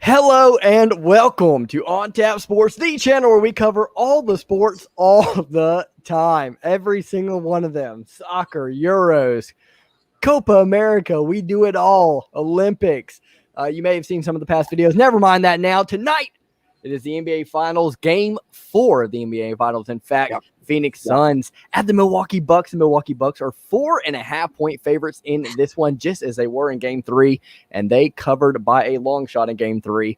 Hello and welcome to On Tap Sports, the channel where we cover all the sports all the time. Every single one of them. Soccer, Euros, Copa America. We do it all. Olympics. You may have seen some of the past videos. Never mind that now. Tonight, it is the NBA Finals, Game 4 of the NBA Finals. In fact, Phoenix Suns at the Milwaukee Bucks. The Milwaukee Bucks are 4.5-point favorites in this one, just as they were in Game 3, and they covered by a long shot in Game 3.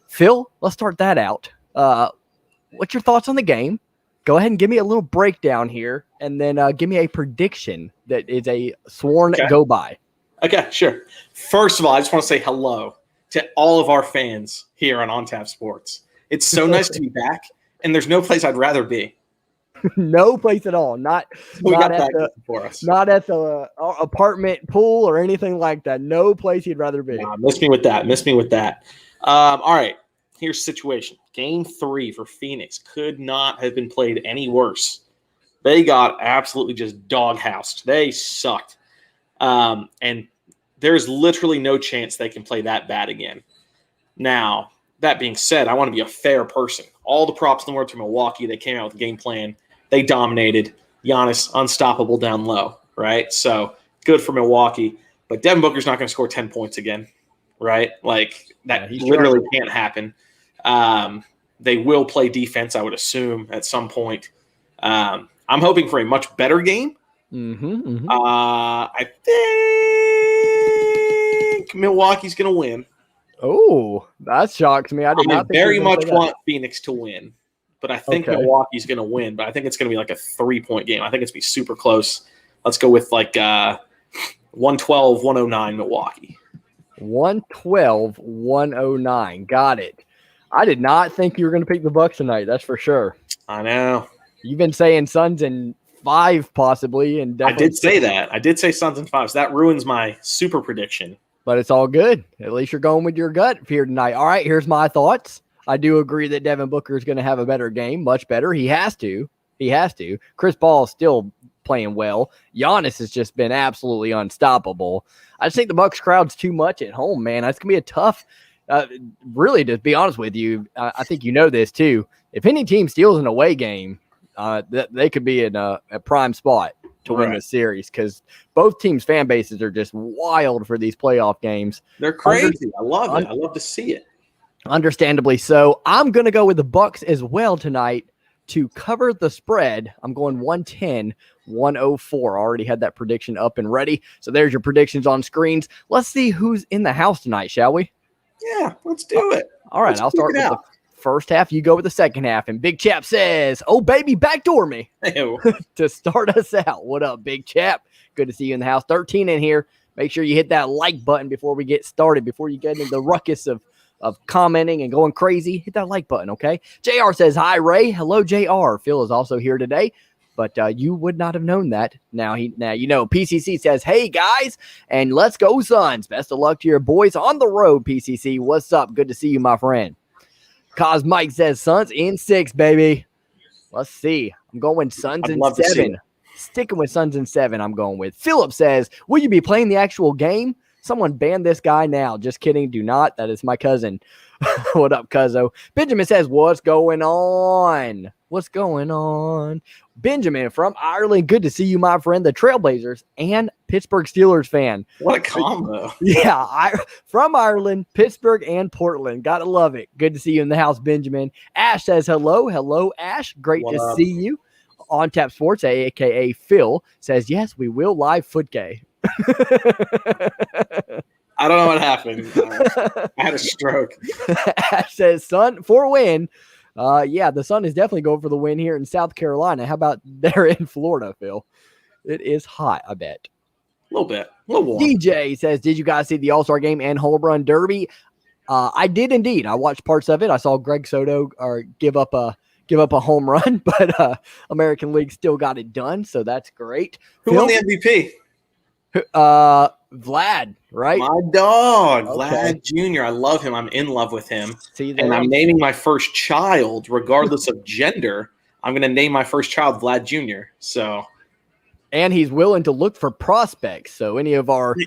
Phil, let's start that out. What's your thoughts on the game? Go ahead and give me a little breakdown here, and then give me a prediction that is a sworn go-by. Okay, sure. First of all, I just want to say hello to all of our fans here on Tap Sports. It's so nice to be back, and there's no place I'd rather be. No place at all. Not at the apartment pool or anything like that. No place you'd rather be. Nah, miss me with that. All right, here's the situation. Game 3 for Phoenix could not have been played any worse. They got absolutely just doghoused. They sucked. And there's literally no chance they can play that bad again. Now, that being said, I want to be a fair person. All the props in the world to Milwaukee. They came out with a game plan. They dominated. Giannis, unstoppable down low, right? So, good for Milwaukee. But Devin Booker's not going to score 10 points again, right? Like, that literally can't happen. They will play defense, I would assume, at some point. I'm hoping for a much better game. I think Milwaukee's going to win. Oh, that shocks me. I very much want Phoenix to win, but I think Milwaukee's going to win. But I think it's going to be like a 3-point game. I think it's going to be super close. Let's go with like 112-109 Milwaukee. 112-109. Got it. I did not think you were going to pick the Bucks tonight. That's for sure. I know. You've been saying Suns in 5 possibly, and I did say that. I did say Suns in 5. So that ruins my super prediction. But it's all good. At least you're going with your gut here tonight. All right, here's my thoughts. I do agree that Devin Booker is going to have a better game, much better. He has to. Chris Paul is still playing well. Giannis has just been absolutely unstoppable. I just think the Bucks crowd's too much at home, man. It's going to be a tough, really, to be honest with you, I think you know this too. If any team steals an away game, they could be in a prime spot to win the series, because both teams' fan bases are just wild for these playoff games. They're crazy. I love it. I love to see it. Understandably so. I'm going to go with the Bucks as well tonight to cover the spread. I'm going 110-104. Already had that prediction up and ready. So there's your predictions on screens. Let's see who's in the house tonight, shall we? Yeah, let's do it. All right, I'll start with the first half. You go with the second half. And Big Chap says, oh, baby, backdoor me to start us out. What up, Big Chap? Good to see you in the house. 13 in here. Make sure you hit that like button before we get started, before you get into the ruckus of commenting and going crazy. Hit that like button, okay? JR says, hi, Ray. Hello, JR. Phil is also here today, but you would not have known that. Now you know. PCC says, hey, guys, and let's go, Suns. Best of luck to your boys on the road, PCC. What's up? Good to see you, my friend. Cos Mike says Suns in 6, baby. Let's see. I'm going Suns in 7. Sticking with Suns in 7, I'm going with. Philip says, will you be playing the actual game? Someone ban this guy now. Just kidding. Do not. That is my cousin. What up, cuzzo? Benjamin says, what's going on? What's going on? Benjamin from Ireland. Good to see you, my friend. The Trailblazers and Pittsburgh Steelers fan. What a combo. Yeah, from Ireland, Pittsburgh, and Portland. Gotta love it. Good to see you in the house, Benjamin. Ash says hello. Hello, Ash. Great to see you. On Tap Sports, a.k.a. Phil, says, yes, we will live foot gay. I don't know what happened. I had a stroke. Ash says, son, for a win. Yeah, the Sun is definitely going for the win here in South Carolina. How about there in Florida, Phil? It is hot, I bet. A little bit. A little warm. DJ says, did you guys see the All-Star Game and Home Run Derby? I did indeed. I watched parts of it. I saw Greg Soto give up a home run, but American League still got it done, so that's great. Who won the MVP? Vlad, right? My dog, Vlad Jr. I love him. I'm in love with him. And I'm naming my first child, regardless of gender. I'm going to name my first child Vlad Jr. So, and he's willing to look for prospects. So any of our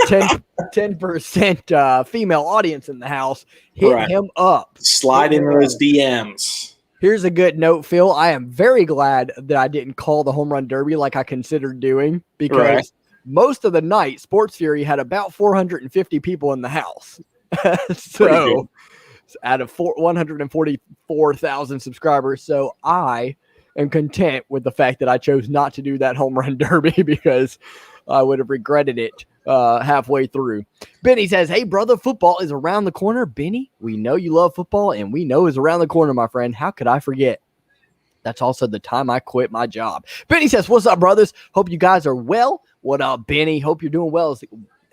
10% female audience in the house. Hit him up. Slide in those DMs. Here's a good note, Phil. I am very glad that I didn't call the home run derby like I considered doing, because most of the night, Sports Fury had about 450 people in the house. So out of 144,000 subscribers. So I am content with the fact that I chose not to do that home run derby, because I would have regretted it halfway through. Benny says, hey, brother, football is around the corner. Benny, we know you love football, and we know it's around the corner, my friend. How could I forget? That's also the time I quit my job. Benny says, what's up, brothers? Hope you guys are well. What up, Benny? Hope you're doing well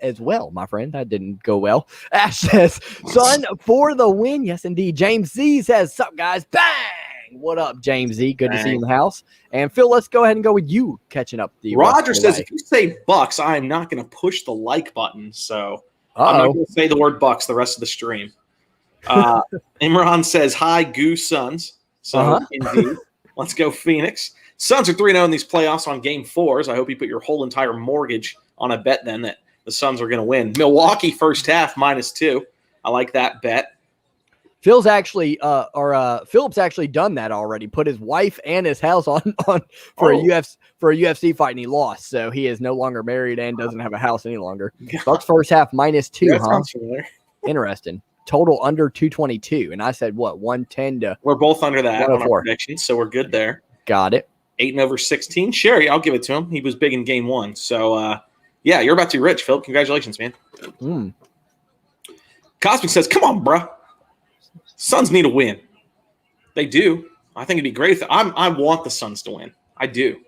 as well, my friend. That didn't go well. Ash says, son, for the win. Yes, indeed. James Z says, sup, guys? Bang! What up, James Z? Good to see you in the house. And Phil, let's go ahead and go with you catching up the Roger says, if you say Bucks, I am not going to push the like button. So I'm not going to say the word Bucks the rest of the stream. Imran says, hi, Goose Suns. So indeed, let's go Phoenix. Suns are 3-0 in these playoffs on game 4s. I hope you put your whole entire mortgage on a bet then that the Suns are going to win. Milwaukee first half -2. I like that bet. Phil's actually, Philip's actually done that already. Put his wife and his house on for a UFC fight, and he lost. So he is no longer married and doesn't have a house any longer. Bucks first half -2, huh? Interesting. Total under 222, and I said what 110 to. We're both under that on our predictions, so we're good there. Got it. 8/16. Sherry, I'll give it to him. He was big in game 1. So yeah, you're about to be rich, Phil. Congratulations, man. Cosmic says, "Come on, bruh. Suns need a win. They do. I think it'd be great if I want the Suns to win. I do."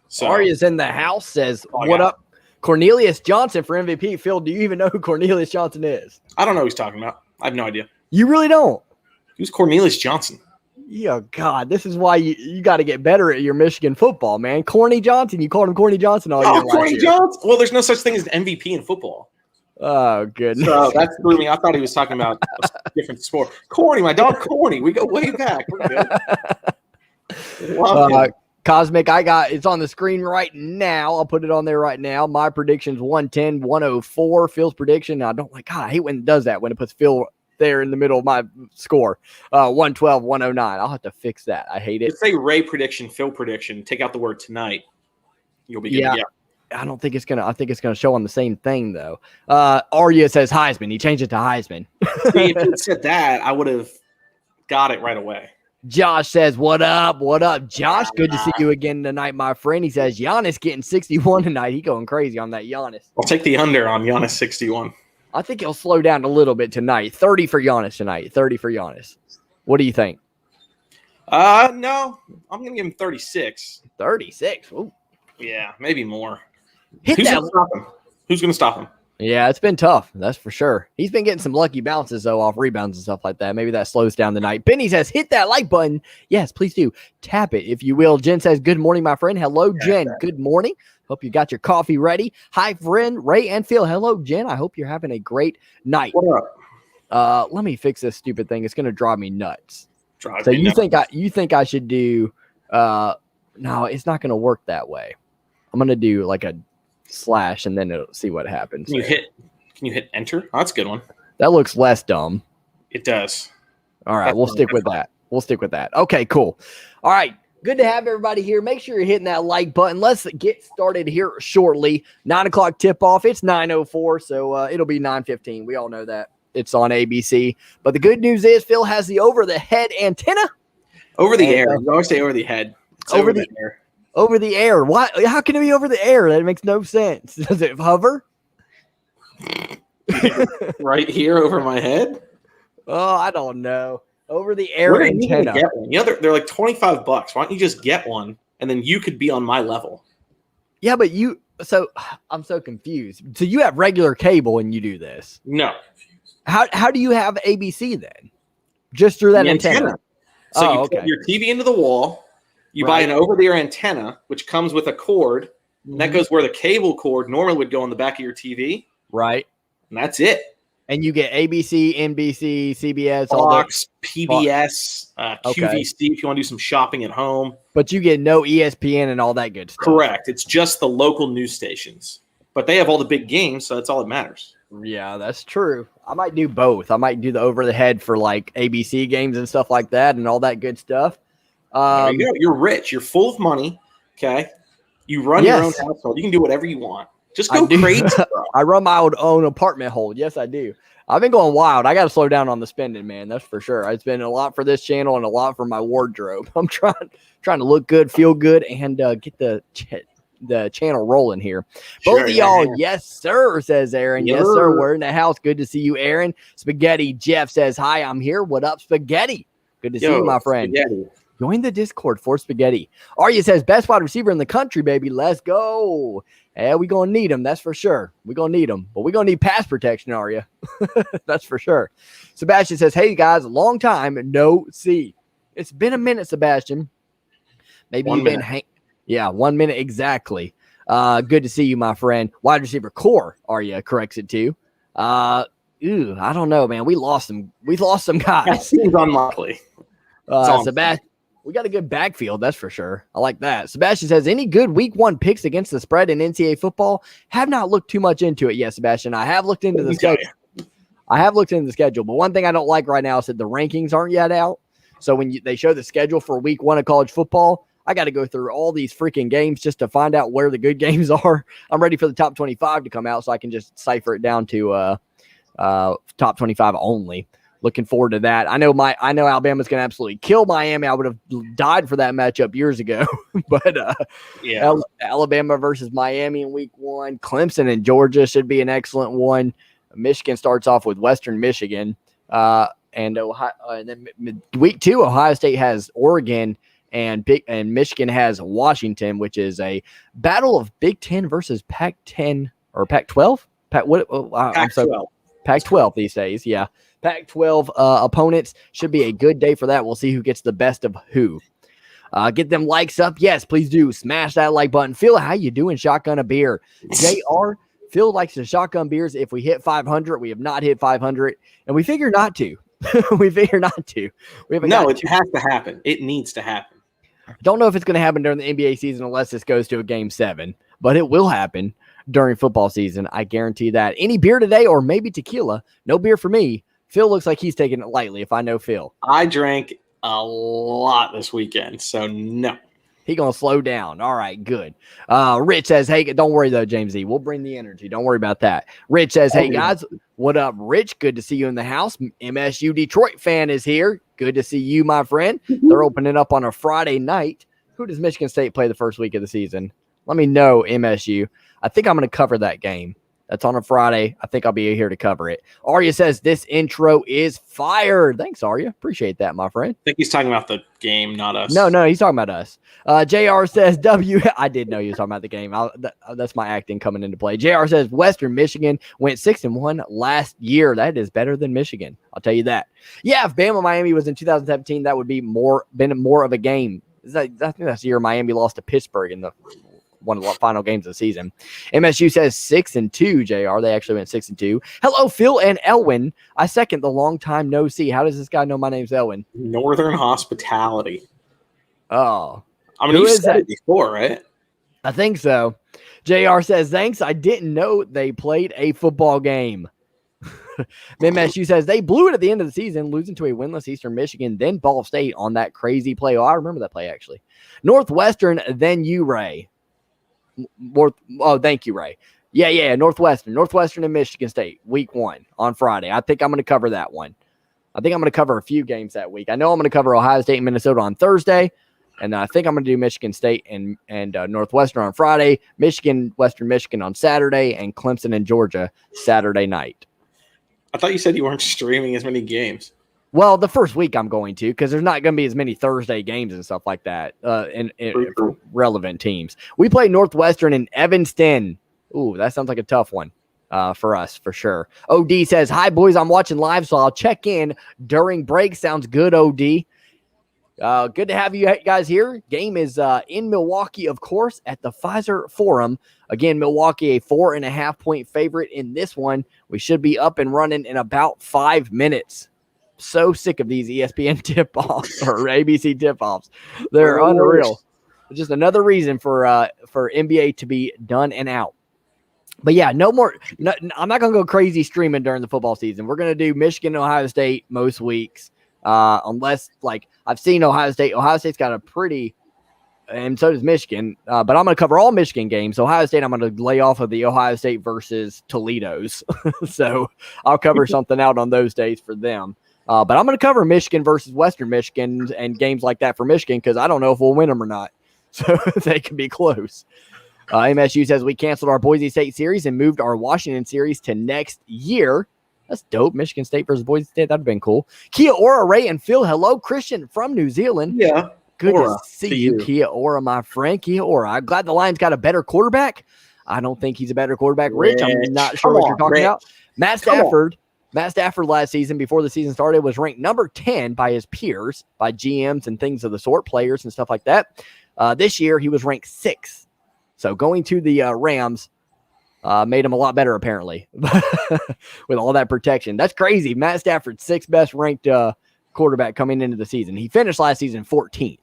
So Arya's in the house says, "What up, Cornelius Johnson for MVP?" Phil, do you even know who Cornelius Johnson is? I don't know who he's talking about. I have no idea. You really don't? Who's Cornelius Johnson? Yeah, God, this is why you got to get better at your Michigan football, man. Corny Johnson, you called him Corny Johnson all year. Oh, Corny Johnson. Well, there's no such thing as an MVP in football. Oh, goodness. So that threw me. I thought he was talking about a different sport. Corny, my dog Corny. We go way back. We're good. Cosmic, it's on the screen right now. I'll put it on there right now. My prediction's 110, 104. Phil's prediction, I hate when it does that, when it puts Phil there in the middle of my score. 112, 109. I'll have to fix that. I hate it. Just say Ray prediction, Phil prediction. Take out the word tonight. You'll be good. Yeah. I don't think it's gonna. I think it's gonna show on the same thing though. Arya says Heisman. He changed it to Heisman. See, if you said that, I would have got it right away. Josh says, "What up? What up, Josh? Good to see you again tonight, my friend." He says Giannis getting 61 tonight. He going crazy on that Giannis. I'll take the under on Giannis 61. I think he'll slow down a little bit tonight. 30 for Giannis tonight. 30 for Giannis. What do you think? No, I'm gonna give him 36. 36. Ooh. Yeah, maybe more. Who's going to stop him? Yeah, it's been tough. That's for sure. He's been getting some lucky bounces, though, off rebounds and stuff like that. Maybe that slows down the night. Benny says, hit that like button. Yes, please do. Tap it, if you will. Jen says, good morning, my friend. Hello, Jen. Good morning. Hope you got your coffee ready. Hi, friend Ray and Phil. Hello, Jen. I hope you're having a great night. What up? Let me fix this stupid thing. It's going to drive me nuts. You think I should do no, it's not going to work that way. I'm going to do like a slash and then it'll see what happens. Can you hit enter? Oh, that's a good one. That looks less dumb. It does. All right, we'll stick with that. Okay, cool. All right, good to have everybody here. Make sure you're hitting that like button. Let's get started here shortly. 9 o'clock tip off. It's 9:04, so it'll be 9:15. We all know that it's on ABC. But the good news is Phil has the over-the-head antenna. Over the air. You always say over the head. It's over the air. Over the air. Why? How can it be over the air? That makes no sense. Does it hover? Right here over my head? Oh, I don't know. Over the air antenna. Get one? They're like $25. Why don't you just get one and then you could be on my level? Yeah, but I'm so confused. So you have regular cable and you do this? No. How do you have ABC then? Just through that antenna? So put your TV into the wall. You buy an over-the-air antenna, which comes with a cord. And that goes where the cable cord normally would go on the back of your TV. Right. And that's it. And you get ABC, NBC, CBS, Fox, PBS, QVC if you want to do some shopping at home. But you get no ESPN and all that good stuff. Correct. It's just the local news stations. But they have all the big games, so that's all that matters. Yeah, that's true. I might do both. I might do the over the head for like ABC games and stuff like that and all that good stuff. There you go. You're rich. You're full of money. Okay. You run your own household. You can do whatever you want. Just go crazy, bro. I run my own apartment hold. Yes, I do. I've been going wild. I got to slow down on the spending, man. That's for sure. It's been a lot for this channel and a lot for my wardrobe. I'm trying to look good, feel good, and get the channel rolling here. Both of y'all, yes, sir, says Aaron. Yes, sir. We're in the house. Good to see you, Aaron. Spaghetti Jeff says, hi, I'm here. What up, Spaghetti? Good to see you, my friend. Spaghetti. Join the Discord for Spaghetti. Arya says, best wide receiver in the country, baby. Let's go. Yeah, we're going to need him. That's for sure. We're going to need him. But we're going to need pass protection, Arya. That's for sure. Sebastian says, hey, guys, long time no see. It's been a minute, Sebastian. Maybe you've been 1 minute exactly. Good to see you, my friend. Wide receiver core, Arya corrects it too. I don't know, man. We lost some guys. That seems unlikely. Sebastian. We got a good backfield, that's for sure. I like that. Sebastian says, any good week 1 picks against the spread in NCAA football? Have not looked too much into it yet, Sebastian. I have looked into the schedule. But one thing I don't like right now is that the rankings aren't yet out. So when they show the schedule for week 1 of college football, I got to go through all these freaking games just to find out where the good games are. I'm ready for the top 25 to come out so I can just cipher it down to top 25 only. Looking forward to that. I know Alabama's going to absolutely kill Miami. I would have died for that matchup years ago. But Alabama versus Miami in week 1. Clemson and Georgia should be an excellent one. Michigan starts off with Western Michigan. And Ohio, and then week 2, Ohio State has Oregon and Michigan has Washington, which is a battle of Big 10 versus Pac-10 or Pac-12. Pac-12. Pac-12 these days, yeah. Pac-12 opponents should be a good day for that. We'll see who gets the best of who. Get them likes up. Yes, please do. Smash that like button. Phil, how you doing? Shotgun a beer. JR, Phil likes to shotgun beers if we hit 500. We have not hit 500, and we figure not to. It has to happen. It needs to happen. Don't know if it's going to happen during the NBA season unless this goes to a game 7, but it will happen during football season. I guarantee that. Any beer today or maybe tequila? No beer for me. Phil looks like he's taking it lightly if I know Phil. I drank a lot this weekend, so no. He going to slow down. All right, good. Rich says, hey, don't worry though, James E. We'll bring the energy. Don't worry about that. Rich says, hey, guys, what up, Rich? Good to see you in the house. MSU Detroit fan is here. Good to see you, my friend. They're opening up on a Friday night. Who does Michigan State play the first week of the season? Let me know, MSU. I think I'm going to cover that game. That's on a Friday. I think I'll be here to cover it. Arya says this intro is fire. Thanks, Arya. Appreciate that, my friend. I think he's talking about the game, not us. No, he's talking about us. JR says I did know he was talking about the game. That's my acting coming into play. JR says Western Michigan went 6-1 last year. That is better than Michigan. I'll tell you that. Yeah, if Bama Miami was in 2017, that would be been more of a game. I think that's the year Miami lost to Pittsburgh in one of the final games of the season. MSU says 6-2, JR. They actually went 6-2. Hello, Phil and Elwin. I second the long time no see. How does this guy know my name's Elwin? Northern Hospitality. Oh. I mean, you said it before, right? I think so. JR says, thanks. I didn't know they played a football game. MSU says they blew it at the end of the season, losing to a winless Eastern Michigan, then Ball State on that crazy play. Oh, I remember that play, actually. Northwestern, then you, Ray. Thank you, Ray. Yeah. Northwestern and Michigan State, week 1 on Friday. I think I'm going to cover that one. I think I'm going to cover a few games that week. I know I'm going to cover Ohio State and Minnesota on Thursday, and I think I'm going to do Michigan State and Northwestern on Friday, Western Michigan on Saturday, and Clemson and Georgia Saturday night. I thought you said you weren't streaming as many games. Well, the first week I'm going to, because there's not going to be as many Thursday games and stuff like that in relevant teams. We play Northwestern in Evanston. Ooh, that sounds like a tough one for us, for sure. OD says, hi, boys. I'm watching live, so I'll check in during break. Sounds good, OD. Good to have you guys here. Game is in Milwaukee, of course, at the Fiserv Forum. Again, Milwaukee, a 4.5-point favorite in this one. We should be up and running in about 5 minutes. So sick of these ESPN tip-offs or ABC tip-offs. They're unreal. Just another reason for NBA to be done and out. But yeah, no more. No, I'm not going to go crazy streaming during the football season. We're going to do Michigan and Ohio State most weeks, unless like I've seen Ohio State. Ohio State's got a pretty, and so does Michigan. But I'm going to cover all Michigan games. Ohio State, I'm going to lay off of the Ohio State versus Toledo's. So I'll cover something out on those days for them. But I'm going to cover Michigan versus Western Michigan and games like that for Michigan because I don't know if we'll win them or not. So they could be close. MSU says we canceled our Boise State series and moved our Washington series to next year. That's dope. Michigan State versus Boise State. That'd have been cool. Kia Ora, Ray, and Phil. Hello, Christian from New Zealand. Yeah. Good to see you, Kia Ora, my friend. Kia Ora. I'm glad the Lions got a better quarterback. I don't think he's a better quarterback. Rich, I'm not sure what you're talking about. Matt Stafford last season, before the season started, was ranked number 10 by his peers, by GMs and things of the sort, players and stuff like that. This year, he was ranked 6th. So going to the Rams made him a lot better, apparently, with all that protection. That's crazy. Matt Stafford, 6th best ranked quarterback coming into the season. He finished last season 14th,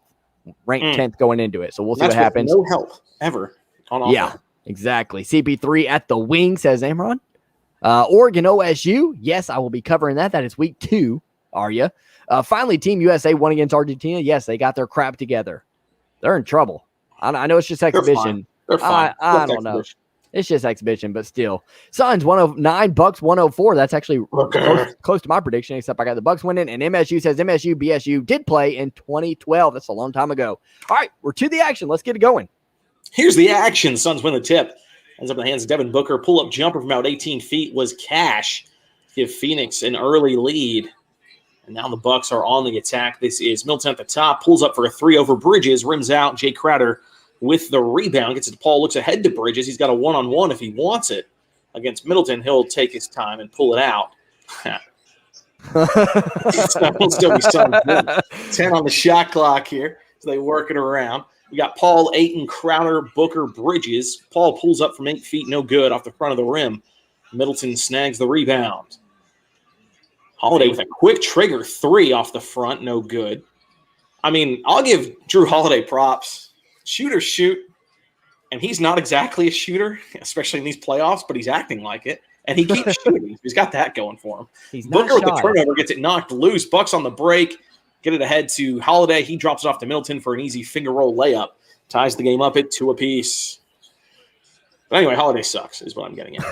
ranked 10th going into it. So we'll see what happens. No help ever on offense. Yeah, exactly. CP3 at the wing, says Amron. Oregon OSU. Yes, I will be covering that. That is week 2. Are you? Finally, Team USA won against Argentina. Yes, they got their crap together. They're in trouble. I know it's just exhibition. They're fine. I don't know. It's just exhibition, but still. Suns 109, Bucks 104. That's actually close to my prediction, except I got the Bucks winning. And MSU says MSU, BSU did play in 2012. That's a long time ago. All right, we're to the action. Let's get it going. Here's the action. Suns win the tip. Ends up in the hands of Devin Booker. Pull-up jumper from about 18 feet was cash. Give Phoenix an early lead. And now the Bucks are on the attack. This is Middleton at the top. Pulls up for a 3 over Bridges. Rims out. Jay Crowder with the rebound. Gets it to Paul. Looks ahead to Bridges. He's got a one-on-one if he wants it. Against Middleton, he'll take his time and pull it out. We'll still be 10 on the shot clock here. So they work it around. We got Paul, Ayton, Crowder, Booker, Bridges. Paul pulls up from 8 feet. No good off the front of the rim. Middleton snags the rebound. Holiday with a quick trigger 3 off the front. No good. I mean, I'll give Jrue Holiday props. Shooters shoot. And he's not exactly a shooter, especially in these playoffs, but he's acting like it. And he keeps shooting. He's got that going for him. Booker with the turnover gets it knocked loose. Bucks on the break. Get it ahead to Holiday. He drops it off to Middleton for an easy finger roll layup. Ties the game up at 2 apiece. But anyway, Holiday sucks is what I'm getting at.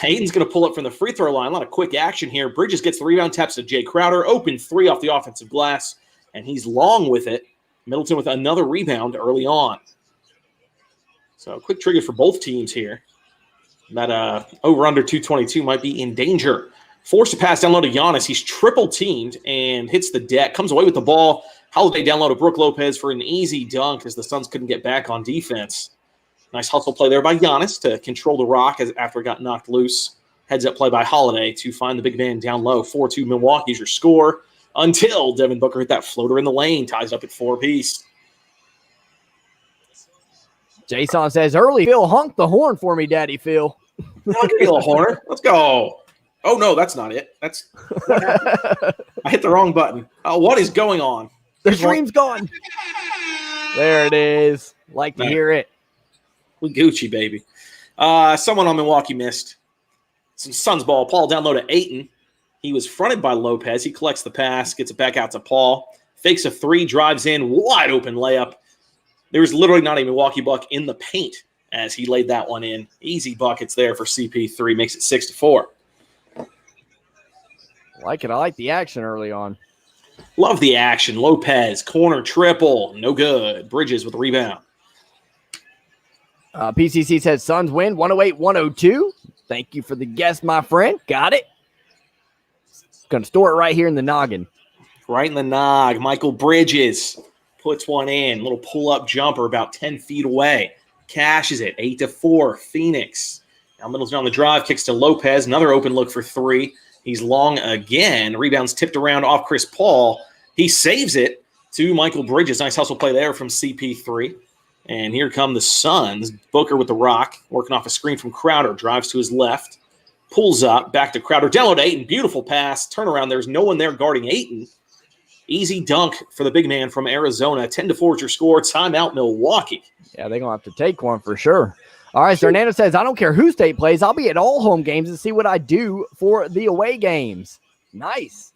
Ayton's going to pull up from the free throw line. A lot of quick action here. Bridges gets the rebound, taps to Jay Crowder. Open 3 off the offensive glass, and he's long with it. Middleton with another rebound early on. So quick trigger for both teams here. That over-under 222 might be in danger. Forced to pass down low to Giannis. He's triple teamed and hits the deck. Comes away with the ball. Holiday down low to Brook Lopez for an easy dunk as the Suns couldn't get back on defense. Nice hustle play there by Giannis to control the rock after it got knocked loose. Heads up play by Holiday to find the big man down low. 4-2 Milwaukee is your score until Devin Booker hit that floater in the lane. Ties up at 4 apiece. Jason says early, Phil, honk the horn for me, Daddy Phil. I'll give you a little horn. Let's go. Oh, no, that's not it. That's I hit the wrong button. Oh, what is going on? The stream's gone. There it is. Like to hear it. We Gucci, baby. Someone on Milwaukee missed. Some Suns ball. Paul down low to Ayton. He was fronted by Lopez. He collects the pass, gets it back out to Paul. Fakes a 3, drives in, wide open layup. There was literally not a Milwaukee Buck in the paint as he laid that one in. Easy buckets there for CP3. Makes it 6-4. Like it. I like the action early on. Love the action. Lopez, corner triple. No good. Bridges with the rebound. PCC says Suns win 108-102. Thank you for the guess, my friend. Got it. Going to store it right here in the noggin. Right in the nog. Michael Bridges puts one in. Little pull-up jumper about 10 feet away. Cashes it. 8-4. Phoenix. Now Middleton on the drive. Kicks to Lopez. Another open look for 3. He's long again. Rebounds tipped around off Chris Paul. He saves it to Michael Bridges. Nice hustle play there from CP3. And here come the Suns. Booker with the rock. Working off a screen from Crowder. Drives to his left. Pulls up. Back to Crowder. Down low to Ayton. Beautiful pass. Turnaround. There's no one there guarding Ayton. Easy dunk for the big man from Arizona. 10-4 is your score. Timeout, Milwaukee. Yeah, they're going to have to take one for sure. All right, Fernando says, I don't care who State plays. I'll be at all home games and see what I do for the away games. Nice.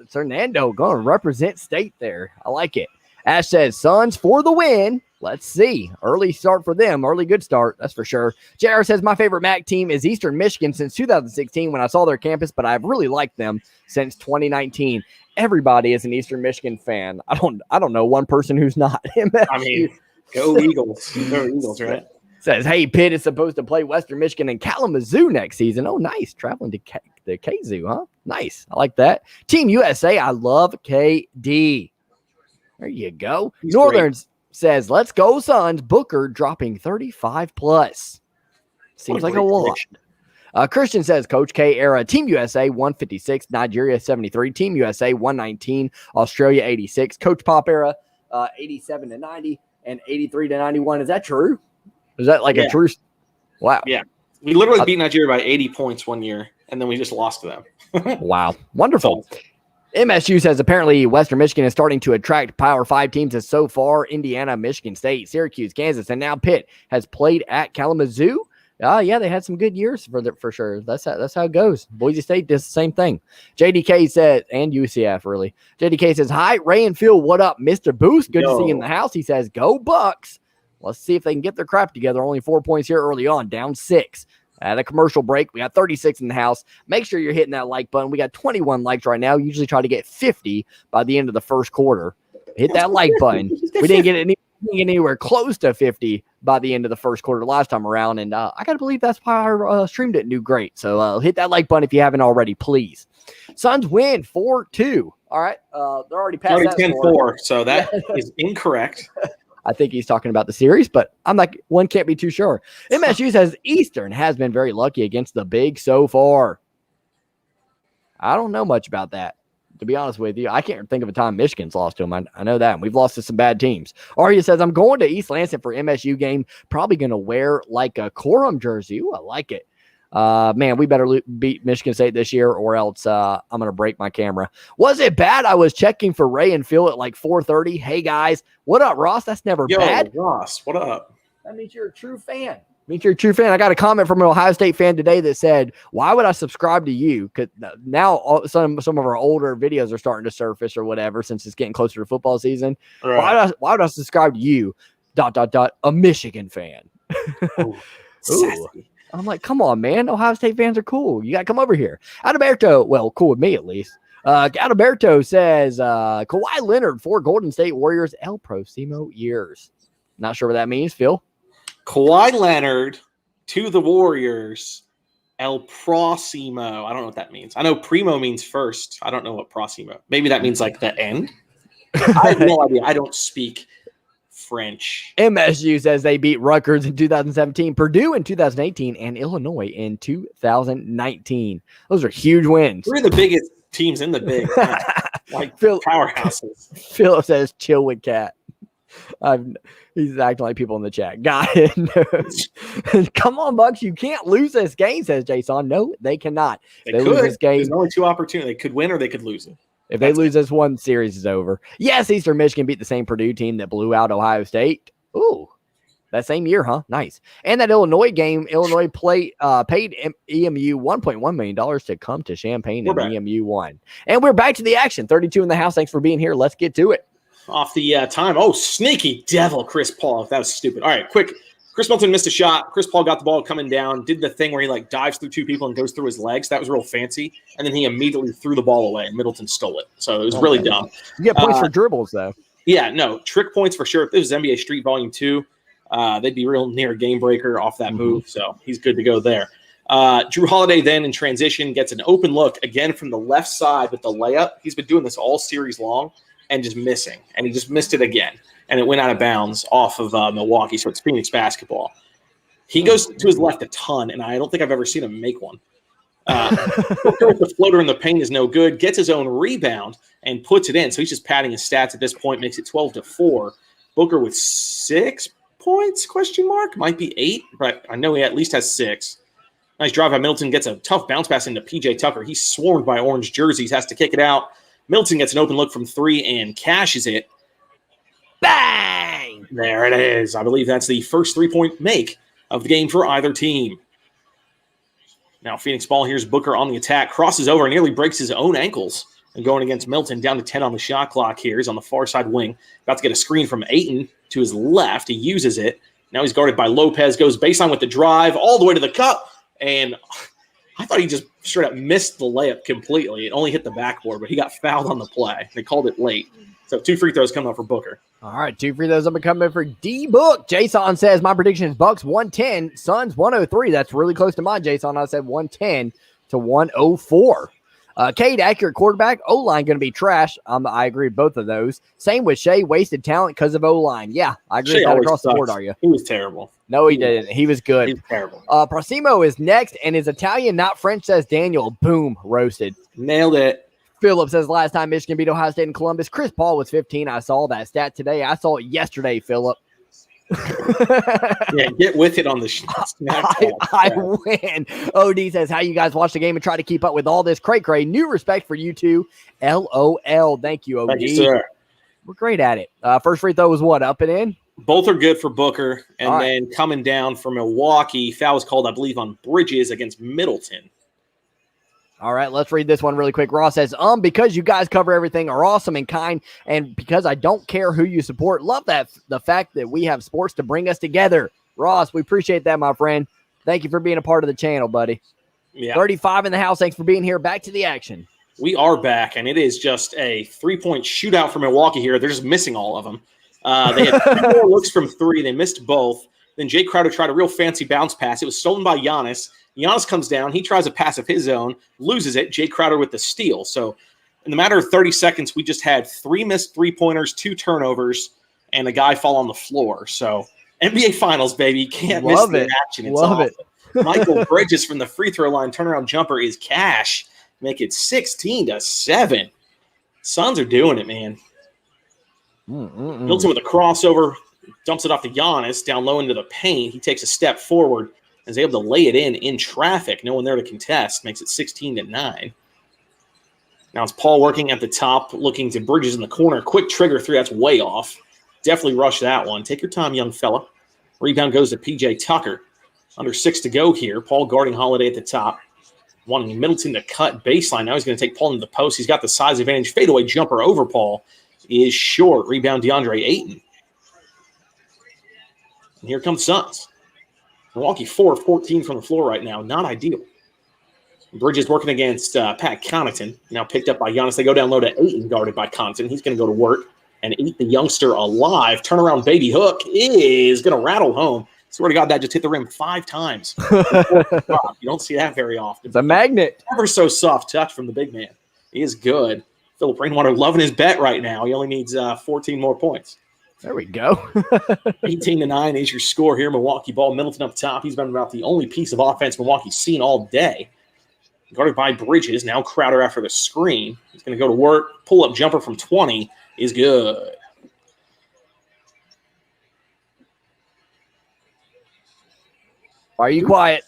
Fernando going to represent State there. I like it. Ash says, Suns for the win. Let's see. Early start for them. Early good start, that's for sure. JR says, my favorite MAC team is Eastern Michigan since 2016 when I saw their campus, but I've really liked them since 2019. Everybody is an Eastern Michigan fan. I don't know one person who's not. I mean, go Eagles. Go Eagles, right? Says, hey, Pitt is supposed to play Western Michigan and Kalamazoo next season. Oh, nice. Traveling to the KZoo, huh? Nice. I like that. Team USA, I love KD. There you go. He's Northerns says, let's go, Suns. Booker dropping 35 plus. Seems like a lot. Christian says, Coach K era. Team USA, 156. Nigeria, 73. Team USA, 119. Australia, 86. Coach Pop era, 87 to 90 and 83 to 91. Is that true? Is that like a true? Wow. Yeah. We literally beat Nigeria by 80 points one year, and then we just lost to them. Wow. Wonderful. MSU says apparently Western Michigan is starting to attract Power 5 teams as so far Indiana, Michigan State, Syracuse, Kansas, and now Pitt has played at Kalamazoo. Yeah, they had some good years for sure. That's how it goes. Boise State does the same thing. JDK said, and UCF really. JDK says, hi, Ray and Phil, what up? Mr. Boost, good to see you in the house. He says, go Bucks. Let's see if they can get their crap together. Only 4 points here early on, down 6. At a commercial break, we got 36 in the house. Make sure you're hitting that like button. We got 21 likes right now. Usually try to get 50 by the end of the first quarter. Hit that like button. We didn't get anywhere close to 50 by the end of the first quarter last time around, and I got to believe that's why our stream didn't do great. So hit that like button if you haven't already, please. Suns win 4-2. All right, they're already past that 10-4, so that is incorrect. I think he's talking about the series, but I'm like, one can't be too sure. MSU says Eastern has been very lucky against the big so far. I don't know much about that, to be honest with you. I can't think of a time Michigan's lost to them. I know that. We've lost to some bad teams. Arya says, I'm going to East Lansing for MSU game. Probably going to wear like a Corum jersey. Ooh, I like it. Man, we better beat Michigan State this year or else I'm going to break my camera. Was it bad? I was checking for Ray and Phil at like 4:30. Hey, guys. What up, Ross? That's never bad. Ross, what up? That means you're a true fan. I got a comment from an Ohio State fan today that said, why would I subscribe to you? Because now some of our older videos are starting to surface or whatever since it's getting closer to football season. Right. Why would I subscribe to you? ... A Michigan fan. Ooh. I'm like, come on, man. Ohio State fans are cool. You got to come over here. Adalberto, well, cool with me at least. Adalberto says, Kawhi Leonard for Golden State Warriors El Próximo years. Not sure what that means, Phil. Kawhi Leonard to the Warriors El Próximo. I don't know what that means. I know primo means first. I don't know what Próximo. Maybe that means like the end. I have no idea. I don't speak French. MSU says they beat Rutgers in 2017, Purdue in 2018, and Illinois in 2019. Those are huge wins. We're the biggest teams in the Big Ten, like powerhouses. Philip says, chill with Cat. He's acting like people in the chat. Got it. Come on, Bucks. You can't lose this game, says Jason. No, they cannot. They could. Lose this game. There's only two opportunities. They could win or they could lose it. If they lose this one, series is over. Yes, Eastern Michigan beat the same Purdue team that blew out Ohio State. Ooh, that same year, huh? Nice. And that Illinois game, Illinois paid EMU $1.1 million to come to Champaign, and EMU won. And we're back to the action. 32 in the house. Thanks for being here. Let's get to it. Off the time. Oh, sneaky devil, Chris Paul. That was stupid. All right, quick. Khris Middleton missed a shot. Chris Paul got the ball coming down, did the thing where he like dives through two people and goes through his legs. That was real fancy. And then he immediately threw the ball away, and Middleton stole it. So it was really dumb. You get points for dribbles, though. Yeah, no. Trick points for sure. If this was NBA Street Volume 2, they'd be real near game breaker off that move. So he's good to go there. Jrue Holiday then in transition gets an open look again from the left side with the layup. He's been doing this all series long and just missing. And he just missed it again. And it went out of bounds off of Milwaukee, so it's Phoenix basketball. He goes to his left a ton, and I don't think I've ever seen him make one. Booker with the floater in the paint is no good, gets his own rebound and puts it in. So he's just padding his stats at this point, makes it 12-4. Booker with 6 points, ? Might be 8, but I know he at least has 6. Nice drive by Middleton, gets a tough bounce pass into P.J. Tucker. He's swarmed by orange jerseys, has to kick it out. Middleton gets an open look from 3 and cashes it. Bang! There it is. I believe that's the first 3-point make of the game for either team. Now Phoenix ball, here's Booker on the attack, crosses over, nearly breaks his own ankles. And going against Middleton, down to 10 on the shot clock here. He's on the far side wing. About to get a screen from Ayton to his left. He uses it. Now he's guarded by Lopez, goes baseline with the drive all the way to the cup. And I thought he just straight up missed the layup completely. It only hit the backboard, but he got fouled on the play. They called it late. So 2 free throws coming up for Booker. All right, 2 free throws up and coming for D-Book. Jason says, my prediction is Bucks 110, Suns 103. That's really close to mine, Jason. I said 110 to 104. Cade, accurate quarterback. O-line going to be trash. I agree with both of those. Same with Shea, wasted talent because of O-line. Yeah, I agree with that across the board, are you? He was terrible. No, he didn't. He was good. He was terrible. Prosimo is next, and is Italian, not French, says Daniel. Boom, roasted. Nailed it. Philip says, last time Michigan beat Ohio State in Columbus, Chris Paul was 15. I saw that stat today. I saw it yesterday, Philip. Yeah, get with it on the I win. OD says, how you guys watch the game and try to keep up with all this cray-cray. New respect for you two. LOL. Thank you, OD. Thank you, sir. We're great at it. First free throw was what? Up and in? Both are good for Booker. And then coming down for Milwaukee, foul was called, I believe, on Bridges against Middleton. All right, let's read this one really quick. Ross says, because you guys cover everything, are awesome and kind, and because I don't care who you support, love that the fact that we have sports to bring us together. Ross, we appreciate that, my friend. Thank you for being a part of the channel, buddy. Yeah. 35 in the house. Thanks for being here. Back to the action. We are back, and it is just a 3-point shootout for Milwaukee here. They're just missing all of them. They had 2 more looks from 3. They missed both. Then Jay Crowder tried a real fancy bounce pass. It was stolen by Giannis. Giannis comes down. He tries a pass of his own, loses it. Jay Crowder with the steal. So in the matter of 30 seconds, we just had 3 missed 3-pointers, 2 turnovers, and a guy fall on the floor. So NBA Finals, baby. You can't miss the action. It's Love awesome. it. Michael Bridges from the free throw line turnaround jumper is cash. Make it 16-7. Suns are doing it, man. Milton with a crossover, dumps it off to Giannis, down low into the paint. He takes a step forward, is able to lay it in traffic. No one there to contest. Makes it 16-9. Now it's Paul working at the top, looking to Bridges in the corner. Quick trigger 3. That's way off. Definitely rush that one. Take your time, young fella. Rebound goes to P.J. Tucker. Under 6 to go here. Paul guarding Holiday at the top. Wanting Middleton to cut baseline. Now he's going to take Paul into the post. He's got the size advantage. Fadeaway jumper over Paul is short. Rebound Deandre Ayton. And here comes Suns. Milwaukee 4 of 14 from the floor right now. Not ideal. Bridges working against Pat Connaughton. Now picked up by Giannis. They go down low to Ayton, guarded by Connaughton. He's going to go to work and eat the youngster alive. Turnaround baby hook is going to rattle home. Swear to God, that just hit the rim 5 times. You don't see that very often. It's a magnet. Ever so soft touch from the big man. He is good. Philip Rainwater loving his bet right now. He only needs 14 more points. There we go. 18-9 is your score here. Milwaukee ball. Middleton up top. He's been about the only piece of offense Milwaukee's seen all day. Guarded by Bridges. Now Crowder after the screen. He's going to go to work. Pull-up jumper from 20 is good. Why are you quiet?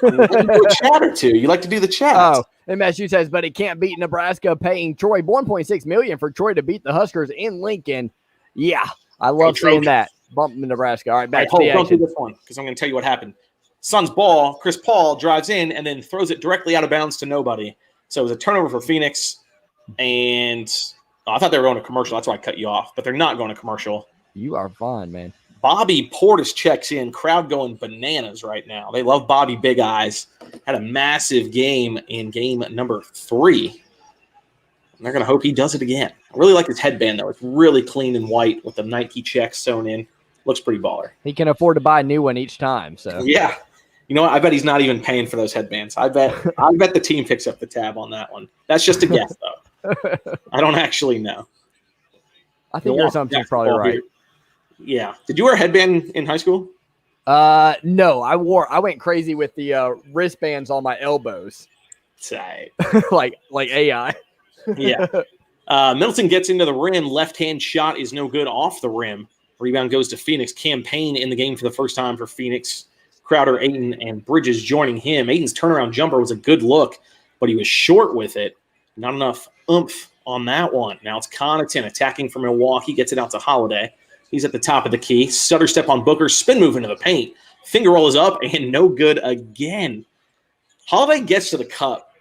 You like to do a chat or two. You like to do the chat. Oh, MSU says, but it can't beat Nebraska paying Troy $1.6 million for Troy to beat the Huskers in Lincoln. Yeah, I love seeing that. Bump Nebraska. All right, back to the action. Don't do this one because I'm going to tell you what happened. Suns ball, Chris Paul drives in and then throws it directly out of bounds to nobody. So it was a turnover for Phoenix, and I thought they were going to commercial. That's why I cut you off, but they're not going to commercial. You are fine, man. Bobby Portis checks in. Crowd going bananas right now. They love Bobby Big Eyes. Had a massive game in game number 3. And they're going to hope he does it again. I really like his headband, though. It's really clean and white with the Nike checks sewn in. Looks pretty baller. He can afford to buy a new one each time. So yeah. You know what? I bet he's not even paying for those headbands. I bet the team picks up the tab on that one. That's just a guess, though. I don't actually know. I think your assumption's probably right. Here. Yeah. Did you wear a headband in high school? No. I went crazy with the wristbands on my elbows. Tight. like AI. Yeah. Middleton gets into the rim. Left-hand shot is no good off the rim. Rebound goes to Phoenix. Campaign in the game for the first time for Phoenix. Crowder, Ayton, and Bridges joining him. Ayton's turnaround jumper was a good look, but he was short with it. Not enough oomph on that one. Now it's Connaughton attacking from Milwaukee. Gets it out to Holiday. He's at the top of the key. Stutter step on Booker. Spin move into the paint. Finger roll is up and no good again. Holiday gets to the cup.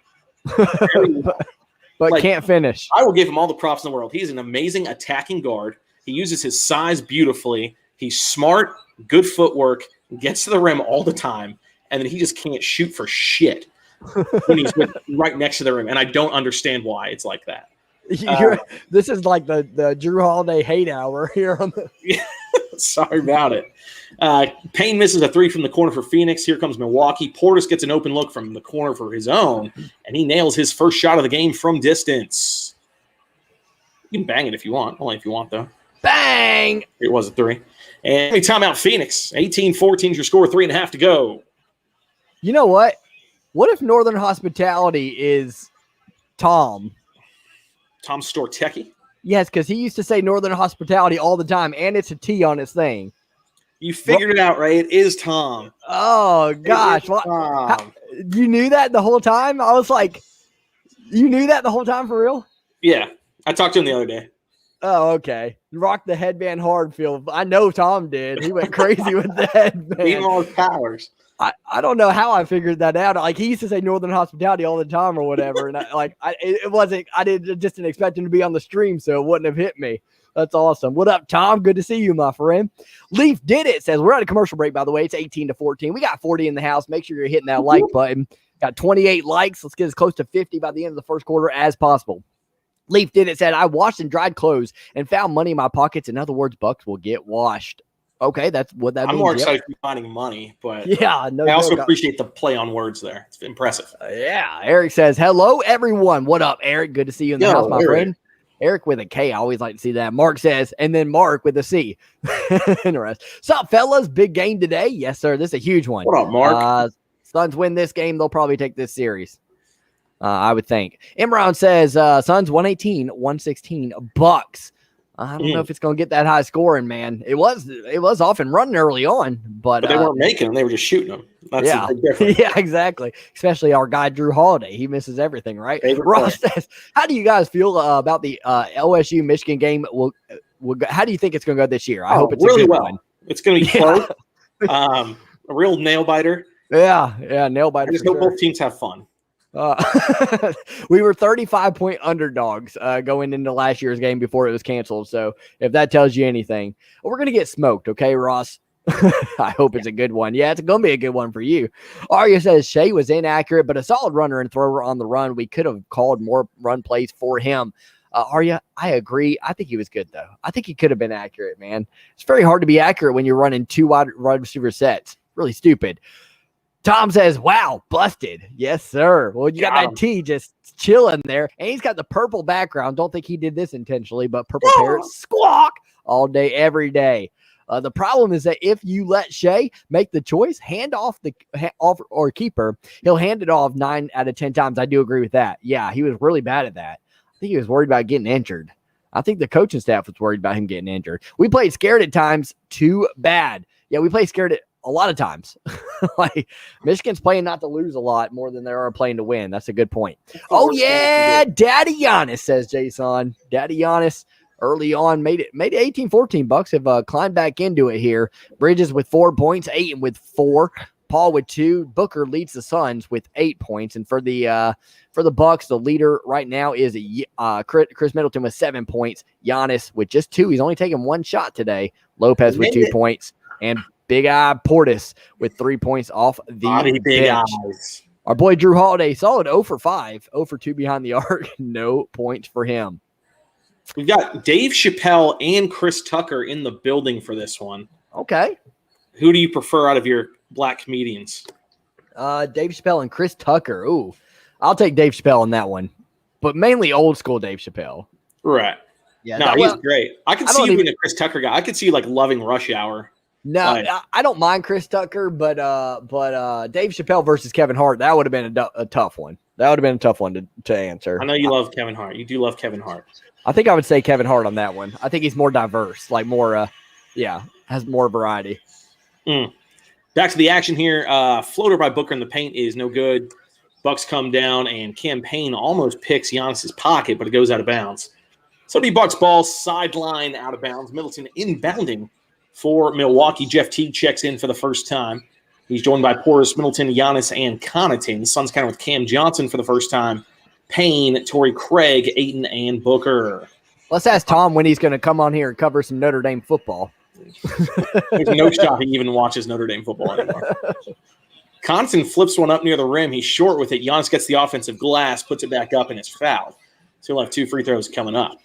but can't finish. I will give him all the props in the world. He's an amazing attacking guard. He uses his size beautifully. He's smart, good footwork, gets to the rim all the time, and then he just can't shoot for shit when he's right next to the rim. And I don't understand why it's like that. This is like the Jrue Holiday hate hour here. Sorry about it. Payne misses a three from the corner for Phoenix. Here comes Milwaukee. Portis gets an open look from the corner for his own, and he nails his first shot of the game from distance. You can bang it if you want. Only if you want, though. Bang! It was a three. And timeout Phoenix. 18-14 is your score. 3.5 to go. You know what? What if Northern Hospitality is Tom? Tom Stortecki? Yes, because he used to say Northern Hospitality all the time, and it's a T on his thing. You figured it out, right? It is Tom. Oh, gosh. You knew that the whole time? I was like, you knew that the whole time for real? Yeah. I talked to him the other day. Oh, okay. Rock the headband hard, Phil. I know Tom did. He went crazy with the headband. Even all his powers. I don't know how I figured that out. Like, he used to say Northern Hospitality all the time or whatever. And I didn't expect him to be on the stream, so it wouldn't have hit me. That's awesome. What up, Tom? Good to see you, my friend. Leaf did it. Says we're at a commercial break, by the way. It's 18-14. We got 40 in the house. Make sure you're hitting that like button. Got 28 likes. Let's get as close to 50 by the end of the first quarter as possible. Leaf did it. Said I washed and dried clothes and found money in my pockets. In other words, Bucks will get washed. Okay, that's what that means. I'm more excited for finding money, but yeah, I also appreciate the play on words there. It's impressive. Yeah. Eric says, hello, everyone. What up, Eric? Good to see you in the house, my friend. Eric with a K. I always like to see that. Mark says, and then Mark with a C. Interesting. What's up, fellas? Big game today. Yes, sir. This is a huge one. What up, Mark? Suns win this game. They'll probably take this series. I would think. Imran says, Suns 118-116 Bucks. I don't know if it's going to get that high scoring, man. It was off and running early on, but they weren't making them. They were just shooting them. That's yeah. the big difference. Yeah, exactly. Especially our guy, Jrue Holiday. He misses everything, right? Ross says, how do you guys feel about the LSU-Michigan game? How do you think it's going to go this year? I hope it's really a good well. one. It's going to be close. A real nail-biter. Yeah, nail-biter. I just hope both teams have fun. We were 35-point underdogs going into last year's game before it was canceled. So if that tells you anything, we're going to get smoked. Okay, Ross. I hope it's a good one. Yeah, it's going to be a good one for you. Arya says Shea was inaccurate, but a solid runner and thrower on the run. We could have called more run plays for him. Arya, I agree. I think he was good, though. I think he could have been accurate, man. It's very hard to be accurate when you're running two wide receiver sets. Really stupid. Tom says, wow, busted. Yes, sir. Well, you got that T just chilling there. And he's got the purple background. Don't think he did this intentionally, but purple parrots squawk all day, every day. The problem is that if you let Shea make the choice, hand off or keeper, he'll hand it off 9 out of 10 times. I do agree with that. Yeah, he was really bad at that. I think he was worried about getting injured. I think the coaching staff was worried about him getting injured. We played scared at times. Too bad. Yeah, we played scared at a lot of times. Like Michigan's playing not to lose a lot more than they are playing to win. That's a good point. Oh yeah, Daddy Giannis, says Jason. Daddy Giannis early on made it 18-14. Bucks have climbed back into it here. Bridges with 4 points, Ayton with 4, Paul with 2. Booker leads the Suns with 8 points. And for the Bucks, the leader right now is Khris Middleton with 7 points. Giannis with just 2. He's only taken 1 shot today. Lopez with 2 points. And Big Eye Portis with 3 points off the bench. Our boy Jrue Holiday, solid 0 for 5, 0 for 2 behind the arc. No points for him. We've got Dave Chappelle and Chris Tucker in the building for this one. Okay. Who do you prefer out of your black comedians? Dave Chappelle and Chris Tucker. Ooh, I'll take Dave Chappelle in that one, but mainly old school Dave Chappelle. Right. Yeah. No, he's great. I could see you being a Chris Tucker guy. I could see you like loving Rush Hour. No, I don't mind Chris Tucker, but Dave Chappelle versus Kevin Hart, that would have been a tough one. That would have been a tough one to answer. I know you love Kevin Hart. You do love Kevin Hart. I think I would say Kevin Hart on that one. I think he's more diverse, like more, has more variety. Back to the action here. Floater by Booker in the paint is no good. Bucks come down, and Payne almost picks Giannis's pocket, but it goes out of bounds. So the Bucks ball sideline out of bounds. Middleton inbounding for Milwaukee. Jeff Teague checks in for the first time. He's joined by Khris Middleton, Giannis, and Connaughton. The Suns counter with Cam Johnson for the first time. Payne, Torrey Craig, Ayton, and Booker. Let's ask Tom when he's going to come on here and cover some Notre Dame football. There's no shot he even watches Notre Dame football anymore. Connaughton flips one up near the rim. He's short with it. Giannis gets the offensive glass, puts it back up, and is fouled. So he'll have 2 free throws coming up.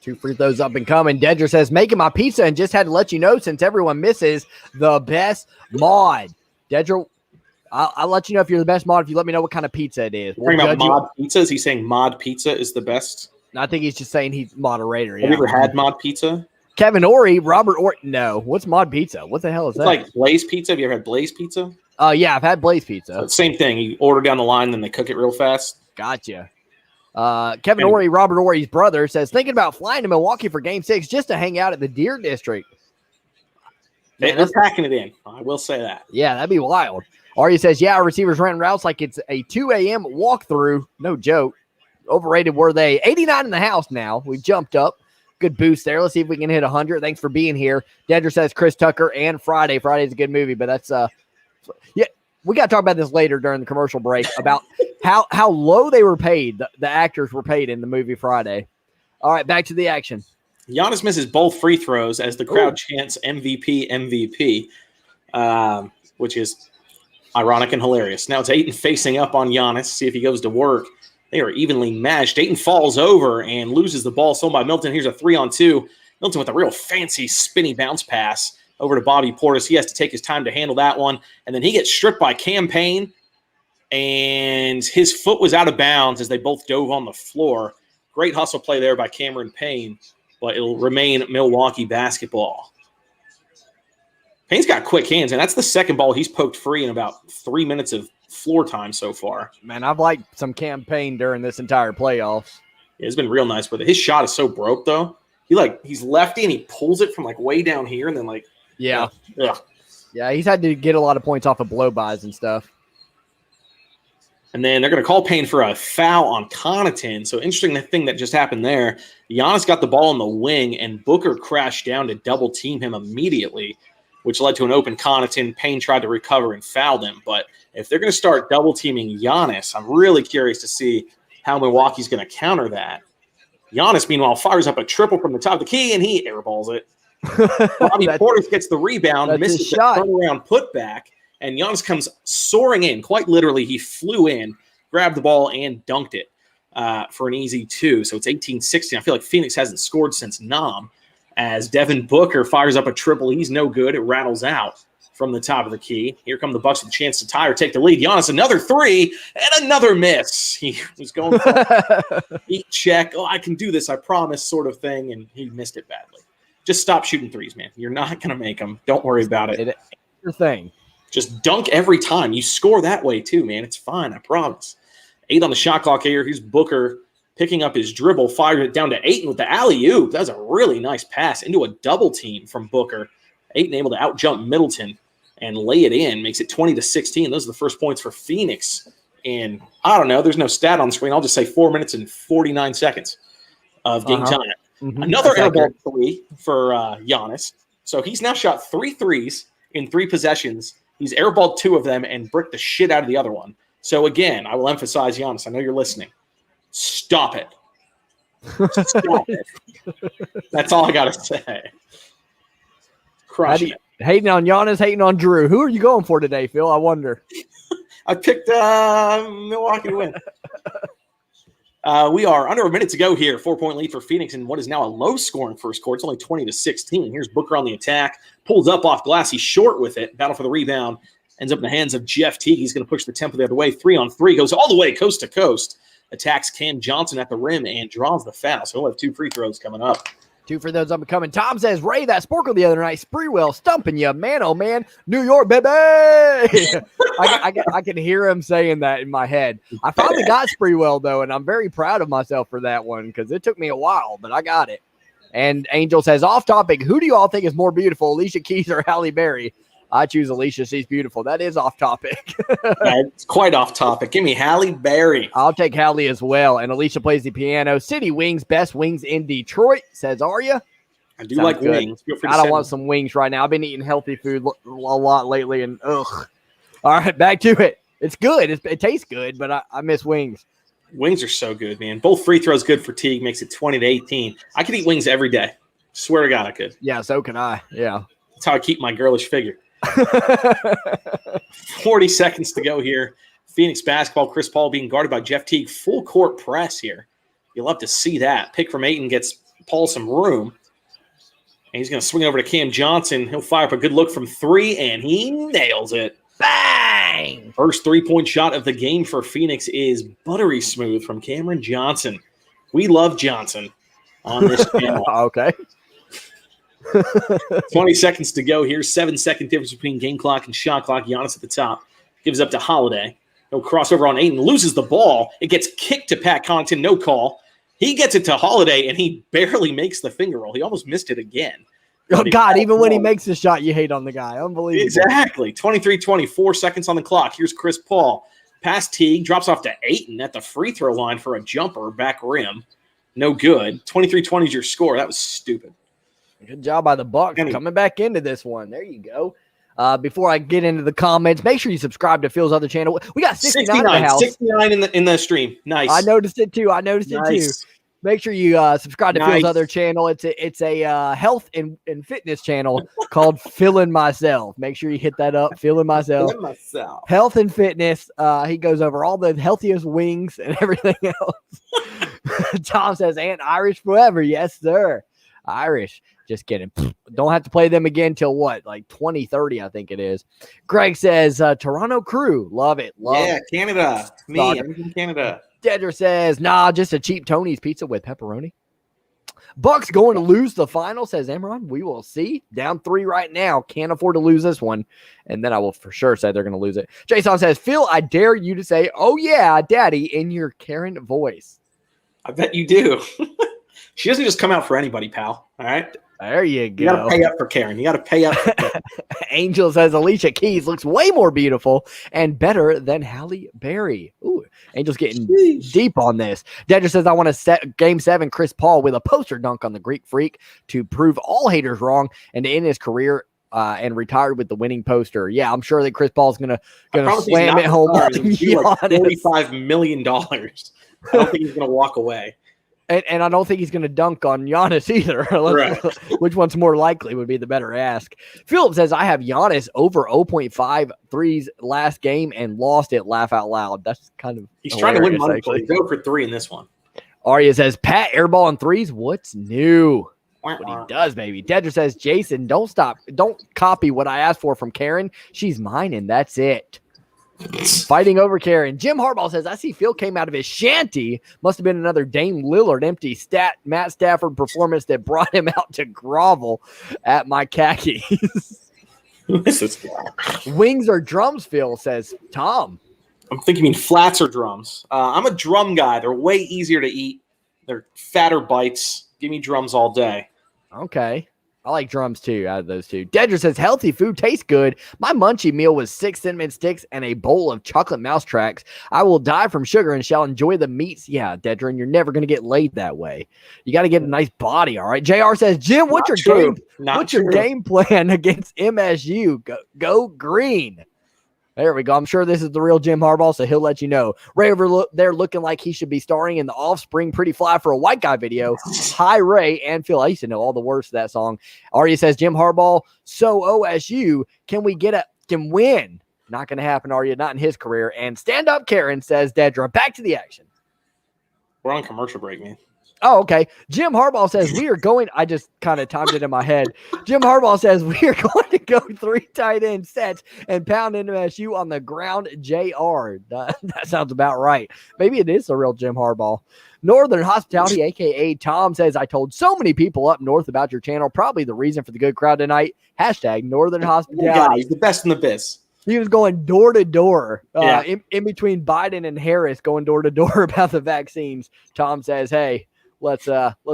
2 free throws up and coming. Dedra says, making my pizza and just had to let you know since everyone misses the best mod. Dedra, I'll let you know if you're the best mod if you let me know what kind of pizza it is. Talking about mod pizza? Is he saying mod pizza is the best? I think he's just saying he's moderator. Have you ever had mod pizza? Kevin Ori, Robert Ori. No. What's mod pizza? What the hell is that? It's like Blaze Pizza. Have you ever had Blaze Pizza? Yeah, I've had Blaze Pizza. So same thing. You order down the line, then they cook it real fast. Gotcha. Kevin Ori, Robert Ori's brother, says, thinking about flying to Milwaukee for Game 6 just to hang out at the Deer District. Man, they're packing it in. I will say that. Yeah, that'd be wild. Ari says, yeah, our receivers ran routes like it's a 2 a.m. walkthrough. No joke. Overrated were they? 89 in the house now. We jumped up. Good boost there. Let's see if we can hit 100. Thanks for being here. Dedra says Chris Tucker and Friday. Friday's a good movie, but that's yeah, we got to talk about this later during the commercial break about how low they were paid. The actors were paid in the movie Friday. All right, back to the action. Giannis misses both free throws as the crowd chants MVP, MVP, which is ironic and hilarious. Now it's Ayton facing up on Giannis. See if he goes to work. They are evenly matched. Ayton falls over and loses the ball. Stolen by Milton. Here's a 3-on-2. Milton with a real fancy spinny bounce pass over to Bobby Portis. He has to take his time to handle that one. And then he gets stripped by Cam Payne. And his foot was out of bounds as they both dove on the floor. Great hustle play there by Cameron Payne. But it'll remain Milwaukee basketball. Payne's got quick hands, and that's the second ball he's poked free in about 3 minutes of floor time so far. Man, I've liked some campaign during this entire playoffs. Yeah, it's been real nice with it. His shot is so broke, though. He's lefty, and he pulls it from, way down here, and then, Yeah. Yeah, he's had to get a lot of points off of blow-bys and stuff. And then they're going to call Payne for a foul on Connaughton. So interesting thing that just happened there. Giannis got the ball on the wing, and Booker crashed down to double-team him immediately, which led to an open Connaughton. Payne tried to recover and fouled him. But if they're going to start double-teaming Giannis, I'm really curious to see how Milwaukee's going to counter that. Giannis, meanwhile, fires up a triple from the top of the key, and he airballs it. Bobby Portis gets the rebound, misses the turnaround putback, and Giannis comes soaring in. Quite literally, he flew in, grabbed the ball, and dunked it for an easy 2. So it's 18-16. I feel like Phoenix hasn't scored since Nam. As Devin Booker fires up a triple, he's no good. It rattles out from the top of the key. Here come the Bucks with a chance to tie or take the lead. Giannis, another 3 and another miss. He was going for heat check. Oh, I can do this, I promise, sort of thing, and he missed it badly. Just stop shooting threes, man. You're not going to make them. Don't worry about it. It's your thing. Just dunk every time. You score that way too, man. It's fine, I promise. 8 on the shot clock here. Here's Booker picking up his dribble, fired it down to Ayton with the alley-oop. That was a really nice pass into a double team from Booker. Ayton able to out-jump Middleton and lay it in. Makes it 20-16. Those are the first points for Phoenix. And I don't know. There's no stat on the screen. I'll just say 4 minutes and 49 seconds of game time. Mm-hmm. Another airball 3 for Giannis. So he's now shot 3 threes in 3 possessions. He's airballed 2 of them and bricked the shit out of the other one. So again, I will emphasize, Giannis, I know you're listening. Stop it. Stop it. That's all I got to say. Crushing it. Hating on Giannis, hating on Jrue. Who are you going for today, Phil? I wonder. I picked Milwaukee to win. We are under a minute to go here. 4-point lead for Phoenix in what is now a low-scoring first quarter. It's only 20-16. Here's Booker on the attack. Pulls up off glass. He's short with it. Battle for the rebound. Ends up in the hands of Jeff Teague. He's going to push the tempo the other way. 3-on-3. Goes all the way coast to coast. Attacks Cam Johnson at the rim and draws the foul. So he'll have 2 free throws coming up. 2 for those up and coming. Tom says, Ray, that Sporkle the other night, Spreewell stumping you, man, oh man, New York, baby. I can hear him saying that in my head. I finally got Spreewell, though, and I'm very proud of myself for that one because it took me a while, but I got it. And Angel says, off topic, who do you all think is more beautiful, Alicia Keys or Halle Berry? I choose Alicia. She's beautiful. That is off topic. It's quite off topic. Give me Halle Berry. I'll take Halle as well. And Alicia plays the piano. City Wings, best wings in Detroit, says Arya. I do like wings. I don't want some wings right now. I've been eating healthy food a lot lately, and ugh. All right, back to it. It's good. It tastes good, but I miss wings. Wings are so good, man. Both free throws good for Teague. Makes it 20-18. I could eat wings every day. Swear to God, I could. Yeah, so can I. Yeah. That's how I keep my girlish figure. 40 seconds to go here. Phoenix basketball, Chris Paul being guarded by Jeff Teague. Full court press here. You'll love to see that. Pick from Ayton gets Paul some room. And he's going to swing over to Cam Johnson. He'll fire up a good look from three, and he nails it. Bang! First three-point shot of the game for Phoenix is buttery smooth from Cameron Johnson. We love Johnson on this channel. Okay. 20 seconds to go here. 7-second difference between game clock and shot clock. Giannis at the top. Gives up to Holiday. He'll cross over on Ayton. Loses the ball. It gets kicked to Pat Connaughton. No call. He gets it to Holiday, and he barely makes the finger roll. He almost missed it again. Oh, God, even when he makes the shot, you hate on the guy. Unbelievable. Exactly. 23-20, 4 seconds on the clock. Here's Chris Paul. Pass Teague, drops off to Ayton at the free throw line for a jumper, back rim. No good. 23-20 is your score. That was stupid. Good job by the Bucks coming back into this one. There you go. Before I get into the comments, make sure you subscribe to Phil's other channel. We got 69 in the house. 69 in the stream. Nice. I noticed it too. Make sure you subscribe to Phil's other channel. It's a health and fitness channel called Philin' Myself. Make sure you hit that up. Philin' Myself. Health and fitness. He goes over all the healthiest wings and everything else. Tom says, "And Irish forever." Yes, sir. Irish. Just kidding. Don't have to play them again till what? Like 2030, I think it is. Greg says, Toronto Crew. Love it. Canada. Me. I'm from Canada. Dedra says, nah, just a cheap Tony's pizza with pepperoni. Bucks going to lose the final, says Emron. We will see. Down 3 right now. Can't afford to lose this one. And then I will for sure say they're going to lose it. Jason says, Phil, I dare you to say, oh, yeah, daddy, in your Karen voice. I bet you do. She doesn't just come out for anybody, pal. All right? There you go. You got to pay up for Karen. You got to pay up for Karen. Angel says Alicia Keys looks way more beautiful and better than Halle Berry. Ooh, Angel's getting deep on this. Dedra says, I want to set Game 7 Chris Paul with a poster dunk on the Greek Freak to prove all haters wrong and to end his career and retired with the winning poster. Yeah, I'm sure that Chris Paul's gonna slam it home. Like $45 million. I don't think he's going to walk away. And I don't think he's going to dunk on Giannis either. Which one's more likely would be the better ask. Philip says, I have Giannis over 0.5 threes last game and lost it. Laugh out loud. That's kind of He's trying to win money. He's 0 for 3 in this one. Arya says, Pat, airball on threes. What's new? What he does, baby. Dedra says, Jason, don't stop. Don't copy what I asked for from Karen. She's mine, and that's it. Fighting over Karen. Jim Harbaugh says, I see Phil came out of his shanty. Must have been another Dame Lillard empty Matt Stafford performance that brought him out to grovel at my khakis. Wings or drums, Phil, says Tom. I'm thinking you mean flats or drums. I'm a drum guy. They're way easier to eat. They're fatter bites. Give me drums all day. Okay. I like drums too out of those two. Dedra says, healthy food tastes good. My munchie meal was 6 cinnamon sticks and a bowl of chocolate mouse tracks. I will die from sugar and shall enjoy the meats. Yeah, Dedra, and you're never going to get laid that way. You got to get a nice body, all right? JR says, Jim, what's your game plan against MSU? Go green. There we go. I'm sure this is the real Jim Harbaugh, so he'll let you know. Ray over there looking like he should be starring in the Offspring Pretty Fly for a White Guy video. Hi, Ray and Phil. I used to know all the words to that song. Arya says, Jim Harbaugh, so OSU, can win? Not going to happen, Arya, not in his career. And Stand Up Karen says, Dedra, back to the action. We're on commercial break, man. Oh, okay. Jim Harbaugh says we are going. I just kind of timed it in my head. Jim Harbaugh says we are going to go 3 tight end sets and pound MSU on the ground. JR. That sounds about right. Maybe it is the real Jim Harbaugh. Northern Hospitality, a.k.a. Tom, says, I told so many people up north about your channel. Probably the reason for the good crowd tonight. # Northern Hospitality. He's the best in the biz. He was going door to door in between Biden and Harris, going door to door about the vaccines. Tom says, hey, let's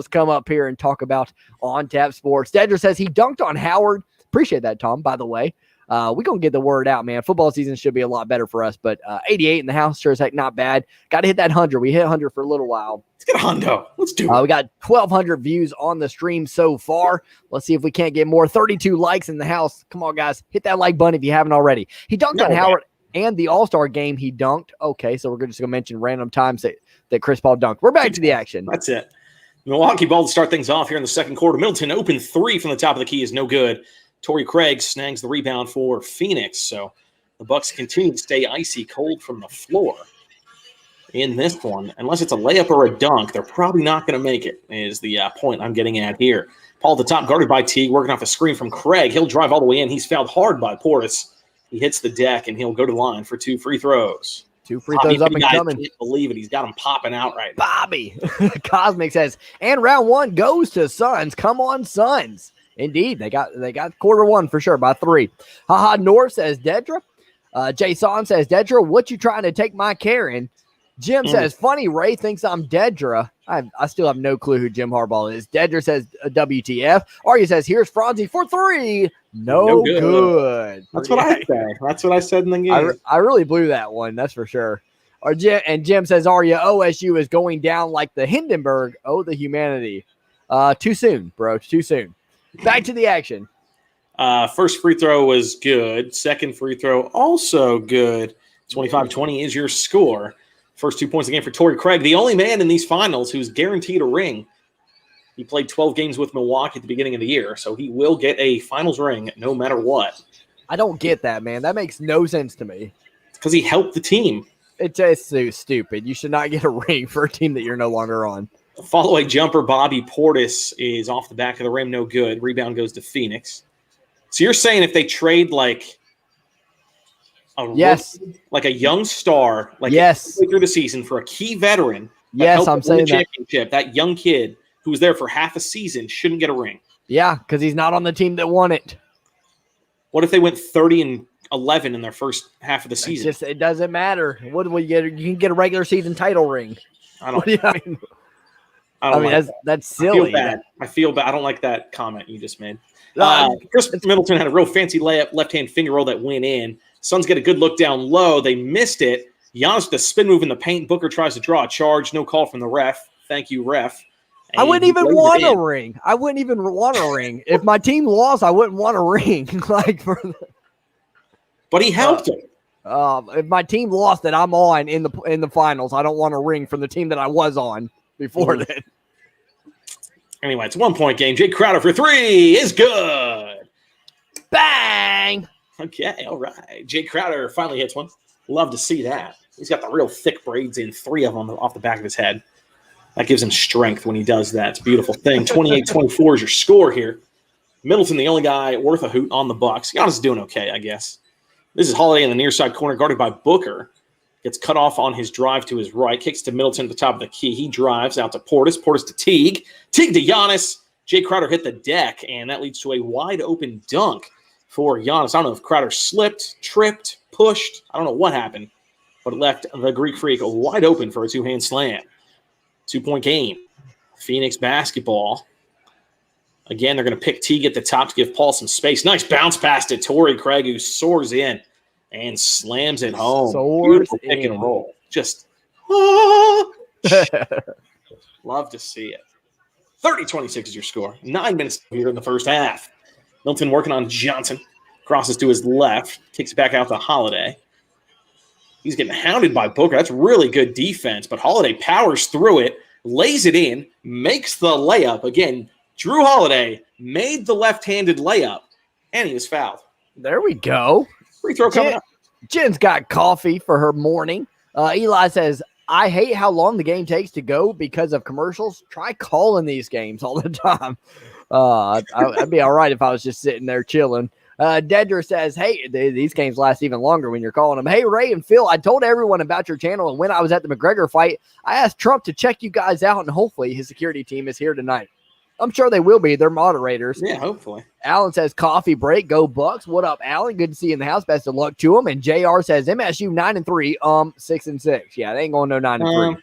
come up here and talk about On Tap Sports. Dedra says he dunked on Howard. Appreciate that, Tom, by the way. We're going to get the word out, man. Football season should be a lot better for us, but 88 in the house sure as heck not bad. Got to hit that 100. We hit 100 for a little while. Let's get a hundo. Let's do it. We got 1,200 views on the stream so far. Let's see if we can't get more. 32 likes in the house. Come on, guys. Hit that like button if you haven't already. He dunked on Howard. and the All-Star game he dunked. Okay, so we're just going to mention random times that Chris Paul dunked. We're back to the action. That's it. Milwaukee ball to start things off here in the second quarter. Middleton open three from the top of the key is no good. Torrey Craig snags the rebound for Phoenix. So the Bucks continue to stay icy cold from the floor in this one. Unless it's a layup or a dunk, they're probably not going to make it, is the point I'm getting at here. Paul at the top, guarded by Teague, working off a screen from Craig. He'll drive all the way in. He's fouled hard by Portis. He hits the deck, and he'll go to the line for 2 free throws. 2 free throws up and coming. I can't believe it. He's got him popping out right now. Bobby. Cosmic says, and round 1 goes to Suns. Come on, Suns. Indeed, they got quarter 1 for sure by 3. Haha North says, Dedra. Jason says, Dedra, what you trying to take my Karen? Jim says, funny, Ray thinks I'm Dedra. I still have no clue who Jim Harbaugh is. Dedra says, WTF. Arya says, here's Franzi for 3. No good. That's what I say. That's what I said in the game. I really blew that one. That's for sure. And Jim says, Arya, OSU is going down like the Hindenburg. Oh, the humanity. Too soon, bro. Too soon. Back to the action. First free throw was good. Second free throw also good. 25-20 is your score. First 2 points of the game for Torrey Craig, the only man in these finals who's guaranteed a ring. He played 12 games with Milwaukee at the beginning of the year, so he will get a finals ring no matter what. I don't get that, man. That makes no sense to me. Because he helped the team. It's just so stupid. You should not get a ring for a team that you're no longer on. Follow-away jumper, Bobby Portis is off the back of the rim, no good. Rebound goes to Phoenix. So you're saying if they trade like a young star, through the season for a key veteran, I'm saying championship, that young kid who was there for half a season shouldn't get a ring. Yeah, because he's not on the team that won it. What if they went 30-11 in their first half of the season? It doesn't matter. What do we get? You can get a regular season title ring. I don't. I mean, that's silly. I feel bad. I don't like that comment you just made. Khris Middleton had a real fancy layup, left-hand finger roll that went in. Suns get a good look down low. They missed it. Giannis with a spin move in the paint. Booker tries to draw a charge. No call from the ref. Thank you, ref. And I wouldn't even want a ring. I wouldn't even want a ring. If my team lost, I wouldn't want a ring. But he helped him. If my team lost that I'm on in the finals, I don't want a ring from the team that I was on before then. Anyway, it's a 1-point game. Jay Crowder for 3 is good. Bang! Okay, all right. Jay Crowder finally hits one. Love to see that. He's got the real thick braids in, 3 of them off the back of his head. That gives him strength when he does that. It's a beautiful thing. 28-24 is your score here. Middleton, the only guy worth a hoot on the Bucks. Giannis is doing okay, I guess. This is Holiday in the near side corner, guarded by Booker. Gets cut off on his drive to his right. Kicks to Middleton at the top of the key. He drives out to Portis. Portis to Teague. Teague to Giannis. Jay Crowder hit the deck, and that leads to a wide-open dunk for Giannis. I don't know if Crowder slipped, tripped, pushed. I don't know what happened, but it left the Greek Freak wide open for a 2-hand slam. 2-point game. Phoenix basketball. Again, they're going to pick Teague at the top to give Paul some space. Nice bounce pass to Torrey Craig, who soars in and slams it home. Beautiful pick and roll. Just love to see it. 30-26 is your score. 9 minutes here in the first half. Milton working on Johnson. Crosses to his left. Kicks it back out to Holiday. He's getting hounded by Booker. That's really good defense, but Holiday powers through it, lays it in, makes the layup. Again, Jrue Holiday made the left-handed layup, and he was fouled. There we go. Free throw coming up. Jen's got coffee for her morning. Eli says, I hate how long the game takes to go because of commercials. Try calling these games all the time. I'd be all right if I was just sitting there chilling. Dedra says, hey, these games last even longer when you're calling them. Hey, Ray and Phil, I told everyone about your channel, and when I was at the McGregor fight, I asked Trump to check you guys out, and hopefully his security team is here tonight. I'm sure they will be. They're moderators. Yeah, hopefully. Alan says, coffee break, go Bucks. What up, Alan? Good to see you in the house. Best of luck to him. And JR says, MSU 9-3, 6-6. Yeah, they ain't going no 9-3.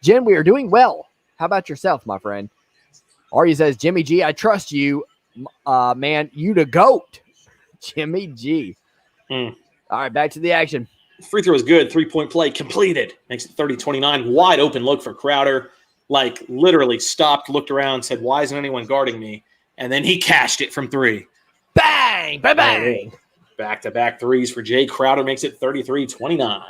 Jen, we are doing well. How about yourself, my friend? Arya says, Jimmy G, I trust you. Man, you the GOAT. Jimmy G. All right, back to the action. Free throw is good. 3-point play completed. Makes it 30-29. Wide open look for Crowder. Like, literally stopped, looked around, said, why isn't anyone guarding me? And then he cashed it from 3. Bang! Bang! Bang! Back-to-back threes for Jay Crowder makes it 33-29.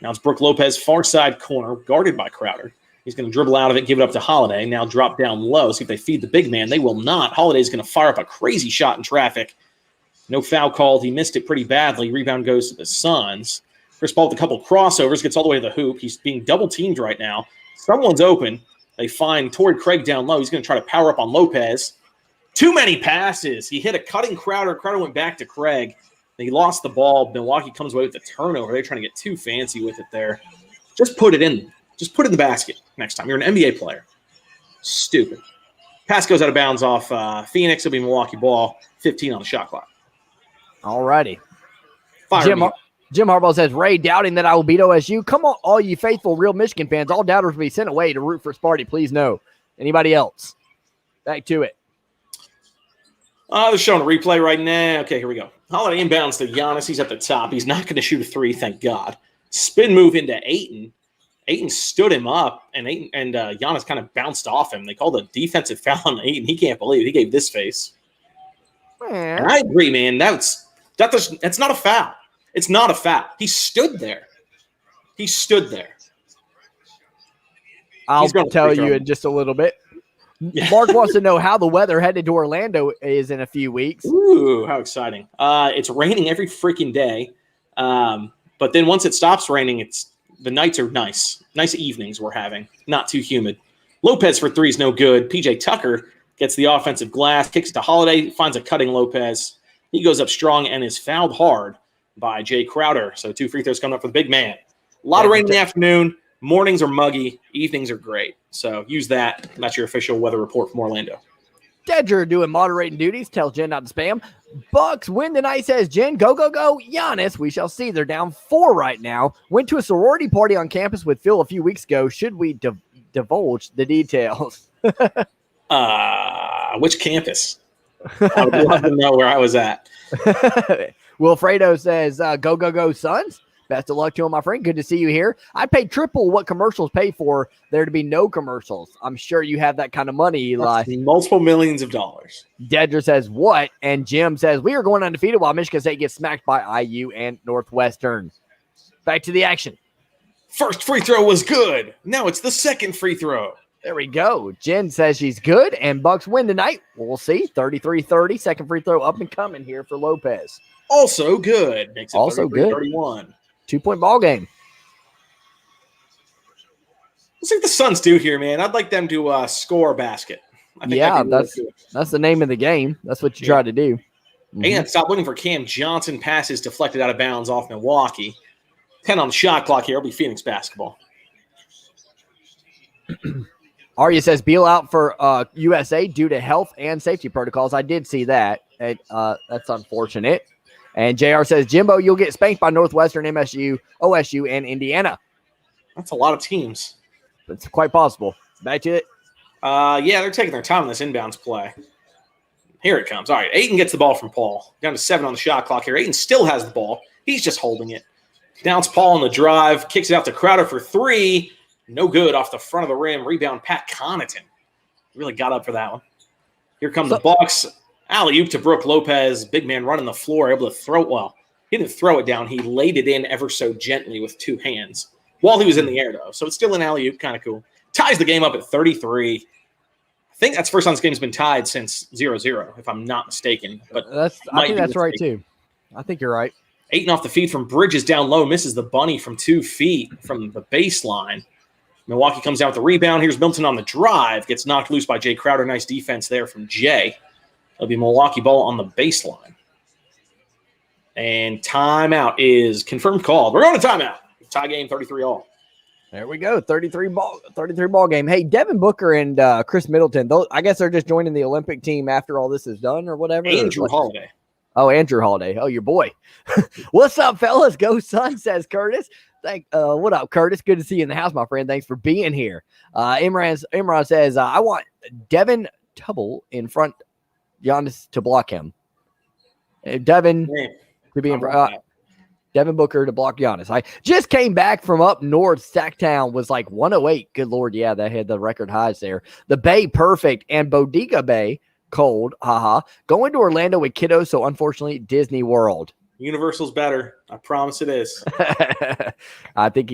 Now it's Brook Lopez, far side corner, guarded by Crowder. He's going to dribble out of it, give it up to Holiday. Now drop down low, see if they feed the big man. They will not. Holiday's going to fire up a crazy shot in traffic. No foul called. He missed it pretty badly. Rebound goes to the Suns. Chris Paul with a couple crossovers, gets all the way to the hoop. He's being double-teamed right now. Someone's open. They find Torrey Craig down low. He's going to try to power up on Lopez. Too many passes. He hit a cutting Crowder. Crowder went back to Craig. He lost the ball. Milwaukee comes away with the turnover. They're trying to get too fancy with it there. Just put it in. Just put it in the basket next time. You're an NBA player. Stupid. Pass goes out of bounds off Phoenix. It'll be Milwaukee ball. 15 on the shot clock. All righty. Jim Harbaugh says, Ray, doubting that I will beat OSU. Come on, all you faithful real Michigan fans. All doubters will be sent away to root for Sparty. Please no. Anybody else? Back to it. They're showing a replay right now. Okay, here we go. Holiday inbounds to Giannis. He's at the top. He's not going to shoot a three, thank God. Spin move into Ayton. Ayton stood him up, and Giannis kind of bounced off him. They called a defensive foul on Ayton. He can't believe it. He gave this face. And I agree, man. That's not a foul. It's not a foul. He stood there. I'll tell you in just a little bit. Yeah. Mark wants to know how the weather headed to Orlando is in a few weeks. Ooh, how exciting. It's raining every freaking day. But then once it stops raining, the nights are nice. Nice evenings we're having. Not too humid. Lopez for three is no good. PJ Tucker gets the offensive glass, kicks to Holiday, finds a cutting Lopez. He goes up strong and is fouled hard by Jay Crowder. So 2 free throws coming up for the big man. A lot of rain in the afternoon. Mornings are muggy. Evenings are great. So use that. That's your official weather report from Orlando. Dedger doing moderating duties. Tells Jen not to spam. Bucks win tonight, says Jen. Go, go, go. Giannis. We shall see. They're down 4 right now. Went to a sorority party on campus with Phil a few weeks ago. Should we divulge the details? Which campus? I would love to know where I was at. Wilfredo says, go, go, go, Suns. Best of luck to him, my friend. Good to see you here. I paid triple what commercials pay for there to be no commercials. I'm sure you have that kind of money, Eli. That's multiple millions of dollars. Dedger says, what? And Jim says, we are going undefeated while Michigan State gets smacked by IU and Northwestern. Back to the action. First free throw was good. Now it's the second free throw. There we go. Jen says she's good, and Bucks win tonight. We'll see. 33-30. Second free throw up and coming here for Lopez. Also good. Makes it also good. 31. 2-point ball game. Let's see what the Suns do here, man. I'd like them to score a basket. Yeah, that's the name of the game. That's what you try to do. Mm-hmm. And stop looking for Cam Johnson. Passes deflected out of bounds off Milwaukee. 10 on the shot clock here. It'll be Phoenix basketball. Arya says Beal out for USA due to health and safety protocols. I did see that. That's unfortunate. And JR says, Jimbo, you'll get spanked by Northwestern, MSU, OSU, and Indiana. That's a lot of teams. It's quite possible. Back to it. Yeah, they're taking their time on this inbounds play. Here it comes. All right, Ayton gets the ball from Paul. Down to 7 on the shot clock here. Ayton still has the ball. He's just holding it. Downs Paul on the drive. Kicks it out to Crowder for 3. No good off the front of the rim. Rebound, Pat Connaughton. Really got up for that one. Here come the Bucks. Alley-oop to Brook Lopez. Big man running the floor. Able to throw it. Well, he didn't throw it down. He laid it in ever so gently with 2 hands while he was in the air, though. So it's still an alley-oop. Kind of cool. Ties the game up at 33. I think that's the first time this game's been tied since 0-0, if I'm not mistaken. But I think that's right, too. I think you're right. Ayton off the feed from Bridges down low. Misses the bunny from 2 feet from the baseline. Milwaukee comes out with the rebound. Here's Middleton on the drive. Gets knocked loose by Jay Crowder. Nice defense there from Jay. It'll be Milwaukee ball on the baseline. And timeout is confirmed called. We're going to timeout. Tie game 33-all. There we go. 33 ball game. Hey, Devin Booker and Khris Middleton, I guess they're just joining the Olympic team after all this is done or whatever. Jrue Holiday. Oh, Jrue Holiday. Oh, your boy. What's up, fellas? Go Suns, says Curtis. What up, Curtis? Good to see you in the house, my friend. Thanks for being here. Imran says, I want Devin Tubble in front, Giannis to block him. Devin to be in front. Devin Booker to block Giannis. I just came back from up north. Sacktown was like 108. Good Lord. Yeah, that had the record highs there. The Bay perfect and Bodega Bay Cold. Haha. Going to Orlando with kiddos, so unfortunately, Disney World. Universal's better. I promise it is. I think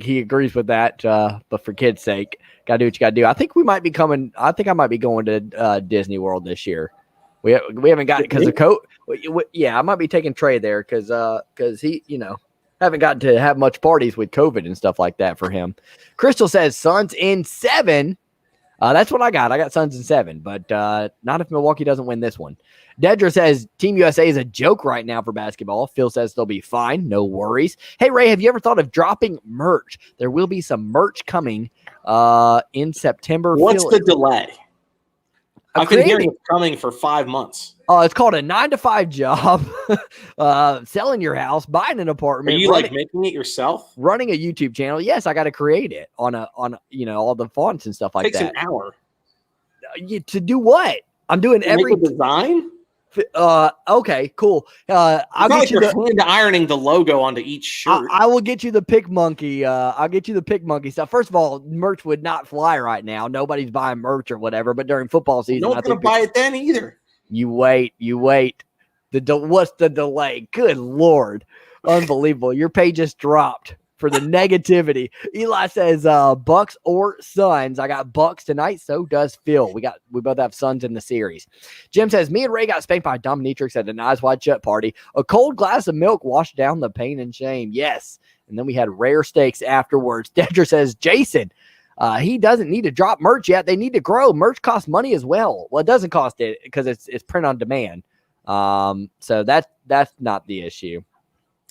he agrees with that. But for kids' sake, gotta do what you gotta do. I think I might be going to Disney World this year. We haven't got because of COVID. Yeah, I might be taking Trey there because he haven't gotten to have much parties with COVID and stuff like that for him. Crystal says Suns in 7. That's what I got. I got Suns in 7, but not if Milwaukee doesn't win this one. Dedra says Team USA is a joke right now for basketball. Phil says they'll be fine. No worries. Hey, Ray, have you ever thought of dropping merch? There will be some merch coming in September. What's the delay? I've been hearing it's coming for 5 months. It's called a 9-to-5 job. Selling your house, buying an apartment. Are you making it yourself? Running a YouTube channel. Yes, I got to create it on all the fonts and stuff like that. It takes an hour. To do what? I'm doing every design. Okay, cool. I'll get you hand ironing the logo onto each shirt. I will get you the Pick Monkey. I'll get you the Pick Monkey stuff. First of all, merch would not fly right now. Nobody's buying merch or whatever. But during football season, no one's gonna buy it then either. You wait. What's the delay? Good Lord, unbelievable! Your page just dropped for the negativity. Eli says Bucks or Suns. I got Bucks tonight. So does Phil. We both have Suns in the series. Jim says me and Ray got spanked by dominatrix at an Eyes Wide Shut party. A cold glass of milk washed down the pain and shame. Yes. And then we had rare steaks afterwards. Dedra says Jason. He doesn't need to drop merch yet. They need to grow. Merch costs money as well. Well, it doesn't cost it because it's print on demand. So that's not the issue.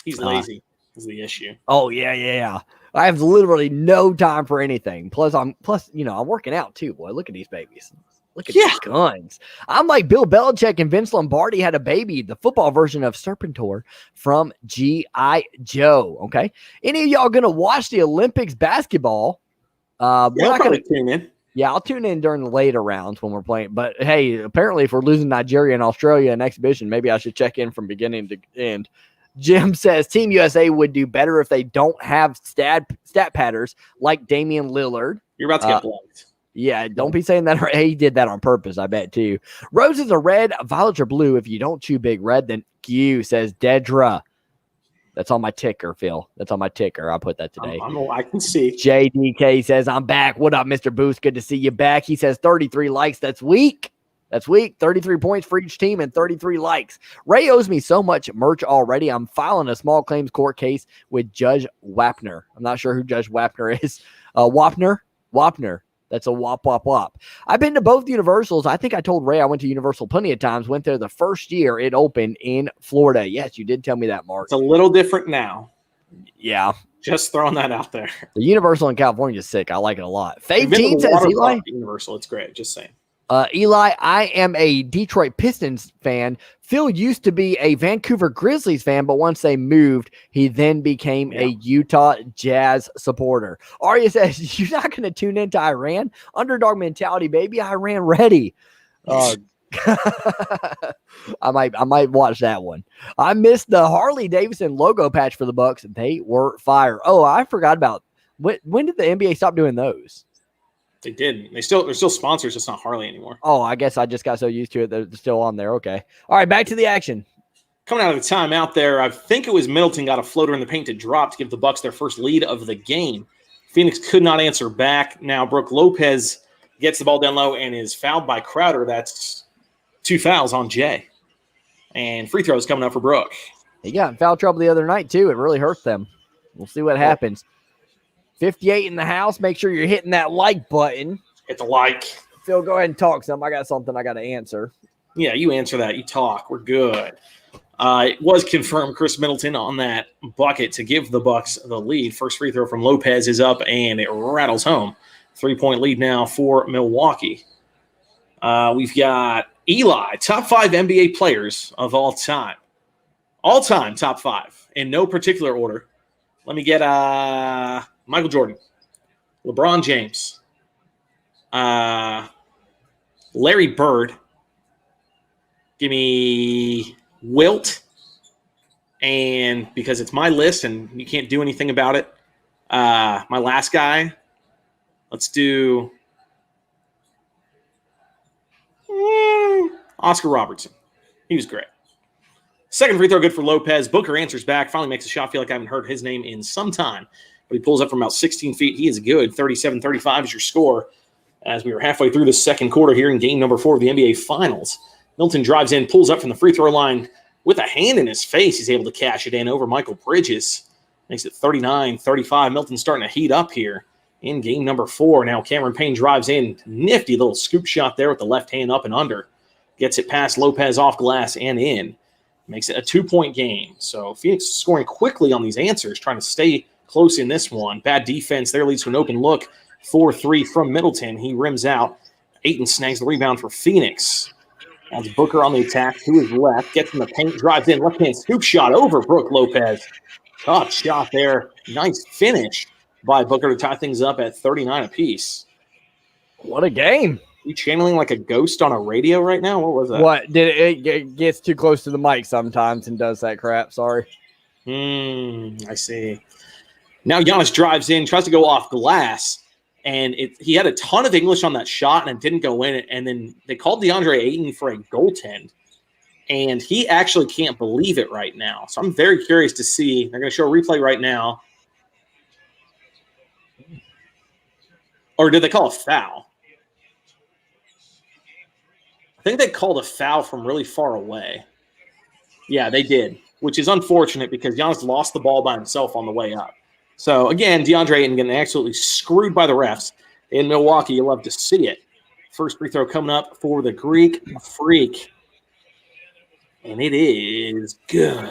He's lazy. Is the issue. Oh yeah. I have literally no time for anything. Plus I'm working out too, boy. Look at these babies. Look at these guns. I'm like Bill Belichick and Vince Lombardi had a baby, the football version of Serpentor from G.I. Joe. Okay. Any of y'all gonna watch the Olympics basketball? We're not gonna tune in. Yeah, I'll tune in during the later rounds when we're playing. But hey, apparently if we're losing Nigeria and Australia in exhibition, maybe I should check in from beginning to end. Jim says Team USA would do better if they don't have stat patters like Damian Lillard. You're about to get blocked. Yeah, don't be saying that. He did that on purpose, I bet, too. Roses are red, violets are blue. If you don't chew big red, then Q, says Dedra. That's on my ticker, Phil. That's on my ticker. I put that today. I can see. JDK says, I'm back. What up, Mr. Booth? Good to see you back. He says 33 likes. That's weak. 33 points for each team and 33 likes. Ray owes me so much merch already. I'm filing a small claims court case with Judge Wapner. I'm not sure who Judge Wapner is. Wapner. That's a wop. I've been to both Universals. I think I told Ray I went to Universal plenty of times. Went there the first year it opened in Florida. Yes, you did tell me that, Mark. It's a little different now. Yeah. Just throwing that out there. The Universal in California is sick. I like it a lot. Fave Team says Eli. Universal, it's great. Just saying. Eli, I am a Detroit Pistons fan. Phil used to be a Vancouver Grizzlies fan, but once they moved, he then became a Utah Jazz supporter. Arya says, you're not going to tune into Iran? Underdog mentality, baby. Iran ready. I might watch that one. I missed the Harley Davidson logo patch for the Bucks. They were fire. Oh, I forgot about when did the NBA stop doing those? They did. They're still sponsors. It's not Harley anymore. Oh, I guess I just got so used to it that they're still on there. Okay. All right, back to the action. Coming out of the timeout there, I think it was Middleton got a floater in the paint to drop to give the Bucks their first lead of the game. Phoenix could not answer back. Now Brook Lopez gets the ball down low and is fouled by Crowder. That's 2 fouls on Jay. And free throws coming up for Brook. He got in foul trouble the other night, too. It really hurt them. We'll see what happens. 58 in the house. Make sure you're hitting that like button. Hit the like. Phil, go ahead and talk some. I got something I got to answer. Yeah, you answer that. You talk. We're good. It was confirmed Khris Middleton on that bucket to give the Bucks the lead. First free throw from Lopez is up, and it rattles home. 3-point lead now for Milwaukee. We've got Eli, top 5 NBA players of all time. All time, top 5, in no particular order. Let me get Michael Jordan, LeBron James, Larry Bird. Give me Wilt. And because it's my list and you can't do anything about it, my last guy, let's do Oscar Robertson. He was great. Second free throw good for Lopez. Booker answers back, finally makes a shot. Feel like I haven't heard his name in some time. But he pulls up from about 16 feet. He is good. 37-35 is your score as we were halfway through the second quarter here in game number 4 of the NBA Finals. Milton drives in, pulls up from the free throw line with a hand in his face. He's able to cash it in over Michael Bridges. Makes it 39-35. Milton's starting to heat up here in game number 4. Now Cameron Payne drives in. Nifty little scoop shot there with the left hand up and under. Gets it past Lopez off glass and in. Makes it a 2-point game. So Phoenix scoring quickly on these answers, trying to stay close in this one. Bad defense there leads to an open look. 4-3 from Middleton. He rims out. Ayton snags the rebound for Phoenix. That's Booker on the attack to his left. Gets in the paint, drives in. Left-hand scoop shot over Brook Lopez. Tough shot there. Nice finish by Booker to tie things up at 39 apiece. What a game. You channeling like a ghost on a radio right now? What was that? What? It gets too close to the mic sometimes and does that crap. Sorry. I see. Now Giannis drives in, tries to go off glass, and he had a ton of English on that shot, and it didn't go in. And then they called Deandre Ayton for a goaltend, and he actually can't believe it right now. So I'm very curious to see. They're going to show a replay right now. Or did they call a foul? I think they called a foul from really far away. Yeah, they did, which is unfortunate because Giannis lost the ball by himself on the way up. So, again, Deandre Ayton getting absolutely screwed by the refs in Milwaukee. You love to see it. First free throw coming up for the Greek Freak. And it is good.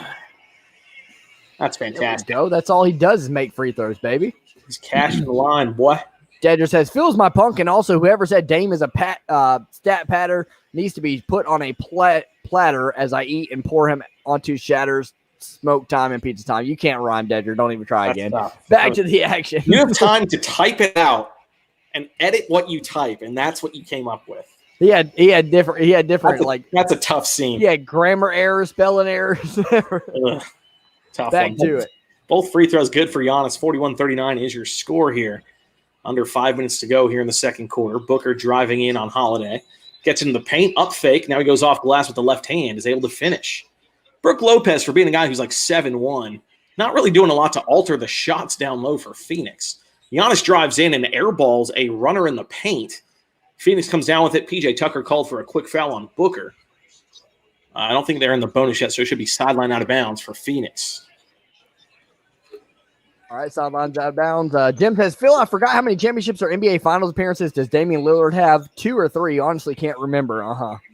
That's fantastic. There we go. That's all he does is make free throws, baby. He's cashing the line, boy. Dedger says, feels my punk, and also whoever said Dame is a stat patter needs to be put on a platter as I eat and pour him onto shatters. Smoke time and pizza time. You can't rhyme, Dedger. Don't even try again. Back to the action. You have time to type it out and edit what you type, and that's what you came up with. He had different that's a tough scene. Yeah, grammar errors, spelling errors. Tough Back one. to it. Both free throws good for Giannis. 41-39 is your score here. Under 5 minutes to go here in the second quarter. Booker driving in on Holiday. Gets into the paint, up fake. Now he goes off glass with the left hand. Is able to finish. Brook Lopez, for being a guy who's like 7'1", not really doing a lot to alter the shots down low for Phoenix. Giannis drives in and airballs a runner in the paint. Phoenix comes down with it. PJ Tucker called for a quick foul on Booker. I don't think they're in the bonus yet, so it should be sideline out of bounds for Phoenix. All right, sidelines out of bounds. Jim says, Phil, I forgot how many championships or NBA Finals appearances does Damian Lillard have? 2 or 3? Honestly, can't remember.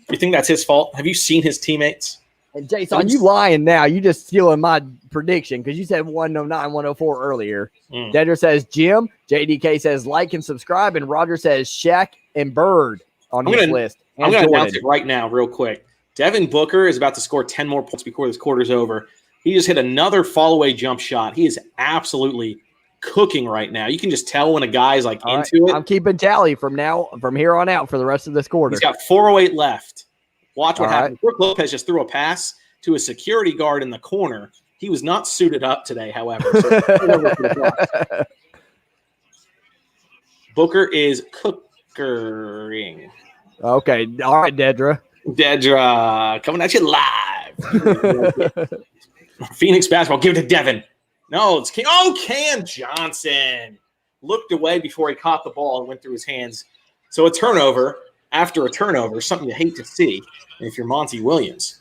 You think that's his fault? Have you seen his teammates? And Jason, you lying now. You just stealing my prediction because you said 109, 104 earlier. Dedger says Jim. JDK says like and subscribe. And Roger says Shaq and Bird on this list. I'm going to announce it right now real quick. Devin Booker is about to score 10 more points before this quarter's over. He just hit another fall-away jump shot. He is absolutely cooking right now. You can just tell when a guy is like into it. I'm keeping tally from here on out for the rest of this quarter. He's got 4:08 left. Watch what happens. Brook Lopez just threw a pass to a security guard in the corner. He was not suited up today, however. So Booker is cookering. Okay. All right, Dedra. Coming at you live. Phoenix basketball. Give it to Devin. No, it's King. Oh, Cam Johnson. Looked away before he caught the ball and went through his hands. So a turnover after a turnover, something you hate to see if you're Monty Williams.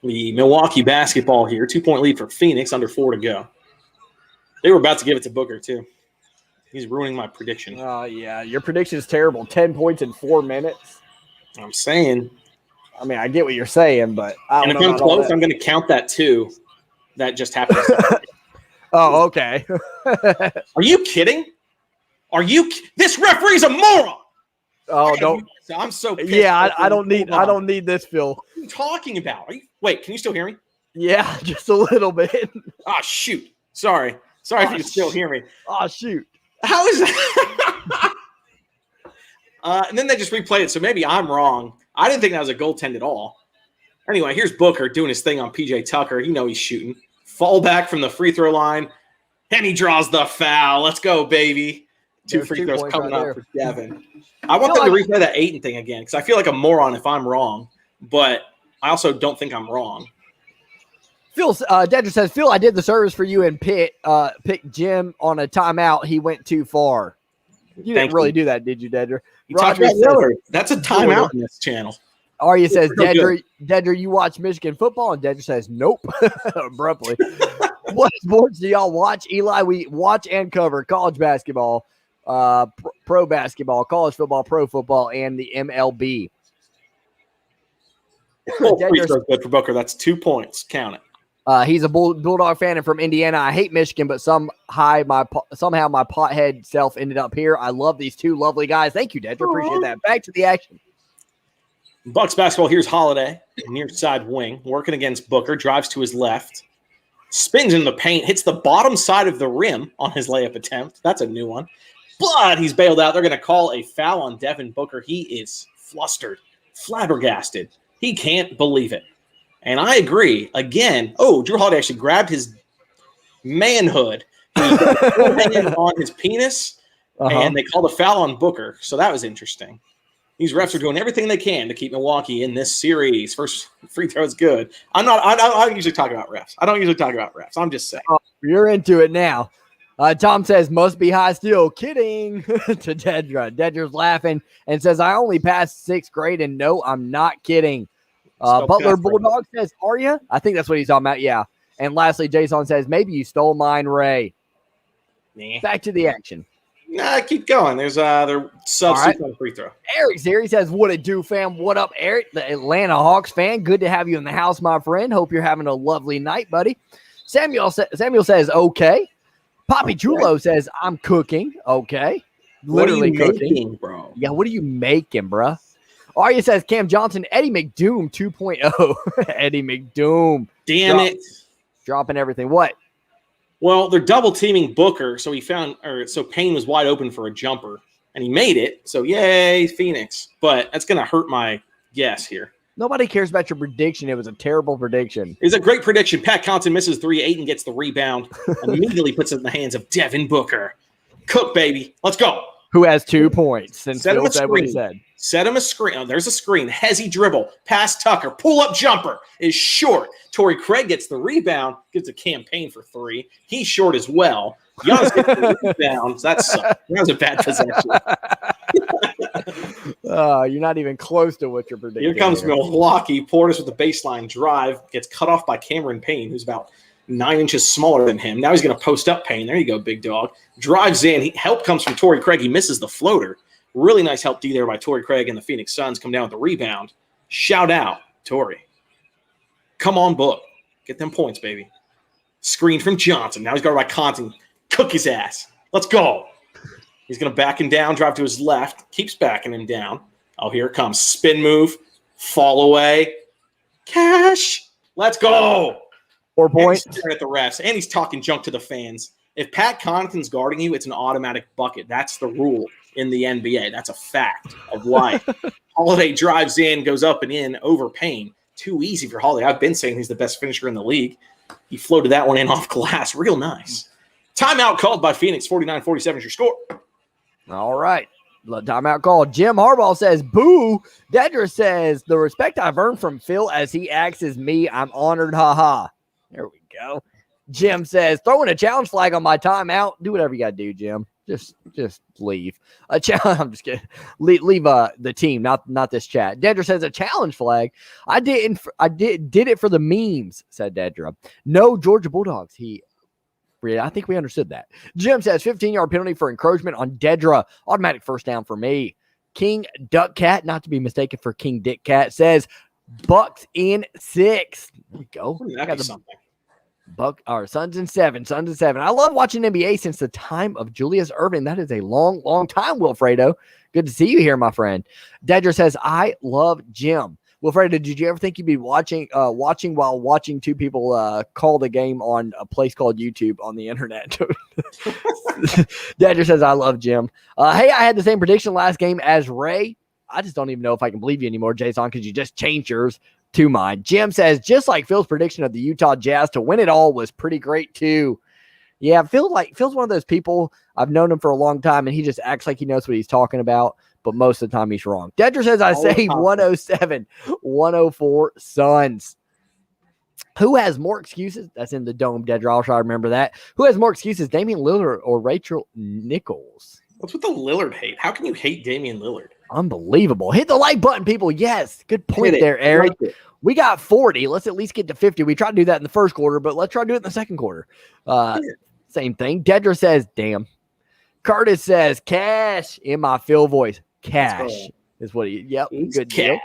The Milwaukee basketball here. 2-point lead for Phoenix, under 4 to go. They were about to give it to Booker, too. He's ruining my prediction. Oh, yeah. Your prediction is terrible. 10 points in 4 minutes. I'm saying. I mean, I get what you're saying, but I don't know. And if I'm close, I'm going to count that, too. That just happened. Oh, okay. Are you kidding? This referee's a moron. Oh, don't. I'm so pissed. Yeah, I don't need this, Phil. What are you talking about? Wait, can you still hear me? Yeah, just a little bit. Oh, shoot. Sorry if you can still hear me. Oh, shoot. How is that? And then they just replayed it, so maybe I'm wrong. I didn't think that was a goaltend at all. Anyway, here's Booker doing his thing on PJ Tucker. You know he's shooting. Fall back from the free throw line, and he draws the foul. Let's go, baby. Two free throws coming up for Devin. I want them to replay that Ayton thing again because I feel like a moron if I'm wrong, but I also don't think I'm wrong. Phil, Dedra says, Phil, I did the service for you and picked Jim on a timeout. He went too far. You didn't really do that, did you, Dedra? Roger says, that's a timeout in this channel. Arya says, Dedra, you watch Michigan football? And Dedra says, nope, abruptly. What sports do y'all watch? Eli, we watch and cover college basketball, pro basketball, college football, pro football, and the MLB. Free throw good for Booker. That's 2 points. Count it. He's a Bulldog fan and from Indiana. I hate Michigan, but somehow my pothead self ended up here. I love these two lovely guys. Thank you, Dedra. Appreciate that. Back to the action. Bucks basketball. Here's Holiday, near side wing, working against Booker. Drives to his left, spins in the paint, hits the bottom side of the rim on his layup attempt. That's a new one. But he's bailed out. They're going to call a foul on Devin Booker. He is flustered, flabbergasted. He can't believe it. And I agree. Again, Jrue Holiday actually grabbed his manhood. He put his hand on his penis, and they called a foul on Booker. So that was interesting. These refs are doing everything they can to keep Milwaukee in this series. First free throw is good. I don't usually talk about refs. I'm just saying. You're into it now. Tom says, must be high still. Kidding to Dedra. Dedra's laughing and says, I only passed 6th grade, and no, I'm not kidding. Butler Bulldog says, are you? I think that's what he's talking about, yeah. And lastly, Jason says, maybe you stole mine, Ray. Nah. Back to the action. Nah, keep going. There's their substitute on the free throw. Eric's here. He says, what it do, fam? What up, Eric, the Atlanta Hawks fan? Good to have you in the house, my friend. Hope you're having a lovely night, buddy. Samuel says, okay. Poppy Chulo says, I'm cooking. Okay. Literally cooking. Bro? Yeah, what are you making, bro? Arya says, Cam Johnson, Eddie McDoom 2.0. Eddie McDoom. Damn it. Dropping everything. What? Well, they're double teaming Booker, so so Payne was wide open for a jumper, and he made it. So yay, Phoenix. But that's gonna hurt my guess here. Nobody cares about your prediction. It was a terrible prediction. It's a great prediction. Pat Connaughton misses 3. Ayton gets the rebound and immediately puts it in the hands of Devin Booker. Cook, baby. Let's go. Who has 2 points since Phil said what he said. Set him a screen. Oh, there's a screen. Hezzy dribble. Pass Tucker. Pull-up jumper is short. Torrey Craig gets the rebound. Gives a campaign for 3. He's short as well. Giannis gets the rebound. That was a bad possession. You're not even close to what you're predicting. Here comes Milwaukee. Portis with the baseline drive. Gets cut off by Cameron Payne, who's about 9 inches smaller than him. Now he's going to post up Payne. There you go, big dog. Drives in. Help comes from Torrey Craig. He misses the floater. Really nice help D there by Torrey Craig, and the Phoenix Suns come down with the rebound. Shout out, Torrey. Come on, Book. Get them points, baby. Screen from Johnson. Now he's guarded by Compton. Cook his ass. Let's go. He's going to back him down, drive to his left. Keeps backing him down. Oh, here it comes. Spin move. Fall away. Cash. Let's go. 4 points. And he's staring at the refs, and he's talking junk to the fans. If Pat Connaughton's guarding you, it's an automatic bucket. That's the rule in the NBA. That's a fact of life. Holiday drives in, goes up and in over Payne. Too easy for Holiday. I've been saying he's the best finisher in the league. He floated that one in off glass. Real nice. Timeout called by Phoenix. 49-47 is your score. All right. Timeout called. Jim Harbaugh says, boo. Dedra says, the respect I've earned from Phil as he acts as me, I'm honored. Ha. There we go. Jim says, throwing a challenge flag on my timeout. Do whatever you got to do, Jim. Just leave. I'm just kidding. Leave the team, not this chat. Dedra says a challenge flag. I did it for the memes, said Dedra. No Georgia Bulldogs. I think we understood that. Jim says 15-yard penalty for encroachment on Dedra. Automatic first down for me. King Duck Cat, not to be mistaken for King Dick Cat, says Bucks in 6. There we go. Suns in 7. I love watching NBA since the time of Julius Erving. That is a long, long time, Wilfredo. Good to see you here, my friend. Dedra says, I love Jim. Wilfredo, did you ever think you'd be watching while watching two people call the game on a place called YouTube on the internet? Dedra says, I love Jim. Hey, I had the same prediction last game as Ray. I just don't even know if I can believe you anymore, Jason, because you just changed yours to mine. Jim says, just like Phil's prediction of the Utah Jazz to win it all was pretty great too. Yeah, Phil's one of those people. I've known him for a long time, and he just acts like he knows what he's talking about, but most of the time he's wrong. Dedger says, I say 107, 104 Suns. Who has more excuses? That's in the dome, Dedger. I'll try to remember that. Who has more excuses, Damian Lillard or Rachel Nichols? What's with the Lillard hate? How can you hate Damian Lillard? Unbelievable. Hit the like button, people. Yes. Good point there, Aaron. We got 40. Let's at least get to 50. We tried to do that in the first quarter, but let's try to do it in the second quarter. Same thing. Dedra says, damn. Curtis says, cash in my Phil voice. Cash is what he, good deal.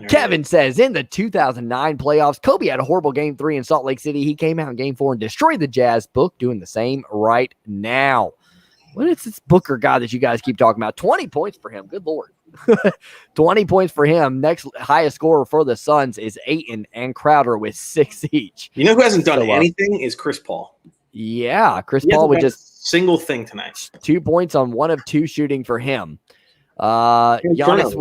Kevin says, in the 2009 playoffs, Kobe had a horrible game 3 in Salt Lake City. He came out in game 4 and destroyed the Jazz. Book doing the same right now. What is this Booker guy that you guys keep talking about? 20 points for him. Good Lord. 20 points for him. Next highest scorer for the Suns is Ayton and Crowder with 6 each. You know who hasn't done anything is Chris Paul. Yeah, Chris Paul with just single thing tonight. 2 points on 1 of 2 shooting for him. Giannis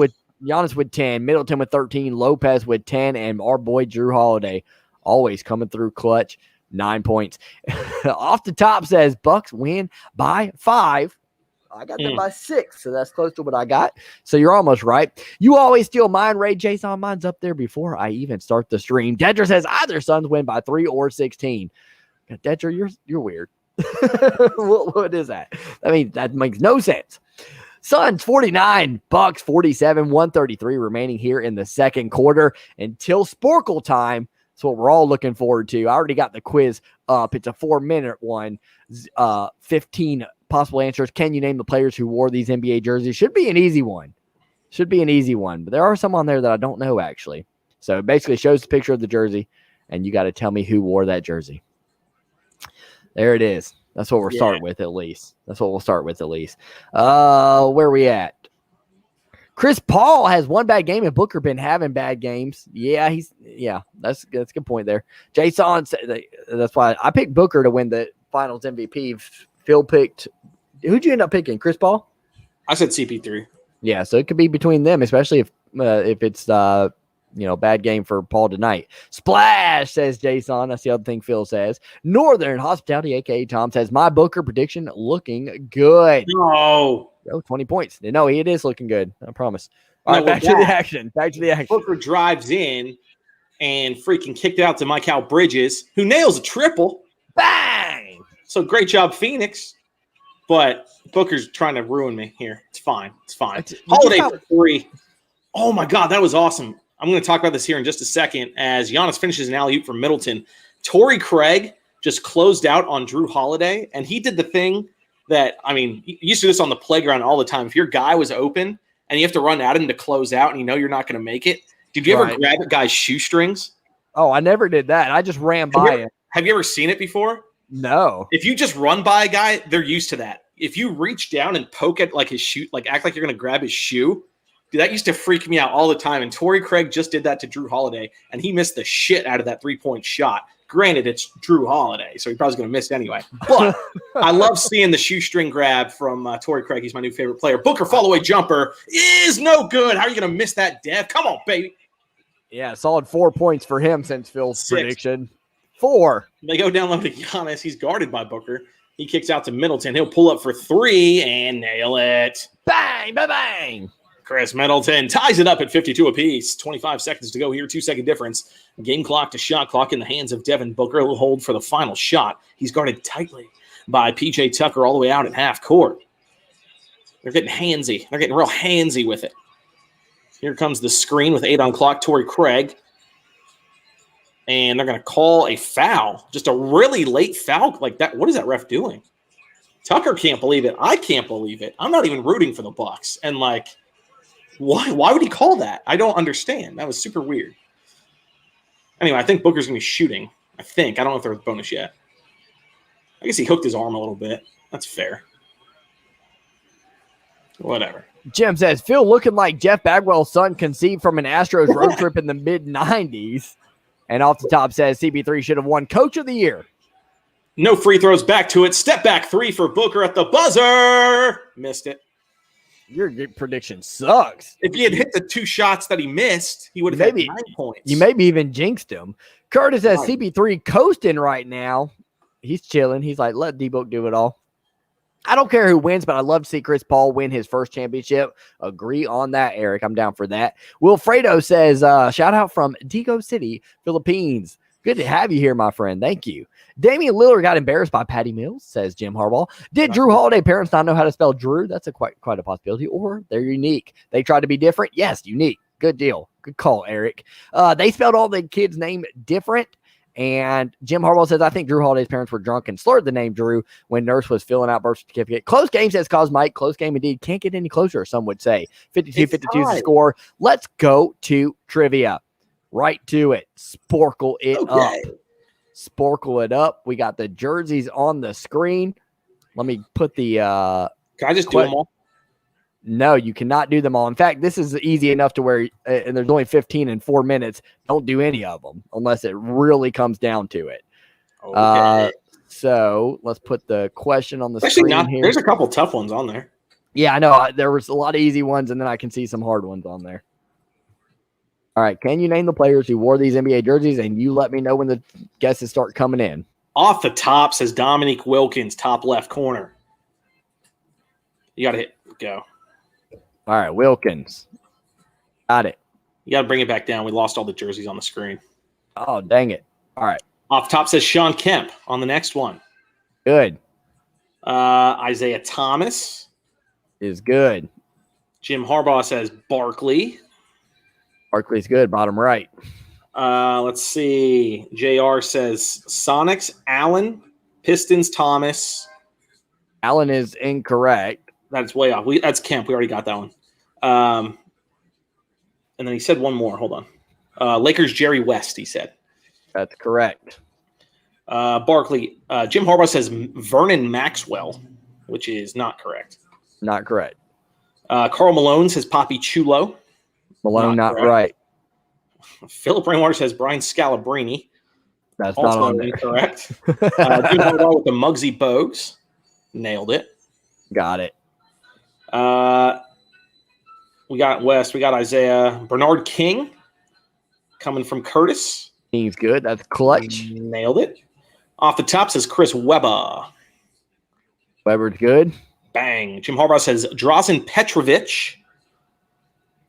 with 10, Middleton with 13, Lopez with 10, and our boy Jrue Holiday always coming through clutch. 9 points. Off the top says Bucks win by 5. I got them by 6, so that's close to what I got. So you're almost right. You always steal mine, Ray Jason. Mine's up there before I even start the stream. Dedra says either Suns win by 3 or 16. Dedra, you're weird. What is that? I mean, that makes no sense. Suns 49, Bucks 47, 133 remaining here in the second quarter until Sporkle time. That's what we're all looking forward to. I already got the quiz up. It's a 4-minute one. 15 possible answers. Can you name the players who wore these NBA jerseys? Should be an easy one. But there are some on there that I don't know, actually. So it basically shows the picture of the jersey, and you got to tell me who wore that jersey. There it is. That's what we're starting with, at least. Where are we at? Chris Paul has one bad game, and Booker been having bad games. That's a good point there. Jason said that's why I picked Booker to win the Finals MVP. Phil picked. Who'd you end up picking? Chris Paul? I said CP3. Yeah, so it could be between them, especially if it's bad game for Paul tonight. Splash, says Jason. That's the other thing Phil says. Northern Hospitality, a.k.a. Tom, says, my Booker prediction looking good. No. 20 points. No, it is looking good. I promise. All right, back to the action. Booker drives in and freaking kicked out to Mikal Bridges, who nails a triple. Bang! So great job, Phoenix. But Booker's trying to ruin me here. It's fine. Holiday for 3. Oh, my God, that was awesome. I'm going to talk about this here in just a second as Giannis finishes an alley-oop from Middleton. Torrey Craig just closed out on Jrue Holiday, and he did the thing that, you used to do this on the playground all the time. If your guy was open and you have to run at him to close out and you know you're not going to make it, did you ever grab a guy's shoestrings? Oh, I never did that. I just ran by him. Have you ever seen it before? No. If you just run by a guy, they're used to that. If you reach down and poke at his shoe, act like you're going to grab his shoe, dude, that used to freak me out all the time. And Torrey Craig just did that to Jrue Holiday, and he missed the shit out of that 3-point shot. Granted, it's Jrue Holiday, so he probably going to miss anyway. But I love seeing the shoestring grab from Torrey Craig. He's my new favorite player. Booker fall-away jumper is no good. How are you going to miss that, Dev? Come on, baby. Yeah, solid 4 points for him since Phil's prediction. 4. They go down low to Giannis. He's guarded by Booker. He kicks out to Middleton. He'll pull up for 3 and nail it. Bang, bang, bang. Khris Middleton ties it up at 52 apiece. 25 seconds to go here. 2-second difference. Game clock to shot clock in the hands of Devin Booker. He'll hold for the final shot. He's guarded tightly by P.J. Tucker all the way out at half court. They're getting handsy. They're getting real handsy with it. Here comes the screen with 8 on clock. Torrey Craig. And they're going to call a foul. Just a really late foul like that. What is that ref doing? Tucker can't believe it. I can't believe it. I'm not even rooting for the Bucks. And why would he call that? I don't understand. That was super weird. Anyway, I think Booker's going to be shooting. I don't know if there was a bonus yet. I guess he hooked his arm a little bit. That's fair. Whatever. Jim says, Phil looking like Jeff Bagwell's son conceived from an Astros road trip in the mid-90s. And off the top says CB3 should have won Coach of the Year. No free throws, back to it. Step back 3 for Booker at the buzzer. Missed it. Your prediction sucks. If he had hit the 2 shots that he missed, he would have had 9 points. You maybe even jinxed him. Curtis says CB3 coasting right now. He's chilling. He's like, let D-Book do it all. I don't care who wins, but I'd love to see Chris Paul win his first championship. Agree on that, Eric. I'm down for that. Wilfredo says, shout out from Digo City, Philippines. Good to have you here, my friend. Thank you. Damian Lillard got embarrassed by Patty Mills, says Jim Harbaugh. Did Jrue Holiday parents not know how to spell Drew? That's quite a possibility. Or they're unique. They tried to be different. Yes, unique. Good deal. Good call, Eric. They spelled all the kids' name different. And Jim Harbaugh says, I think Jrue Holiday's parents were drunk and slurred the name Drew when Nurse was filling out birth certificate. Close game, says Cos Mike. Close game indeed. Can't get any closer, some would say. 52-52 is the score. Let's go to trivia. Right to it. Sporkle it up. Sporkle it up. We got the jerseys on the screen. Let me put the Can I just do them all? No, you cannot do them all. In fact, this is easy enough to where, and there's only 15 in 4 minutes. Don't do any of them unless it really comes down to it. Okay. So let's put the question on the screen here. There's a couple tough ones on there. Yeah, I know. There was a lot of easy ones, and then I can see some hard ones on there. All right. Can you name the players who wore these NBA jerseys? And you let me know when the guesses start coming in. Off the top says Dominique Wilkins, top left corner. You got to go. All right, Wilkins. Got it. You got to bring it back down. We lost all the jerseys on the screen. Oh, dang it. All right. Off top says Sean Kemp on the next one. Good. Isaiah Thomas. Is good. Jim Harbaugh says Barkley. Barkley's good, bottom right. Let's see. JR says Sonics, Allen, Pistons, Thomas. Allen is incorrect. That's way off. That's Kemp. We already got that one. And then he said one more. Hold on. Lakers, Jerry West, he said. That's correct. Barkley. Jim Harbaugh says Vernon Maxwell, which is not correct. Not correct. Karl Malone says Poppy Chulo. Malone, not right. Philip Rainwater says Brian Scalabrine. That's also not on there. Incorrect. Jim Harbaugh with the Muggsy Bogues. Nailed it. Got it. We got West. We got Isaiah. Bernard King coming from Curtis. King's good. That's clutch. Nailed it. Off the top says Chris Webber. Webber's good. Bang. Jim Harbaugh says Drazen Petrovic.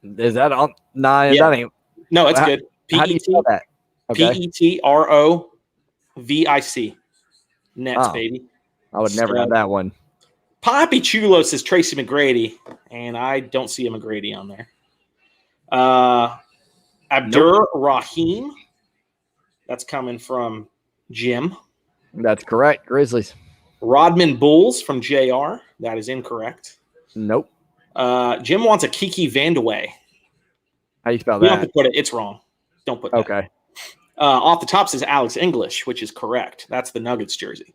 Is that on? Nah, yeah. That ain't. No, it's good. How do you spell that? Okay. Petrovic. Nets, baby. I would never have that one. Poppy Chulo says Tracy McGrady, and I don't see a McGrady on there. Abdur Rahim. That's coming from Jim. That's correct. Grizzlies. Rodman Bulls from JR. That is incorrect. Nope. Jim wants a Kiki Vandeweghe. How do you spell that? You don't have to put it. It's wrong. Don't put that. Okay. Off the top says Alex English, which is correct. That's the Nuggets jersey.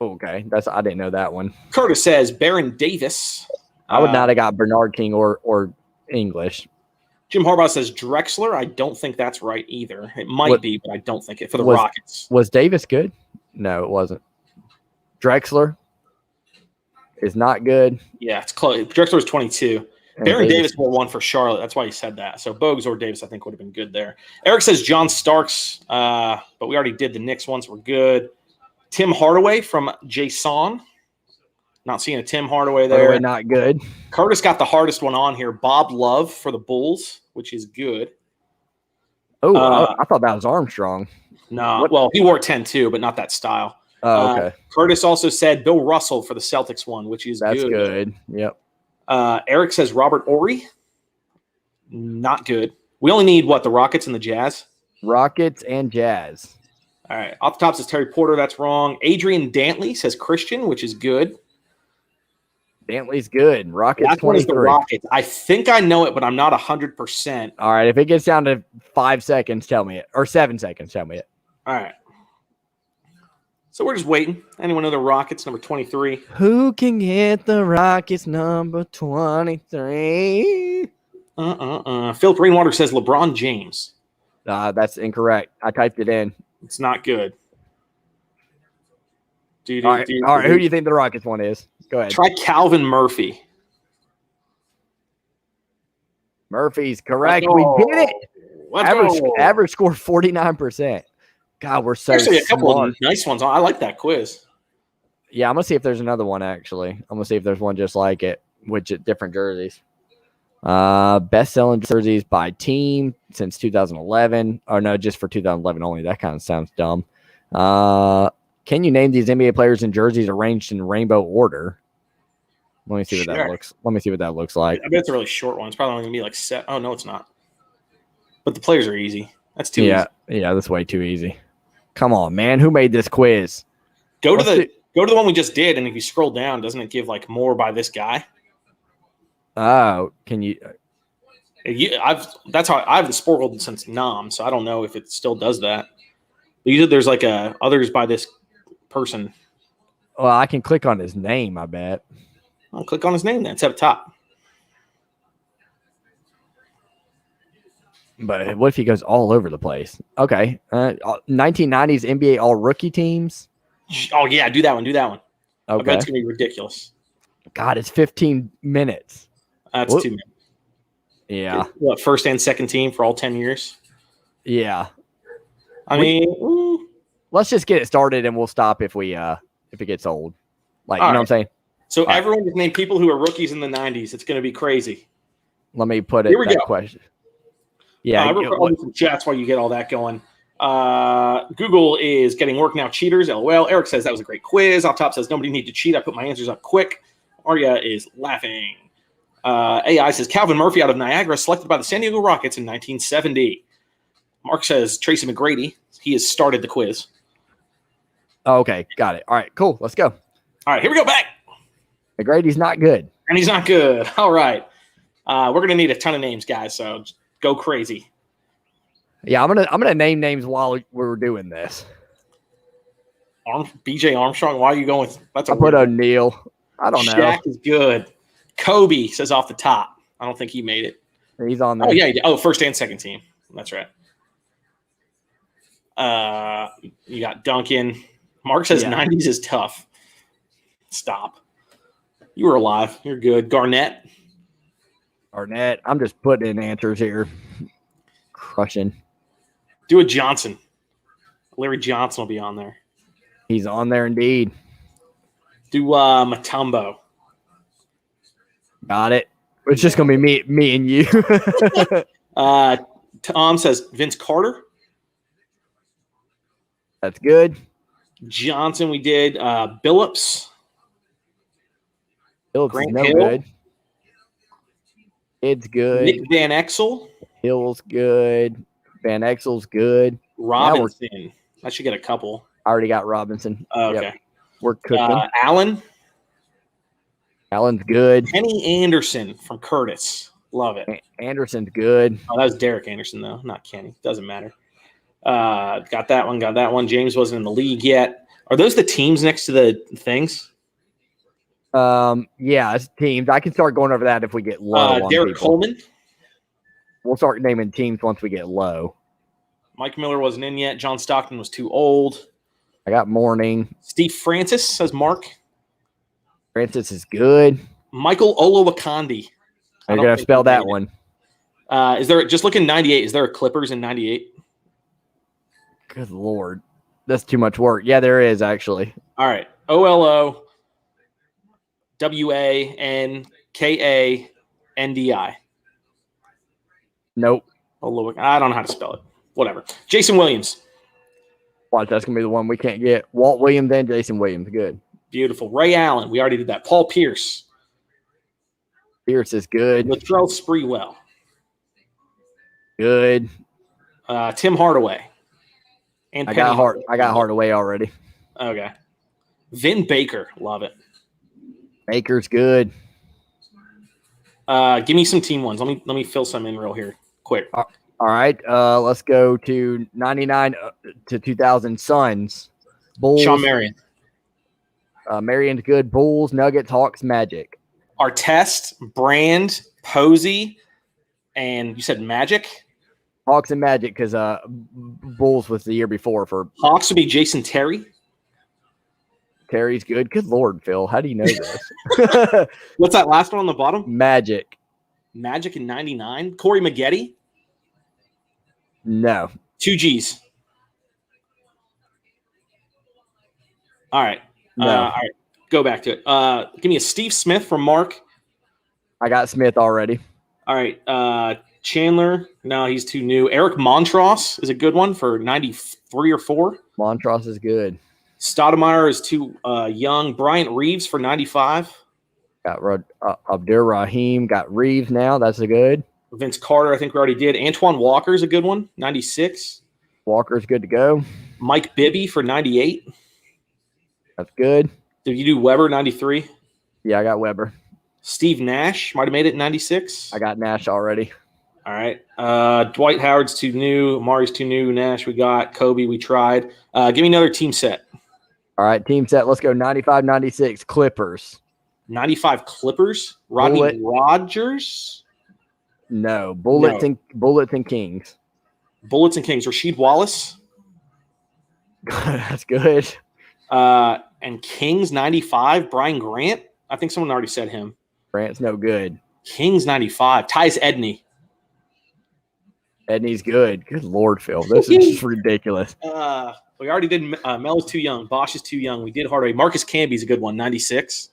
Okay. I didn't know that one. Curtis says Baron Davis. I would not have got Bernard King or English. Jim Harbaugh says Drexler. I don't think that's right either. It might be, but I don't think it for the Rockets. Was Davis good? No, it wasn't. Drexler is not good. Yeah, it's close. Drexler was 22. Baron Davis wore one for Charlotte. That's why he said that. So Bogues or Davis, I think, would have been good there. Eric says John Starks, but we already did the Knicks ones. We're good. Tim Hardaway from Jason. Not seeing a Tim Hardaway there. Hardaway not good. Curtis got the hardest one on here. Bob Love for the Bulls, which is good. Oh, I thought that was Armstrong. No, well, he wore 10 too, but not that style. Oh, okay. Curtis also said Bill Russell for the Celtics one, which is good. That's good. Yep. Eric says Robert Horry. Not good. We only need the Rockets and the Jazz? Rockets and Jazz. All right. Off the top says Terry Porter. That's wrong. Adrian Dantley says Christian, which is good. Dantley's good. Rockets that 23. One is the Rockets. I think I know it, but I'm not 100%. All right. If it gets down to 5 seconds, tell me it. Or 7 seconds, tell me it. All right. So we're just waiting. Anyone know the Rockets, number 23? Who can get the Rockets, number 23? Philip Rainwater says LeBron James. That's incorrect. I typed it in. It's not good. All right. Who do you think the Rockets one is? Go ahead. Try Calvin Murphy. Murphy's correct. We did it. Average score 49%. God, we're so Actually, a couple smart. of nice ones. I like that quiz. Yeah, I'm gonna see if there's another one. Actually, I'm gonna see if there's one just like it with different jerseys. Best-selling jerseys by team since 2011. Or no, just for 2011 only. That kind of sounds dumb. Can you name these NBA players in jerseys arranged in rainbow order? Let me see what that looks. Let me see what that looks like. I bet it's a really short one. It's probably only gonna be like set. Oh no, it's not. But the players are easy. That's too easy. Yeah, that's way too easy. Come on, man. Who made this quiz? Go to the one we just did, and if you scroll down, doesn't it give like more by this guy? Oh, can you? That's how I have the sport world since Nam, so I don't know if it still does that. Usually, there's like others by this person. Well, I can click on his name. I bet. I'll click on his name then. It's up top. But what if he goes all over the place? Okay. 1990s NBA all rookie teams. Oh, yeah. Do that one. Okay. I bet it's going to be ridiculous. God, it's 15 minutes. That's 2 minutes. Yeah. What, first and second team for all 10 years? Yeah. I mean, let's just get it started and we'll stop if it gets old. Like, you know what I'm saying? So everyone just named people who are rookies in the 90s. It's going to be crazy. Let me put it Here we go. question. Yeah. I'll do some chats while you get all that going. Google is getting work now. Cheaters, LOL. Eric says that was a great quiz. Off top says nobody need to cheat. I put my answers up quick. Arya is laughing. AI says Calvin Murphy out of Niagara, selected by the San Diego Rockets in 1970. Mark says Tracy McGrady. He has started the quiz. Okay, got it. All right, cool. Let's go. All right, here we go back. McGrady's not good. And he's not good. All right. We're going to need a ton of names, guys, so go crazy. Yeah, I'm gonna name names while we're doing this. BJ Armstrong, why are you going with that's I put O'Neal. I don't know. Shaq is good. Kobe says off the top. I don't think he made it. He's on there. Oh, yeah. Oh, first and second team. That's right. You got Duncan. Mark says 90s is tough. Stop. You were alive. You're good. Garnett. I'm just putting in answers here. Crushing. Do a Johnson. Larry Johnson will be on there. He's on there indeed. Do Mutombo. Got it. It's just gonna be me and you. Tom says Vince Carter. That's good. Johnson, we did Billups. Billups Grant is no Hill. good. It's good. Nick Van Exel. Hill's good. Van Exel's good. Robinson. I should get a couple. I already got Robinson. Okay. Yep. We're cooking. Allen. Allen's good. Kenny Anderson from Curtis. Love it. Anderson's good. Oh, that was Derek Anderson, though, not Kenny. Doesn't matter. Got that one. James wasn't in the league yet. Are those the teams next to the things? Yeah, it's teams. I can start going over that if we get low. Derek Coleman. We'll start naming teams once we get low. Mike Miller wasn't in yet. John Stockton was too old. I got Morning. Steve Francis, says Mark. Francis is good. Michael Olowokandi. I'm going to spell that one. Is there, just looking 98, is there a Clippers in 98? Good Lord. That's too much work. Yeah, there is, actually. All right. OLOWANKANDI. Nope. I don't know how to spell it. Whatever. Jason Williams. Watch, that's going to be the one we can't get. Walt Williams and Jason Williams. Good. Beautiful. Ray Allen. We already did that. Paul Pierce. Pierce is good. Latrell Sprewell. Good. Tim Hardaway. And I got Hardaway already. Okay. Vin Baker. Love it. Baker's good. Give me some team ones. Let me fill some in real here. Quick. All right. Let's go to 99 to 2000 Suns. Bulls. Sean Marion. Marion's good. Bulls, Nuggets, Hawks, Magic. Artest, Brand, Posey, and you said Magic? Hawks and Magic because Bulls was the year before. For Hawks would be Jason Terry. Terry's good. Good Lord, Phil. How do you know this? What's that last one on the bottom? Magic. Magic in 99. Corey Maggette? No. 2 Gs. All right. No. All right. Go back to it. Give me a Steve Smith from Mark. I got Smith already. All right. Chandler. No, he's too new. Eric Montross is a good one for 93 or 4. Montross is good. Stoudemire is too young. Bryant Reeves for 95. Got Abdur Rahim. Got Reeves now. That's a good. Vince Carter, I think we already did. Antoine Walker is a good one, 96. Walker's good to go. Mike Bibby for 98. That's good. Did you do Weber, 93? Yeah, I got Weber. Steve Nash might have made it 96. I got Nash already. All right. Dwight Howard's too new. Amari's too new. Nash we got. Kobe we tried. Give me another team set. All right, team set. Let's go 95-96 Clippers. 95 Clippers. Rodney Rogers. No, Bullets and Kings. Bullets and Kings. Rasheed Wallace. That's good. And Kings 95. Brian Grant. I think someone already said him. Grant's no good. Kings 95. Tyus Edney. Edney's good. Good Lord, Phil. This is just ridiculous. We already did Mel is too young. Bosch is too young. We did Hardaway. Marcus Camby's a good one. 96.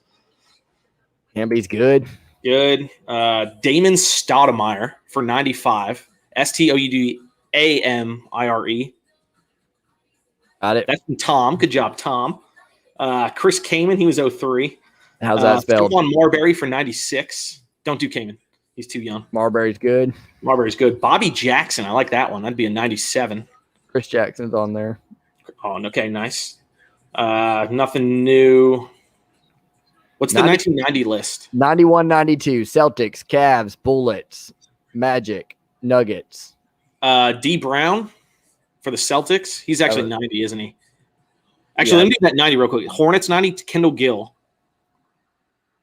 Camby's good. Good. Damon Stoudemire for 95. Stoudamire. Got it. That's from Tom. Good job, Tom. Chris Kaman, he was 03. How's that spelled? Stephon Marbury for 96. Don't do Kaman. He's too young. Marbury's good. Marbury's good. Bobby Jackson, I like that one. That'd be a 97. Chris Jackson's on there. Oh, okay, nice. Nothing new. What's the 1990 list? 91-92, Celtics, Cavs, Bullets, Magic, Nuggets. D. Brown for the Celtics. He's actually 90, isn't he? Actually, let me do that 90 real quick. Hornets 90, Kendall Gill.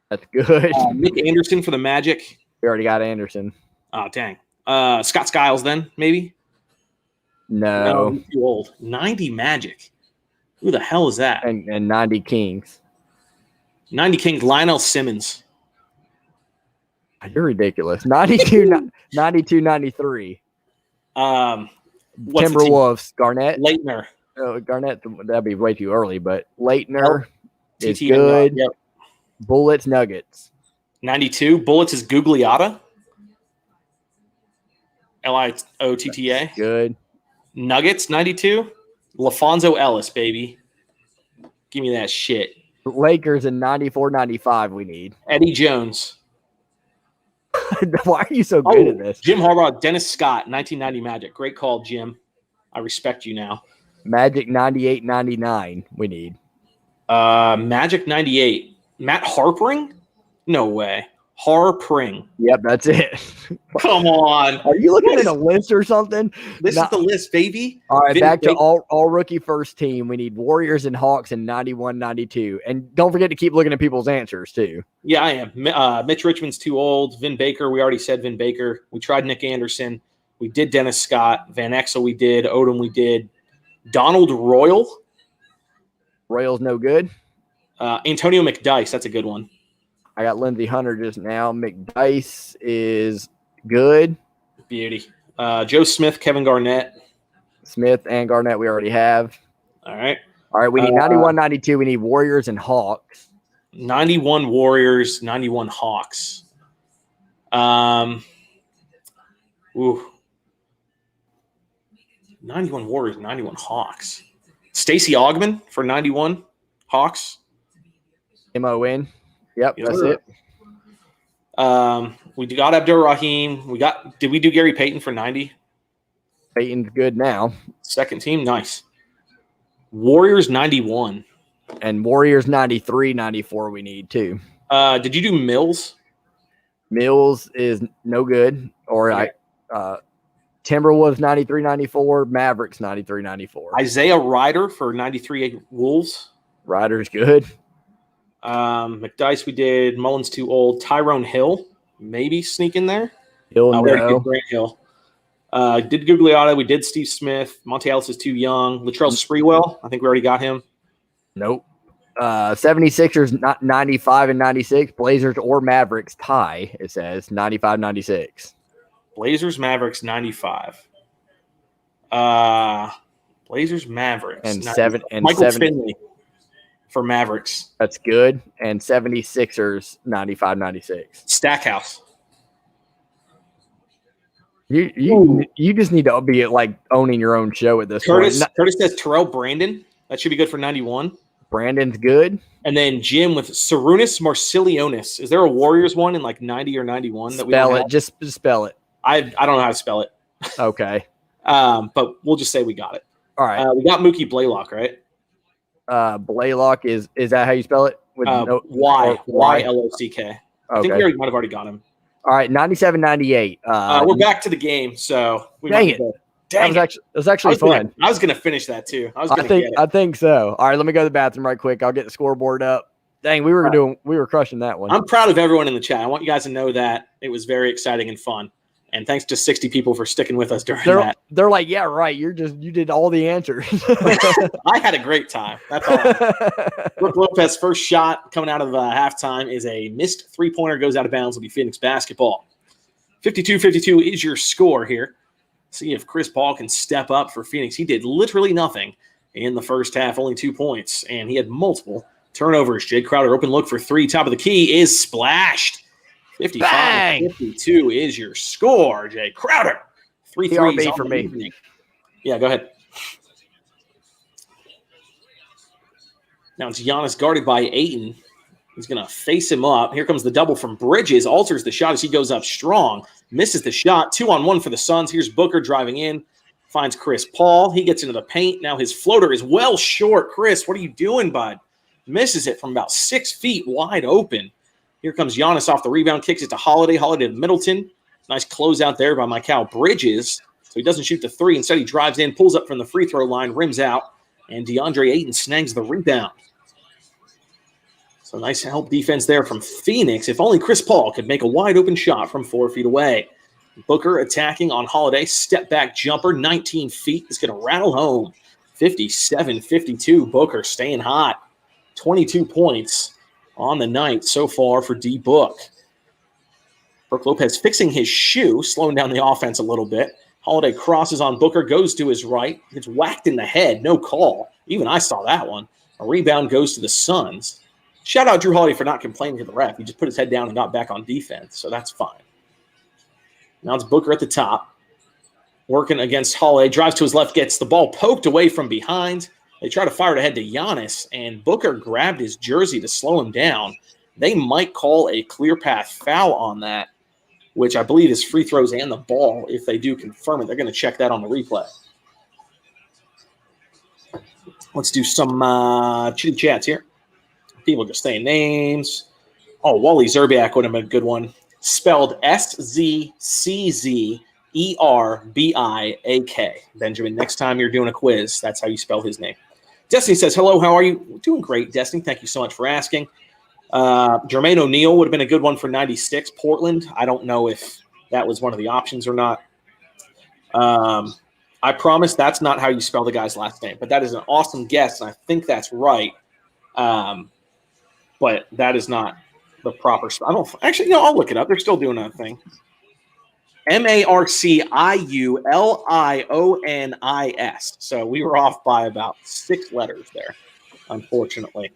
That's good. Nick Anderson for the Magic. We already got Anderson. Oh, dang. Scott Skiles then, maybe? No. He's too old. 90 Magic. Who the hell is that? And 90 Kings. 90 Kings, Lionel Simmons. You're ridiculous. 92-93. Timberwolves, Garnett. Leitner. Garnett, that'd be way too early, but Leitner is TTN, good. Yep. Bullets, Nuggets. 92. Bullets is Gugliotta. Liotta. Good. Nuggets, 92. LaFonso Ellis, baby. Give me that shit. Lakers in 94-95 we need. Eddie Jones. Why are you so good at this? Jim Harbaugh, Dennis Scott, 1990 Magic. Great call, Jim. I respect you now. Magic 98-99 we need. Magic 98. Matt Harpring? No way. Harpring. Yep, that's it. Come on. Are you looking at a list or something? This is the list, baby. All right, back to all rookie first team. We need Warriors and Hawks in 91-92. And don't forget to keep looking at people's answers, too. Yeah, I am. Mitch Richmond's too old. Vin Baker, we already said Vin Baker. We tried Nick Anderson. We did Dennis Scott. Van Exel, we did. Odom, we did. Donald Royal. Royal's no good. Antonio McDyess, that's a good one. I got Lindsey Hunter just now. McDyess is good. Beauty. Joe Smith, Kevin Garnett. Smith and Garnett we already have. All right. All right, we need 91-92. We need Warriors and Hawks. 91 Warriors, 91 Hawks. Ooh. 91 Warriors, 91 Hawks. Stacey Augmon for 91 Hawks. MON. Yep, Yes, that's sir. it. We got Abdur Rahim. Did we do Gary Payton for 90? Peyton's good now. Second team, nice. Warriors 91. And Warriors 93-94 we need too. Did you do Mills? Mills is no good. Or Okay. Timberwolves 93-94, Mavericks 93-94. Isaiah Ryder for 93 Wolves. Ryder's good. McDyess we did. Mullins too old. Tyrone Hill, maybe sneak in there. Hill We already no. did Grant Hill. Did Gugliotta. We did Steve Smith. Monte Ellis is too young. Latrell Sprewell, I think we already got him. Nope. 76ers not 95 and 96. Blazers or Mavericks tie, it says 95-96. Blazers, Mavericks, 95. Blazers, Mavericks. And 95. seven and Michael 70. Finley for Mavericks. That's good. And 76ers 95-96. Stackhouse. You just need to be like owning your own show at this point. Curtis says Terrell Brandon. That should be good for 91. Brandon's good. And then Jim with Sarunas Marcilionis. Is there a Warriors one in like 90 or 91 that we spell it? Just spell it. I don't know how to spell it. Okay. But we'll just say we got it. All right. We got Mookie Blaylock, right? Blaylock is that how you spell it? With Y-L-O-C-K. Okay. I think we might have already got him. All right, 97-98. We're back to the game, so dang it. That was actually fun. I was going to finish that too. I think so. All right, let me go to the bathroom right quick. I'll get the scoreboard up. Dang, we were crushing that one. I'm proud of everyone in the chat. I want you guys to know that it was very exciting and fun. And thanks to 60 people for sticking with us during that. They're like, yeah, right. You did all the answers. I had a great time. That's all. Brook Lopez first shot coming out of halftime is a missed three-pointer, goes out of bounds. Will be Phoenix basketball. 52-52 is your score here. See if Chris Paul can step up for Phoenix. He did literally nothing in the first half, only 2 points, and he had multiple turnovers. Jay Crowder, open look for three. Top of the key is splashed. 55-52 is your score, Jay Crowder. 3 threes for me. Evening. Yeah, go ahead. Now it's Giannis guarded by Ayton. He's going to face him up. Here comes the double from Bridges. Alters the shot as he goes up strong. Misses the shot. 2-on-1 for the Suns. Here's Booker driving in. Finds Chris Paul. He gets into the paint. Now his floater is well short. Chris, what are you doing, bud? Misses it from about 6 feet wide open. Here comes Giannis off the rebound, kicks it to Holiday. Holiday to Middleton. Nice closeout there by Mikal Bridges. So he doesn't shoot the three. Instead, he drives in, pulls up from the free throw line, rims out, and DeAndre Ayton snags the rebound. So nice help defense there from Phoenix. If only Chris Paul could make a wide open shot from 4 feet away. Booker attacking on Holiday. Step back jumper, 19 feet. Is going to rattle home. 57-52. Booker staying hot. 22 points on the night so far for D-Book. Brook Lopez fixing his shoe, slowing down the offense a little bit. Holiday crosses on Booker, goes to his right. Gets whacked in the head, no call. Even I saw that one. A rebound goes to the Suns. Shout out Jrue Holiday for not complaining to the ref. He just put his head down and got back on defense, so that's fine. Now it's Booker at the top. Working against Holiday. Drives to his left, gets the ball poked away from behind. They try to fire it ahead to Giannis, and Booker grabbed his jersey to slow him down. They might call a clear path foul on that, which I believe is free throws and the ball. If they do confirm it, they're going to check that on the replay. Let's do some chitty chats here. People just saying names. Oh, Wally Zerbiak would have been a good one. Spelled Szczerbiak. Benjamin, next time you're doing a quiz, that's how you spell his name. Destiny says, hello, how are you? Doing great, Destiny. Thank you so much for asking. Jermaine O'Neal would have been a good one for 96. Portland, I don't know if that was one of the options or not. I promise that's not how you spell the guy's last name, but that is an awesome guess, and I think that's right. But that is not the proper spell. I'll look it up. They're still doing that thing. Marciulioniis. So we were off by about 6 letters there, unfortunately.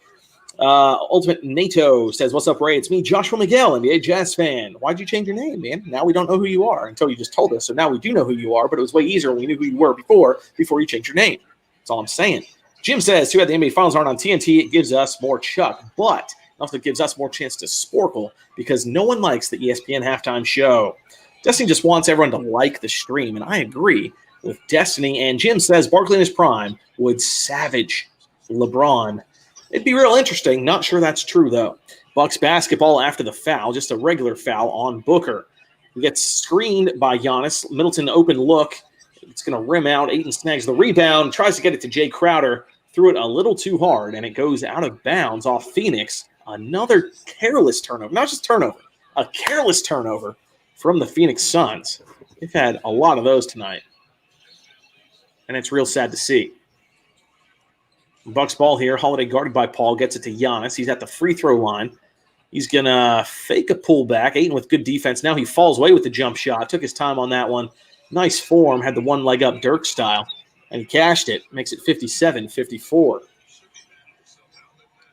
Ultimate NATO says, what's up, Ray? It's me, Joshua Miguel, NBA Jazz fan. Why'd you change your name, man? Now we don't know who you are until you just told us. So now we do know who you are, but it was way easier when we knew who you were before you changed your name. That's all I'm saying. Jim says, too bad the NBA Finals aren't on TNT. It gives us more Chuck, but it also gives us more chance to sporkle because no one likes the ESPN halftime show. Destiny just wants everyone to like the stream, and I agree with Destiny. And Jim says Barkley in his prime would savage LeBron. It'd be real interesting. Not sure that's true, though. Bucks basketball after the foul, just a regular foul on Booker. He gets screened by Giannis. Middleton open look. It's going to rim out. Ayton snags the rebound, tries to get it to Jay Crowder. Threw it a little too hard, and it goes out of bounds off Phoenix. Another careless turnover. Not just turnover, a careless turnover from the Phoenix Suns. They've had a lot of those tonight, and it's real sad to see. Bucks ball here. Holiday guarded by Paul. Gets it to Giannis. He's at the free throw line. He's going to fake a pullback. Ayton with good defense. Now he falls away with the jump shot. Took his time on that one. Nice form. Had the one leg up Dirk style. And he cashed it. Makes it 57-54.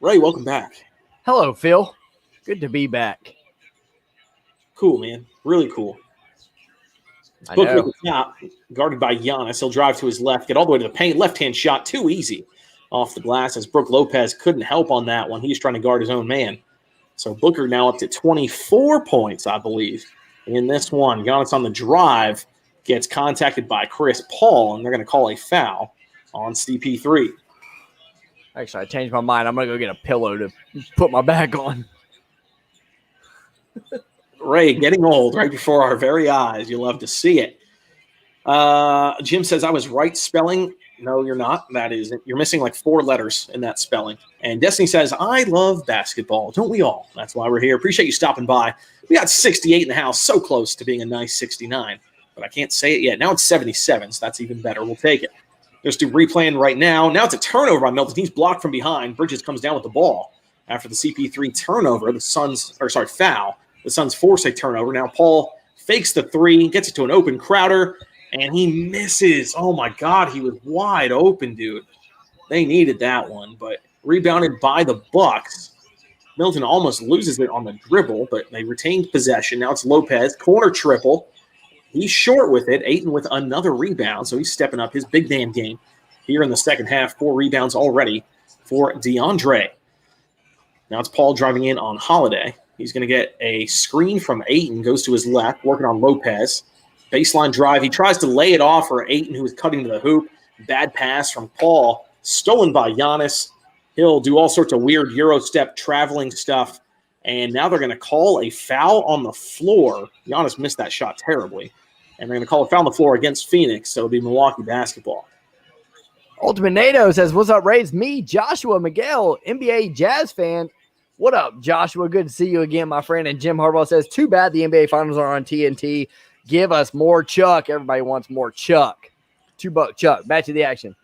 Ray, welcome back. Hello, Phil. Good to be back. Cool, man. Really cool. It's Booker at the top, guarded by Giannis. He'll drive to his left, get all the way to the paint. Left-hand shot, too easy off the glass as Brook Lopez couldn't help on that one. He's trying to guard his own man. So Booker now up to 24 points, I believe, in this one. Giannis on the drive gets contacted by Chris Paul, and they're going to call a foul on CP3. Actually, I changed my mind. I'm going to go get a pillow to put my back on. Ray, getting old right before our very eyes. You love to see it. Jim says, I was right spelling. No, you're not. That is, you're missing like 4 letters in that spelling. And Destiny says, I love basketball. Don't we all? That's why we're here. Appreciate you stopping by. We got 68 in the house, so close to being a nice 69. But I can't say it yet. Now it's 77, so that's even better. We'll take it. Let's do replaying right now. Now it's a turnover on Milton. He's blocked from behind. Bridges comes down with the ball. After the CP3 turnover, foul. The Suns force a turnover. Now Paul fakes the 3, gets it to an open Crowder, and he misses. Oh, my God, he was wide open, dude. They needed that one, but rebounded by the Bucks. Milton almost loses it on the dribble, but they retained possession. Now it's Lopez, corner triple. He's short with it. Ayton with another rebound, so he's stepping up his big man game here in the second half. 4 rebounds already for Deandre. Now it's Paul driving in on Holiday. He's going to get a screen from Ayton, goes to his left, working on Lopez. Baseline drive. He tries to lay it off for Ayton, who is cutting to the hoop. Bad pass from Paul, stolen by Giannis. He'll do all sorts of weird Euro step traveling stuff. And now they're going to call a foul on the floor. Giannis missed that shot terribly. And they're going to call a foul on the floor against Phoenix. So it'll be Milwaukee basketball. Ultimate NATO says, what's up, Ray? It's me, Joshua Miguel, NBA Jazz fan. What up, Joshua? Good to see you again, my friend. And Jim Harbaugh says, too bad the NBA Finals are on TNT. Give us more Chuck. Everybody wants more Chuck. $2 Chuck. Back to the action.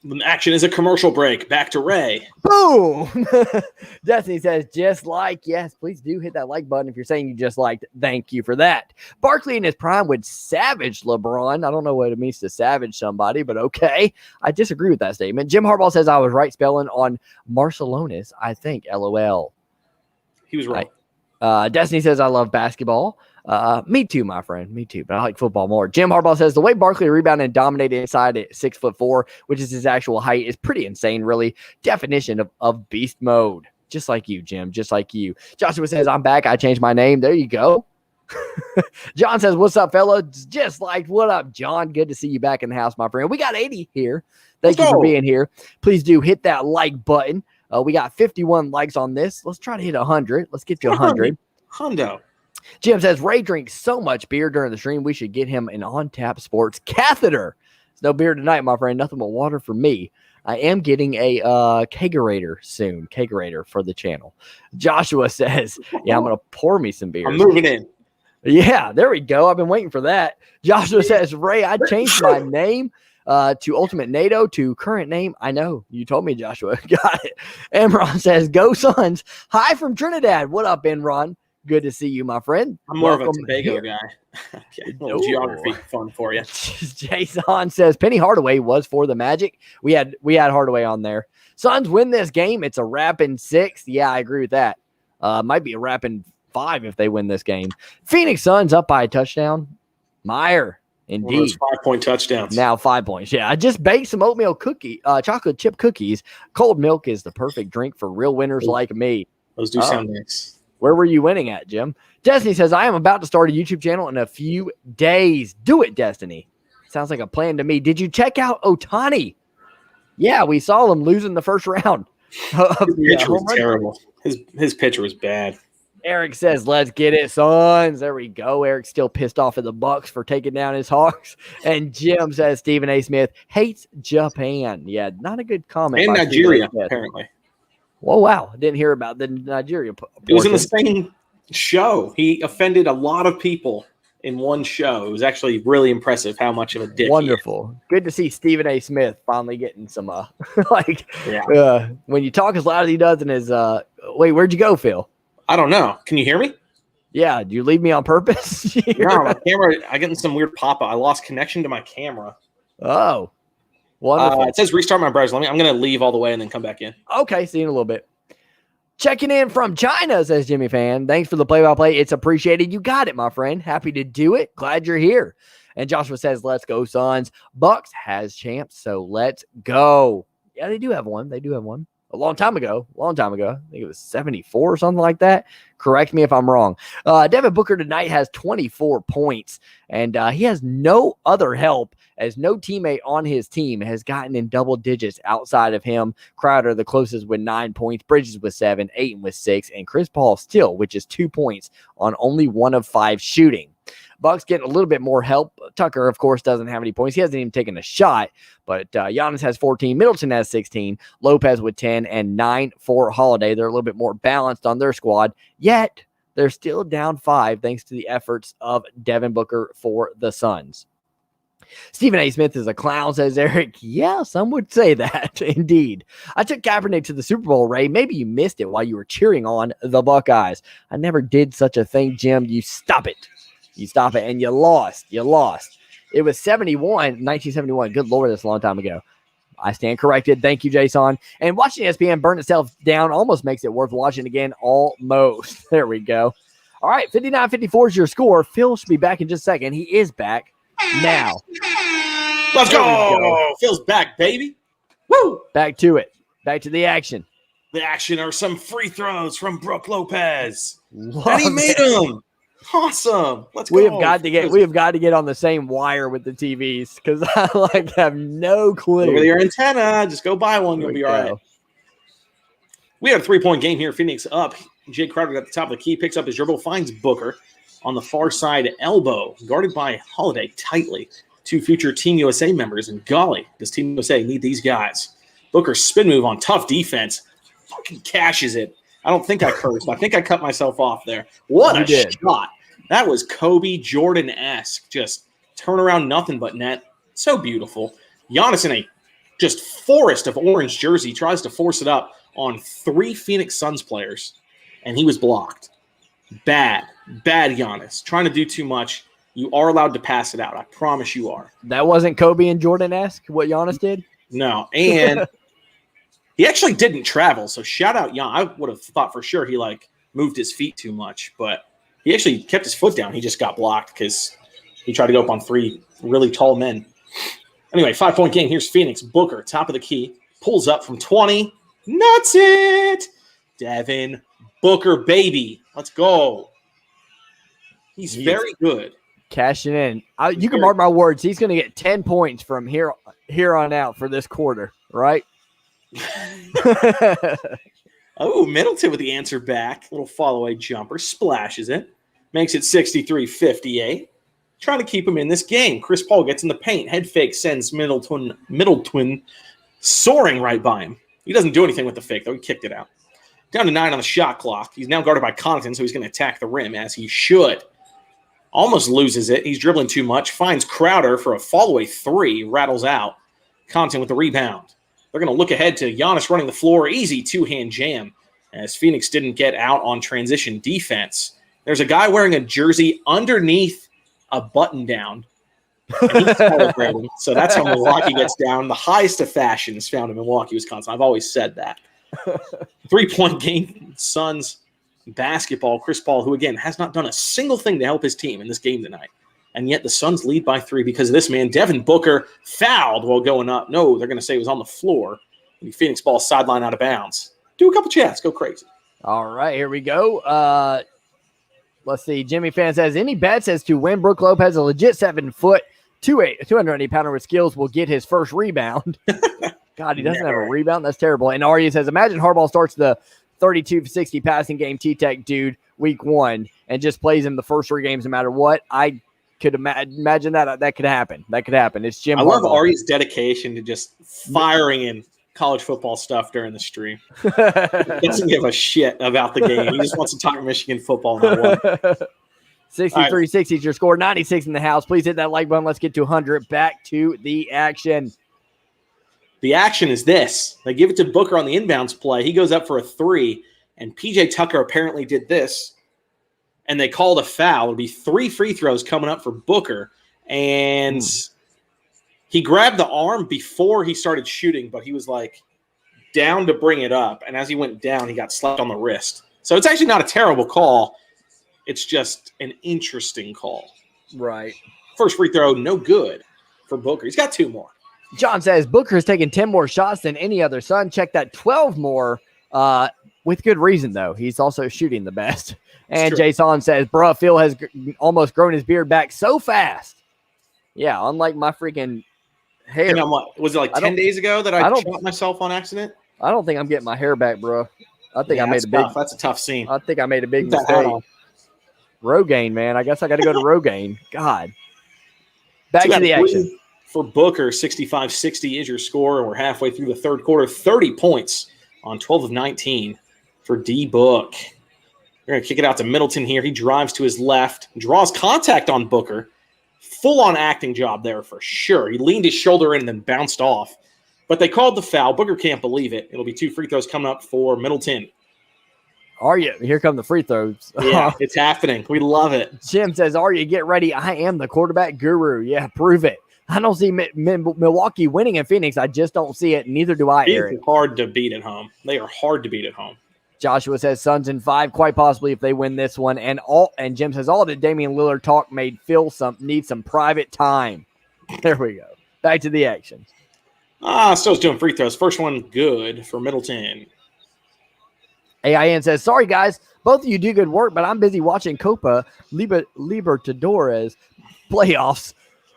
The action is a commercial break. Back to Ray. Boom. Destiny says, just like. Yes, please do hit that like button if you're saying you just liked. Thank you for that. Barkley in his prime would savage LeBron. I don't know what it means to savage somebody, but okay. I disagree with that statement. Jim Harbaugh says I was right spelling on Marcelonis, I think. LOL. He was right. Destiny says I love basketball. Me too, my friend. Me too, but I like football more. Jim Harbaugh says the way Barkley rebounded and dominated inside at 6'4", which is his actual height, is pretty insane, really. Definition of beast mode. Just like you, Jim. Just like you. Joshua says, I'm back. I changed my name. There you go. John says, what's up, fella? Just like, what up, John? Good to see you back in the house, my friend. We got 80 here. Thank you for being here. Please do hit that like button. We got 51 likes on this. Let's try to hit 100. Let's get to 100. Hundo. Jim says, Ray drinks so much beer during the stream, we should get him an on-tap sports catheter. There's no beer tonight, my friend. Nothing but water for me. I am getting a kegerator soon. Kegerator for the channel. Joshua says, yeah, I'm going to pour me some beer. I'm moving in. Yeah, there we go. I've been waiting for that. Joshua says, Ray, I changed my name to Ultimate NATO to current name. I know. You told me, Joshua. Got it. Emron says, go Suns. Hi from Trinidad. What up, Enron? Good to see you, my friend. I'm more of a Tobago guy. Okay, a little geography fun for you. Jason says Penny Hardaway was for the Magic. We had Hardaway on there. Suns win this game. It's a rapping 6. Yeah, I agree with that. Might be a rapping 5 if they win this game. Phoenix Suns up by a touchdown. Meyer, indeed. 5-point touchdowns. Now 5 points. Yeah, I just baked some oatmeal chocolate chip cookies. Cold milk is the perfect drink for real winners like me. Those do sound nice. Where were you winning at, Jim? Destiny says, I am about to start a YouTube channel in a few days. Do it, Destiny. Sounds like a plan to me. Did you check out Ohtani? Yeah, we saw him losing the first round. His pitcher was terrible. His pitcher was bad. Eric says, let's get it, Suns. There we go. Eric's still pissed off at the Bucks for taking down his Hawks. And Jim says Stephen A. Smith hates Japan. Yeah, not a good comment. And Nigeria, apparently. Well, wow. I didn't hear about the Nigeria portion. It was in the same show. He offended a lot of people in one show. It was actually really impressive how much of a dick. Wonderful. Good to see Stephen A. Smith finally getting some, when you talk as loud as he does in his, wait, where'd you go, Phil? I don't know. Can you hear me? Yeah. Do you leave me on purpose? No, my camera, I get in some weird pop-up. I lost connection to my camera. Oh. Wonderful. It says restart my browser. I'm going to leave all the way and then come back in. Okay, see you in a little bit. Checking in from China, says Jimmy Fan. Thanks for the play-by-play. It's appreciated. You got it, my friend. Happy to do it. Glad you're here. And Joshua says, let's go, Suns. Bucks has champs, so let's go. Yeah, they do have one. A long time ago. I think it was 74 or something like that. Correct me if I'm wrong. Devin Booker tonight has 24 points, and he has no other help as no teammate on his team has gotten in double digits outside of him. Crowder, the closest, with 9 points. Bridges with 7, Ayton with 6, and Chris Paul still, which is 2 points on only 1 of 5 shooting. Bucks getting a little bit more help. Tucker, of course, doesn't have any points. He hasn't even taken a shot, but Giannis has 14. Middleton has 16. Lopez with 10 and 9 for Holiday. They're a little bit more balanced on their squad, yet they're still down 5 thanks to the efforts of Devin Booker for the Suns. Stephen A. Smith is a clown, says Eric. Yeah, some would say that. Indeed. I took Kaepernick to the Super Bowl, Ray. Maybe you missed it while you were cheering on the Buckeyes. I never did such a thing, Jim. You stop it. And you lost. It was 1971. Good Lord, that's a long time ago. I stand corrected. Thank you, Jason. And watching ESPN burn itself down almost makes it worth watching again. Almost. There we go. All right, 59-54 is your score. Phil should be back in just a second. He is back now. Let's go. Phil's back, baby. Woo! Back to it. Back to the action. The action are some free throws from Brook Lopez. And he made them. Awesome. Let's go. We have got to get on the same wire with the TVs because I have no clue. Look at your antenna. Just go buy one. You'll be all right. We had a 3-point game here. Phoenix up. Jay Crowder at the top of the key picks up his dribble, finds Booker on the far side elbow, guarded by Holiday tightly. 2 future Team USA members, and golly, does Team USA need these guys? Booker's spin move on tough defense. Fucking cashes it. I don't think I cursed. I think I cut myself off there. What a shot. That was Kobe Jordan-esque. Just turn around, nothing but net. So beautiful. Giannis in a just forest of orange jersey tries to force it up on 3 Phoenix Suns players, and he was blocked. Bad Giannis. Trying to do too much. You are allowed to pass it out. I promise you are. That wasn't Kobe and Jordan-esque, what Giannis did? No, and he actually didn't travel, so shout out Giannis. I would have thought for sure he moved his feet too much, but he actually kept his foot down. He just got blocked because he tried to go up on 3 really tall men. Anyway, 5-point game. Here's Phoenix. Booker, top of the key, pulls up from 20. Nuts it! Devin Booker, baby. Let's go. He's very good. Cashing in. You can mark my words. He's going to get 10 points from here on out for this quarter, right? Oh, Middleton with the answer back. Little follow-away jumper. Splashes it. Makes it 63-58. Trying to keep him in this game. Chris Paul gets in the paint. Head fake sends Middleton soaring right by him. He doesn't do anything with the fake, though. He kicked it out. Down to 9 on the shot clock. He's now guarded by Connaughton, so he's going to attack the rim, as he should. Almost loses it. He's dribbling too much. Finds Crowder for a fall-away 3. Rattles out. Connaughton with the rebound. They're going to look ahead to Giannis running the floor. Easy 2-hand jam, as Phoenix didn't get out on transition defense. There's a guy wearing a jersey underneath a button-down. He's celebrating. So that's how Milwaukee gets down. The highest of fashion is found in Milwaukee, Wisconsin. I've always said that. 3-point game, Suns basketball. Chris Paul, who, again, has not done a single thing to help his team in this game tonight. And yet the Suns lead by 3 because of this man. Devin Booker fouled while going up. No, they're going to say it was on the floor. The Phoenix ball sideline out of bounds. Do a couple chats. Go crazy. All right, here we go. Let's see. Jimmy Fan says, any bets as to when Brook Lopez, a legit 7-foot, 280-pounder with skills, will get his first rebound? God, he doesn't have a rebound. That's terrible. And Arya says, imagine Harbaugh starts the 32-60 passing game T-Tech dude week 1 and just plays him the first 3 games no matter what. I could imagine that could happen. That could happen. It's Jim. I love Arya's dedication to just firing in college football stuff during the stream. He doesn't give a shit about the game. He just wants to talk Michigan football. 63-60 is your score. 96 in the house. Please hit that like button. Let's get to 100. Back to the action. The action is this. They give it to Booker on the inbounds play. He goes up for a 3, and P.J. Tucker apparently did this, and they called a foul. It'll be 3 free throws coming up for Booker, and he grabbed the arm before he started shooting, but he was down to bring it up, and as he went down, he got slapped on the wrist. So it's actually not a terrible call. It's just an interesting call. Right. First free throw, no good for Booker. He's got 2 more. John says Booker has taken 10 more shots than any other Sun. Check that, 12 more with good reason, though. He's also shooting the best. And Jason says, bruh, Phil has almost grown his beard back so fast. Yeah, unlike my freaking hair. And I'm like, was it like 10 days ago that I shot myself on accident? I don't think I'm getting my hair back, bro. I think I made a big. That's a tough scene. I think I made a big mistake. Rogaine, man. I guess I got to go to Rogaine. God. Back to the action. For Booker, 65-60 is your score, and we're halfway through the third quarter. 30 points on 12 of 19 for D-Book. We're going to kick it out to Middleton here. He drives to his left, draws contact on Booker. Full-on acting job there for sure. He leaned his shoulder in and then bounced off. But they called the foul. Booker can't believe it. It'll be 2 free throws coming up for Middleton. Arya, here come the free throws. Yeah, it's happening. We love it. Jim says, Arya, get ready. I am the quarterback guru. Yeah, prove it. I don't see Milwaukee winning in Phoenix. I just don't see it. Neither do I, Eric. It's hard to beat at home. They are hard to beat at home. Joshua says Suns in 5, quite possibly if they win this one. And Jim says all the Damian Lillard talk made Phil need some private time. There we go. Back to the action. Still's doing free throws. First one good for Middleton. AIN says, sorry, guys. Both of you do good work, but I'm busy watching Copa Libertadores playoffs.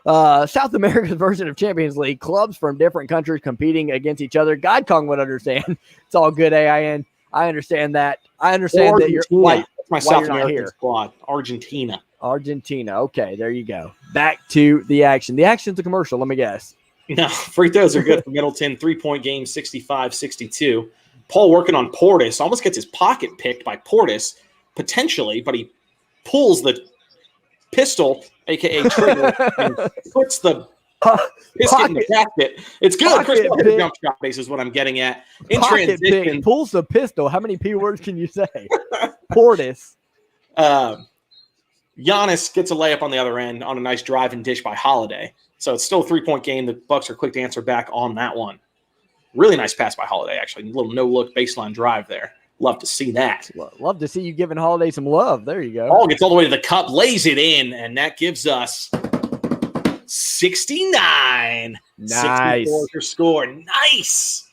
South America's version of Champions League. Clubs from different countries competing against each other. God Kong would understand. It's all good, AIN. I understand that. I understand that you're white. That's my South American squad. Argentina. Okay, there you go. Back to the action. The action's a commercial, let me guess. No, free throws are good for Middleton. 3-point game, 65-62. Paul working on Portis. Almost gets his pocket picked by Portis, potentially, but he pulls the pistol, a.k.a. trigger, and puts the biscuit in the basket. It's good. Chris Middleton jump shot base is what I'm getting at. In pocket transition. Pick, pulls the pistol. How many P words can you say? Portis. Giannis gets a layup on the other end on a nice drive and dish by Holiday. So it's still a 3-point game. The Bucks are quick to answer back on that one. Really nice pass by Holiday, actually. A little no-look baseline drive there. Love to see that. Love to see you giving Holiday some love. There you go. Paul gets all the way to the cup, lays it in, and that gives us 69. Nice. 64 your score. Nice.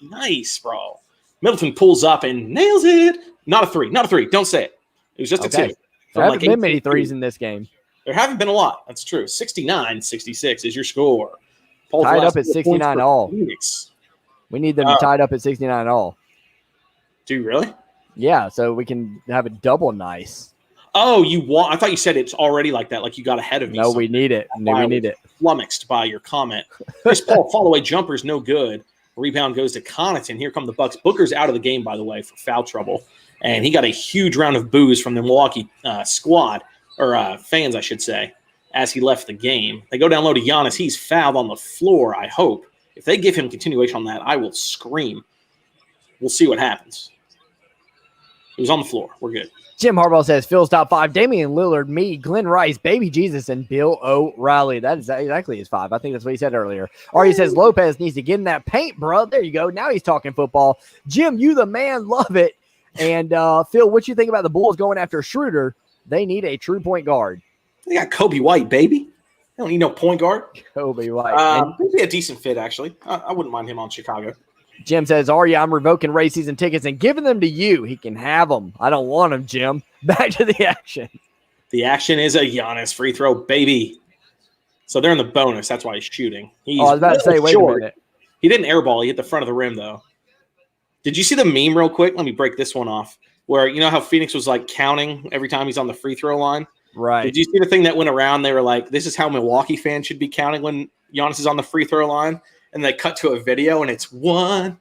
Nice, bro. Middleton pulls up and nails it. Not a three. Don't say it. It was just a 2. There haven't been many threes in this game. There haven't been a lot. That's true. 69-66 is your score. Paul's tied up at 69 all. Phoenix. We need them to tied up at 69 all. Do you really? Yeah, so we can have a double nice. Oh, you want? I thought you said it's already like that, like you got ahead of me. No, we need it. We need it. Flummoxed by your comment. Chris Paul fall-away jumper is no good. Rebound goes to Connaughton. Here come the Bucks. Booker's out of the game, by the way, for foul trouble. And he got a huge round of boos from the Milwaukee squad, or fans, I should say, as he left the game. They go down low to Giannis. He's fouled on the floor, I hope. If they give him continuation on that, I will scream. We'll see what happens. He was on the floor. We're good. Jim Harbaugh says, Phil's top 5, Damian Lillard, me, Glenn Rice, Baby Jesus, and Bill O'Reilly. That is exactly his 5. I think that's what he said earlier. Ari says, Lopez needs to get in that paint, bro. There you go. Now he's talking football. Jim, you the man. Love it. And Phil, what you think about the Bulls going after Schroeder? They need a true point guard. They got Kobe White, baby. They don't need no point guard. Kobe White. He'd be a decent fit, actually. I wouldn't mind him on Chicago. Jim says, Arya, I'm revoking race season tickets and giving them to you. He can have them. I don't want them, Jim. Back to the action. The action is a Giannis free throw, baby. So they're in the bonus. That's why he's shooting. I was about to say, wait a minute. He didn't airball. He hit the front of the rim, though. Did you see the meme real quick? Let me break this one off. Where, you know how Phoenix was, like, counting every time he's on the free throw line? Right. Did you see the thing that went around? They were like, this is how Milwaukee fans should be counting when Giannis is on the free throw line. And they cut to a video, and it's 1.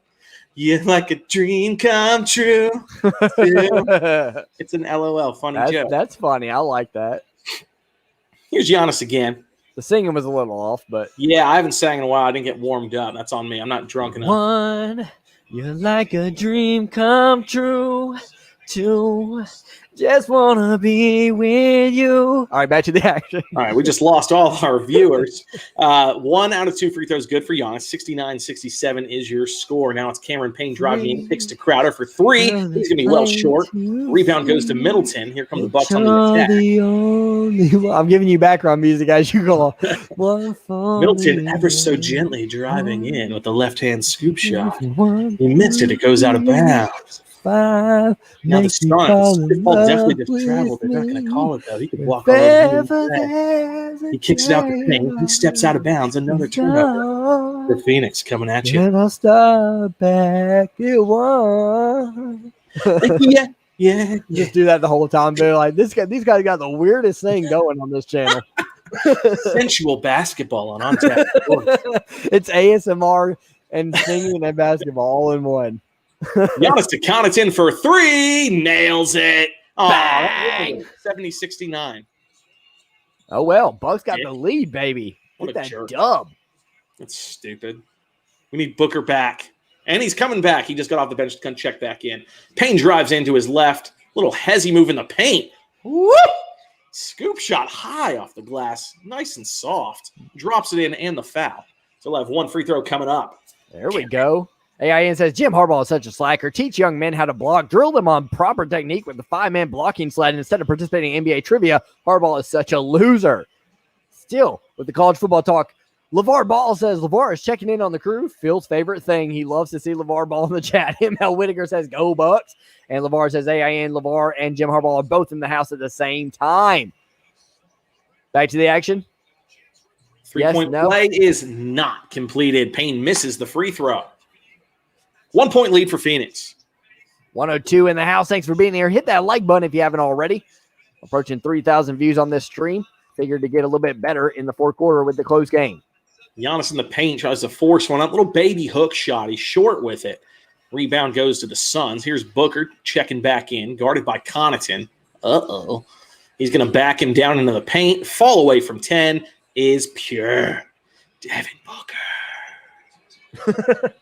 You're like a dream come true. It's an LOL funny joke. That's funny. I like that. Here's Giannis again. The singing was a little off, but yeah, I haven't sang in a while. I didn't get warmed up. That's on me. I'm not drunk enough. 1, you're like a dream come true. 2, Just wanna be with you. All right, back to the action. All right, we just lost all our viewers. 1 out of 2 free throws good for Giannis. 69-67 is your score. Now it's Cameron Payne driving in, kicks to Crowder for 3. He's going to be well short. Rebound goes to Middleton. Here come the Bucks on the attack. I'm giving you background music as you go. Middleton ever so gently driving in with the left-hand scoop shot. He missed it. It goes out of bounds. Now the Suns, this ball definitely just traveled. They're not going to call it, though. He could walk all over. He kicks it out the paint. He steps out of bounds. Another turnover for Phoenix coming at you. And I'll start back at one. Yeah. Just do that the whole time, dude. Like these guys got the weirdest thing going on this channel. Sensual basketball on tap. It's ASMR and singing and basketball all in one. Giannis Antetokounmpo for 3, nails it. Bang! 70-69. Oh well, Bucks got the lead, baby. What Get a that jerk. dub. That's stupid. We need Booker back, and he's coming back. He just got off the bench, going to check back in. Payne drives into his left, little hezzy move in the paint. Woo! Scoop shot high off the glass, nice and soft. Drops it in and the foul. So we'll have 1 free throw coming up. There we go. AIN says, Jim Harbaugh is such a slacker. Teach young men how to block. Drill them on proper technique with the 5-man blocking sled. Instead of participating in NBA trivia, Harbaugh is such a loser. Still, with the college football talk, LeVar Ball says, LeVar is checking in on the crew. Phil's favorite thing. He loves to see LeVar Ball in the chat. ML Whitaker says, go Bucks. And LeVar says, AIN, LeVar, and Jim Harbaugh are both in the house at the same time. Back to the action. Three-point play is not completed. Payne misses the free throw. 1 point lead for Phoenix. 102 in the house. Thanks for being here. Hit that like button if you haven't already. Approaching 3,000 views on this stream. Figured to get a little bit better in the fourth quarter with the close game. Giannis in the paint tries to force one up. Little baby hook shot. He's short with it. Rebound goes to the Suns. Here's Booker checking back in, guarded by Connaughton. Uh-oh. He's going to back him down into the paint. Fall away from 10 is pure Devin Booker.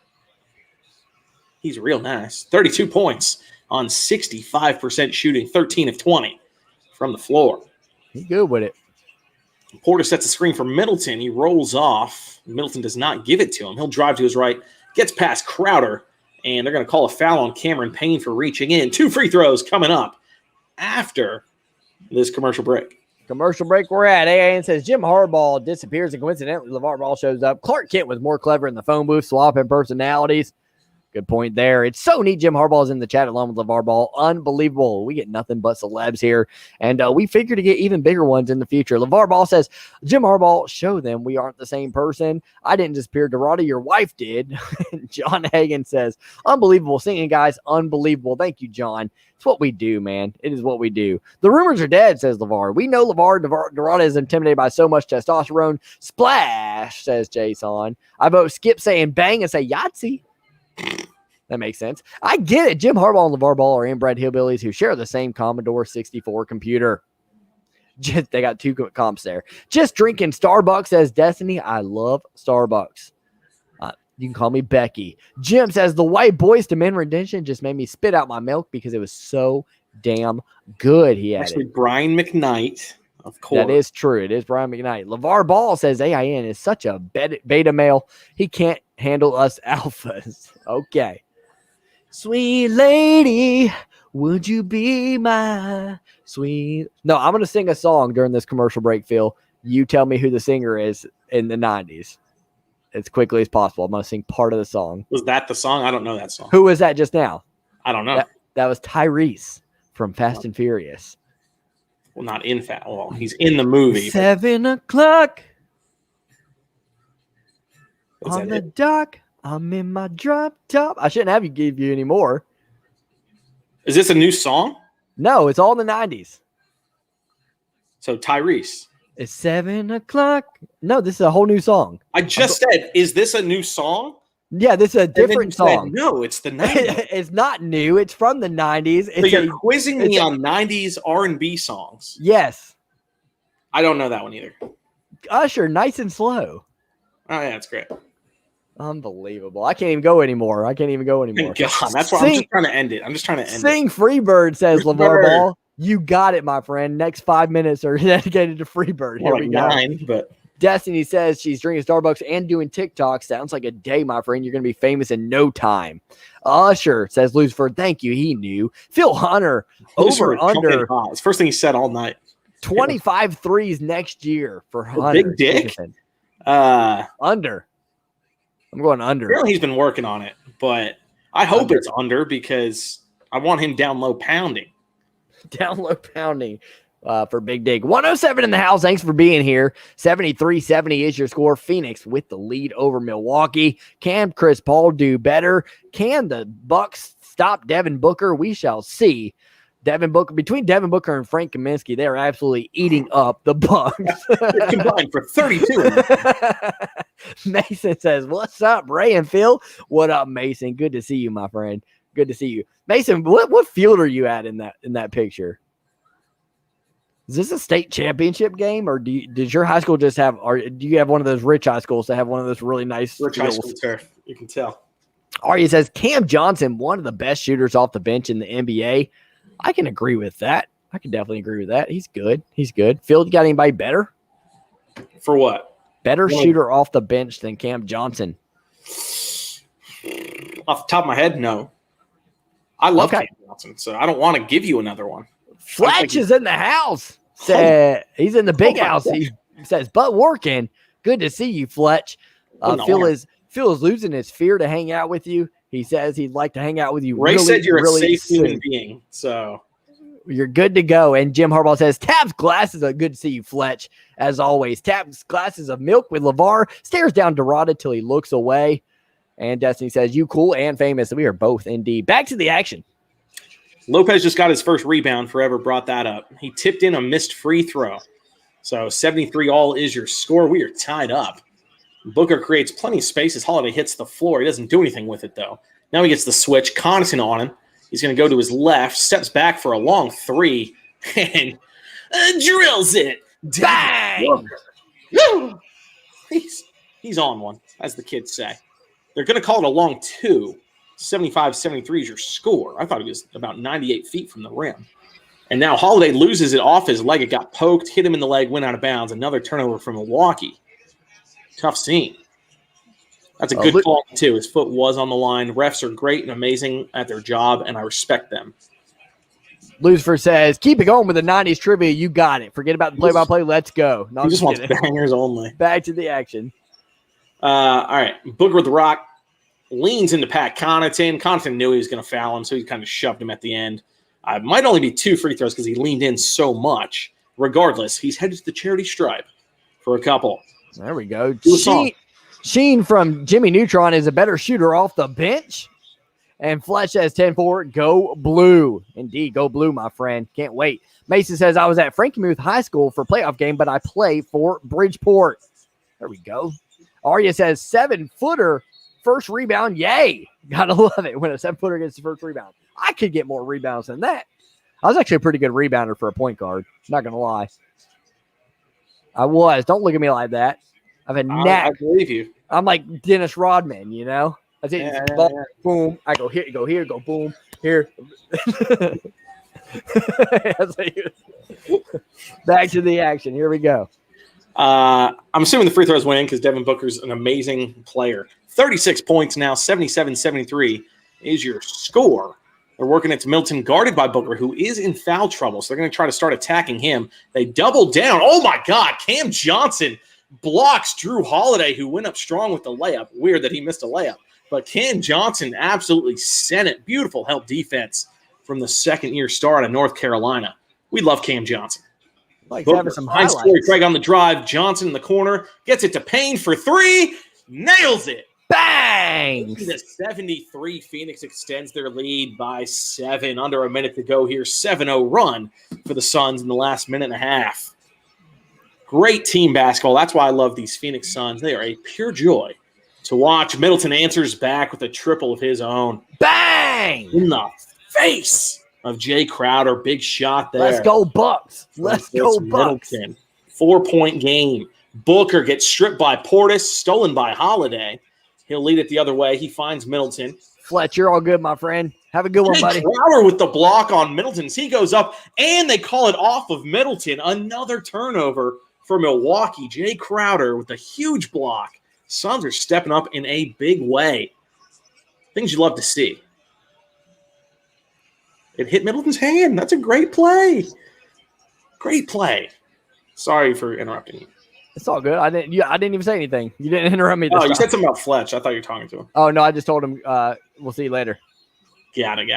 He's real nice. 32 points on 65% shooting, 13 of 20 from the floor. He's good with it. Porter sets a screen for Middleton. He rolls off. Middleton does not give it to him. He'll drive to his right, gets past Crowder, and they're going to call a foul on Cameron Payne for reaching in. 2 free throws coming up after this commercial break. Commercial break we're at. AAN says Jim Harbaugh disappears and coincidentally LeVar Ball shows up. Clark Kent was more clever in the phone booth, swapping personalities. Good point there. It's so neat Jim Harbaugh is in the chat along with LeVar Ball. Unbelievable. We get nothing but celebs here. And we figure to get even bigger ones in the future. LeVar Ball says, Jim Harbaugh, show them we aren't the same person. I didn't disappear. Dorada, your wife did. John Hagan says, unbelievable singing, guys. Unbelievable. Thank you, John. It's what we do, man. It is what we do. The rumors are dead, says LeVar. We know Dorada is intimidated by so much testosterone. Splash, says Jason. I vote skip saying bang and say Yahtzee. That makes sense. I get it. Jim Harbaugh and LeVar Ball are inbred hillbillies who share the same Commodore 64 computer. They got 2 comps there. Just drinking Starbucks, says Destiny. I love Starbucks. You can call me Becky. Jim says the white boys to men rendition just made me spit out my milk because it was so damn good. He added. Actually, Brian McKnight, of course. That is true. It is Brian McKnight. LeVar Ball says AIN is such a beta male. He can't handle us alphas. Okay. Sweet lady, would you be my sweet? No, I'm going to sing a song during this commercial break, Phil. You tell me who the singer is in the 90s as quickly as possible. I'm going to sing part of the song. Was that the song? I don't know that song. Who was that just now? I don't know. That was Tyrese from Fast and Furious. Well, not in Fast. Well, he's in the movie. 7 o'clock Is on that the it? dock. I'm in my drop top. I shouldn't have you give you any more. Is this a new song? No, it's all in the 90s. So Tyrese. It's 7 o'clock. No, this is a whole new song. I just said, is this a new song? Yeah, this is a different song. No, it's the 90s. It's not new. It's from the 90s. So you're quizzing me on 90s R&B songs. Yes. I don't know that one either. Usher, Nice and Slow. Oh, yeah, that's great. Unbelievable. I can't even go anymore. Thank God. That's why I'm just trying to end it. Sing Freebird, says LeVar Ball. You got it, my friend. Next 5 minutes are dedicated to Freebird. Here we go. 9, but Destiny says she's drinking Starbucks and doing TikTok. Sounds like a day, my friend. You're going to be famous in no time. Usher says Lucifer, thank you. He knew. Phil Hunter, over under. It's the first thing he said all night. 25 threes next year for Hunter. Big dick? Under. I'm going under. Apparently he's been working on it, but I hope it's under because I want him down low pounding. Down low pounding. For Big Dig. 107 in the house. Thanks for being here. 73-70 is your score. Phoenix with the lead over Milwaukee. Can Chris Paul do better? Can the Bucks stop Devin Booker? We shall see. Devin Booker, between Devin Booker and Frank Kaminsky, they are absolutely eating up the Bucks. They're combined for 32. Mason says, what's up, Ray and Phil? What up, Mason? Good to see you, my friend. Good to see you. Mason, what field are you at in that picture? Is this a state championship game, or does your high school just have, or do you have one of those rich high schools that have one of those really nice rich high school turf? You can tell. Arya says Cam Johnson, one of the best shooters off the bench in the NBA. I can agree with that. I can definitely agree with that. He's good. He's good. Phil, you got anybody better? For what? Better shooter off the bench than Cam Johnson? Off the top of my head, no. I love Cam Johnson, so I don't want to give you another one. Fletch is in the house. He's in the big house. He says, but working. Good to see you, Fletch. Phil is losing his fear to hang out with you. He says he'd like to hang out with you. Ray said you're a safe human being, so you're good to go. And Jim Harbaugh says, Tab's glasses are good to see you, Fletch. As always, Tab's glasses of milk with LeVar stares down Dorada till he looks away. And Destiny says, you cool and famous. We are both indeed. Back to the action. Lopez just got his first rebound. Forever brought that up. He tipped in a missed free throw. So 73 all is your score. We are tied up. Booker creates plenty of space as Holiday hits the floor. He doesn't do anything with it, though. Now he gets the switch. Connaughton on him. He's going to go to his left, steps back for a long three, and drills it. Bang! He's on one, as the kids say. They're going to call it a long two. 75-73 is your score. I thought he was about 98 feet from the rim. And now Holiday loses it off his leg. It got poked, hit him in the leg, went out of bounds. Another turnover from Milwaukee. Tough scene. That's a good call, too. His foot was on the line. Refs are great and amazing at their job, and I respect them. Lucifer says, keep it going with the 90s trivia. You got it. Forget about the play-by-play. Let's go. He just wants bangers only. Back to the action. All right. Booker with the rock. Leans into Pat Connaughton. Connaughton knew he was going to foul him, so he kind of shoved him at the end. Might only be 2 free throws because he leaned in so much. Regardless, he's headed to the charity stripe for a couple. There we go. Sheen from Jimmy Neutron is a better shooter off the bench. And Fletch says 10-4. Go blue. Indeed, go blue, my friend. Can't wait. Mason says, I was at Frankenmuth High School for playoff game, but I play for Bridgeport. There we go. Arya says 7-footer. First rebound, yay. Gotta love it when a 7-footer gets the first rebound. I could get more rebounds than that. I was actually a pretty good rebounder for a point guard. Not going to lie. I was. Don't look at me like that. I've had knack. I believe you. I'm like Dennis Rodman, you know? I take the ball, boom. I go here, go boom, here. Back to the action. Here we go. I'm assuming the free throws went in because Devin Booker's an amazing player. 36 points now, 77-73 is your score. They're working it to Middleton, guarded by Booker, who is in foul trouble. So they're going to try to start attacking him. They double down. Oh, my God. Cam Johnson blocks Jrue Holiday, who went up strong with the layup. Weird that he missed a layup. But Cam Johnson absolutely sent it. Beautiful help defense from the second-year star out of North Carolina. We love Cam Johnson. Like having some highlights. Craig on the drive. Johnson in the corner. Gets it to Payne for 3. Nails it. Bang! The 73. Phoenix extends their lead by 7. Under a minute to go here. 7-0 run for the Suns in the last minute and a half. Great team basketball. That's why I love these Phoenix Suns. They are a pure joy to watch. Middleton answers back with a triple of his own. Bang! In the face of Jay Crowder. Big shot there. Let's go, Bucks. Let's go, Bucks. Middleton. 4-point game. Booker gets stripped by Portis, stolen by Holiday. He'll lead it the other way. He finds Middleton. Fletch, you're all good, my friend. Have a good one, buddy. Crowder with the block on Middleton. He goes up, and they call it off of Middleton. Another turnover for Milwaukee. Jay Crowder with a huge block. Suns are stepping up in a big way. Things you love to see. It hit Middleton's hand. That's a great play. Great play. Sorry for interrupting you. It's all good. I didn't even say anything. You didn't interrupt me. You said something about Fletch. I thought you were talking to him. Oh, no, I just told him we'll see you later. Got it.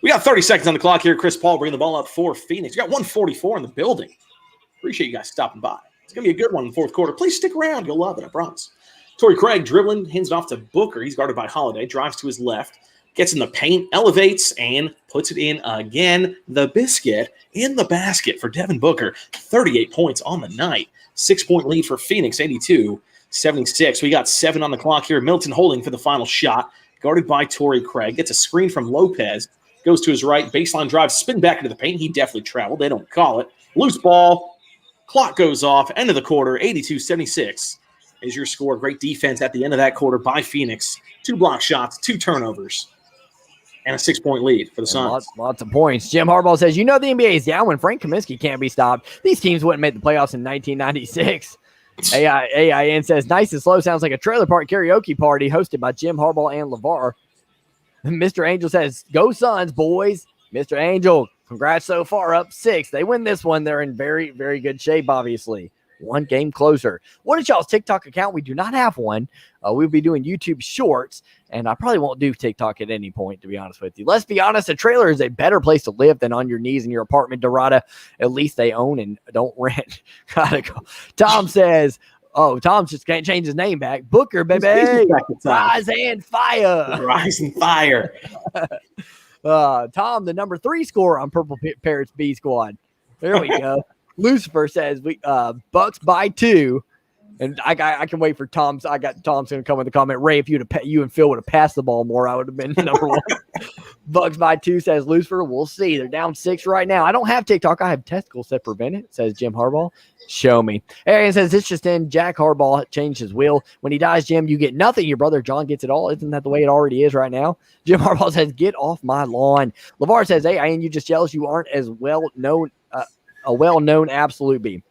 We got 30 seconds on the clock here. Chris Paul bringing the ball up for Phoenix. We got 144 in the building. Appreciate you guys stopping by. It's going to be a good one in the fourth quarter. Please stick around. You'll love it, I promise. Torrey Craig dribbling, hands it off to Booker. He's guarded by Holiday. Drives to his left. Gets in the paint, elevates, and puts it in again. The biscuit in the basket for Devin Booker. 38 points on the night. 6-point lead for Phoenix, 82-76. We got 7 on the clock here. Middleton holding for the final shot. Guarded by Torrey Craig. Gets a screen from Lopez. Goes to his right. Baseline drive. Spin back into the paint. He definitely traveled. They don't call it. Loose ball. Clock goes off. End of the quarter. 82-76 is your score. Great defense at the end of that quarter by Phoenix. 2 block shots. 2 turnovers. And a 6-point lead for the Suns. Lots of points. Jim Harbaugh says, the NBA is down when Frank Kaminsky can't be stopped. These teams wouldn't make the playoffs in 1996. AIN says, nice and slow sounds like a trailer park karaoke party hosted by Jim Harbaugh and LeVar. Mr. Angel says, go Suns, boys. Mr. Angel, congrats so far, up 6. They win this one. They're in very, very good shape, obviously. 1 game closer. What is y'all's TikTok account? We do not have one. We'll be doing YouTube shorts, and I probably won't do TikTok at any point, to be honest with you. Let's be honest, a trailer is a better place to live than on your knees in your apartment, Dorada. At least they own and don't rent. Gotta go. Tom says, Tom just can't change his name back. Booker, baby. Rise and fire. Rise and fire. Tom, the number 3 scorer on Purple Parrots B squad. There we go. Lucifer says we Bucks by 2, and I can wait for Tom's. Tom's going to come in the comment. Ray, if you and Phil would have passed the ball more, I would have been number 1. Bucks by 2 says Lucifer. We'll see. They're down 6 right now. I don't have TikTok. I have testicles that prevent it. Says Jim Harbaugh. Show me. Arian says it's just in. Jack Harbaugh changed his will. When he dies, Jim, you get nothing. Your brother John gets it all. Isn't that the way it already is right now? Jim Harbaugh says get off my lawn. LeVar says, hey, Ian, you just jealous you aren't as well known. A well-known absolute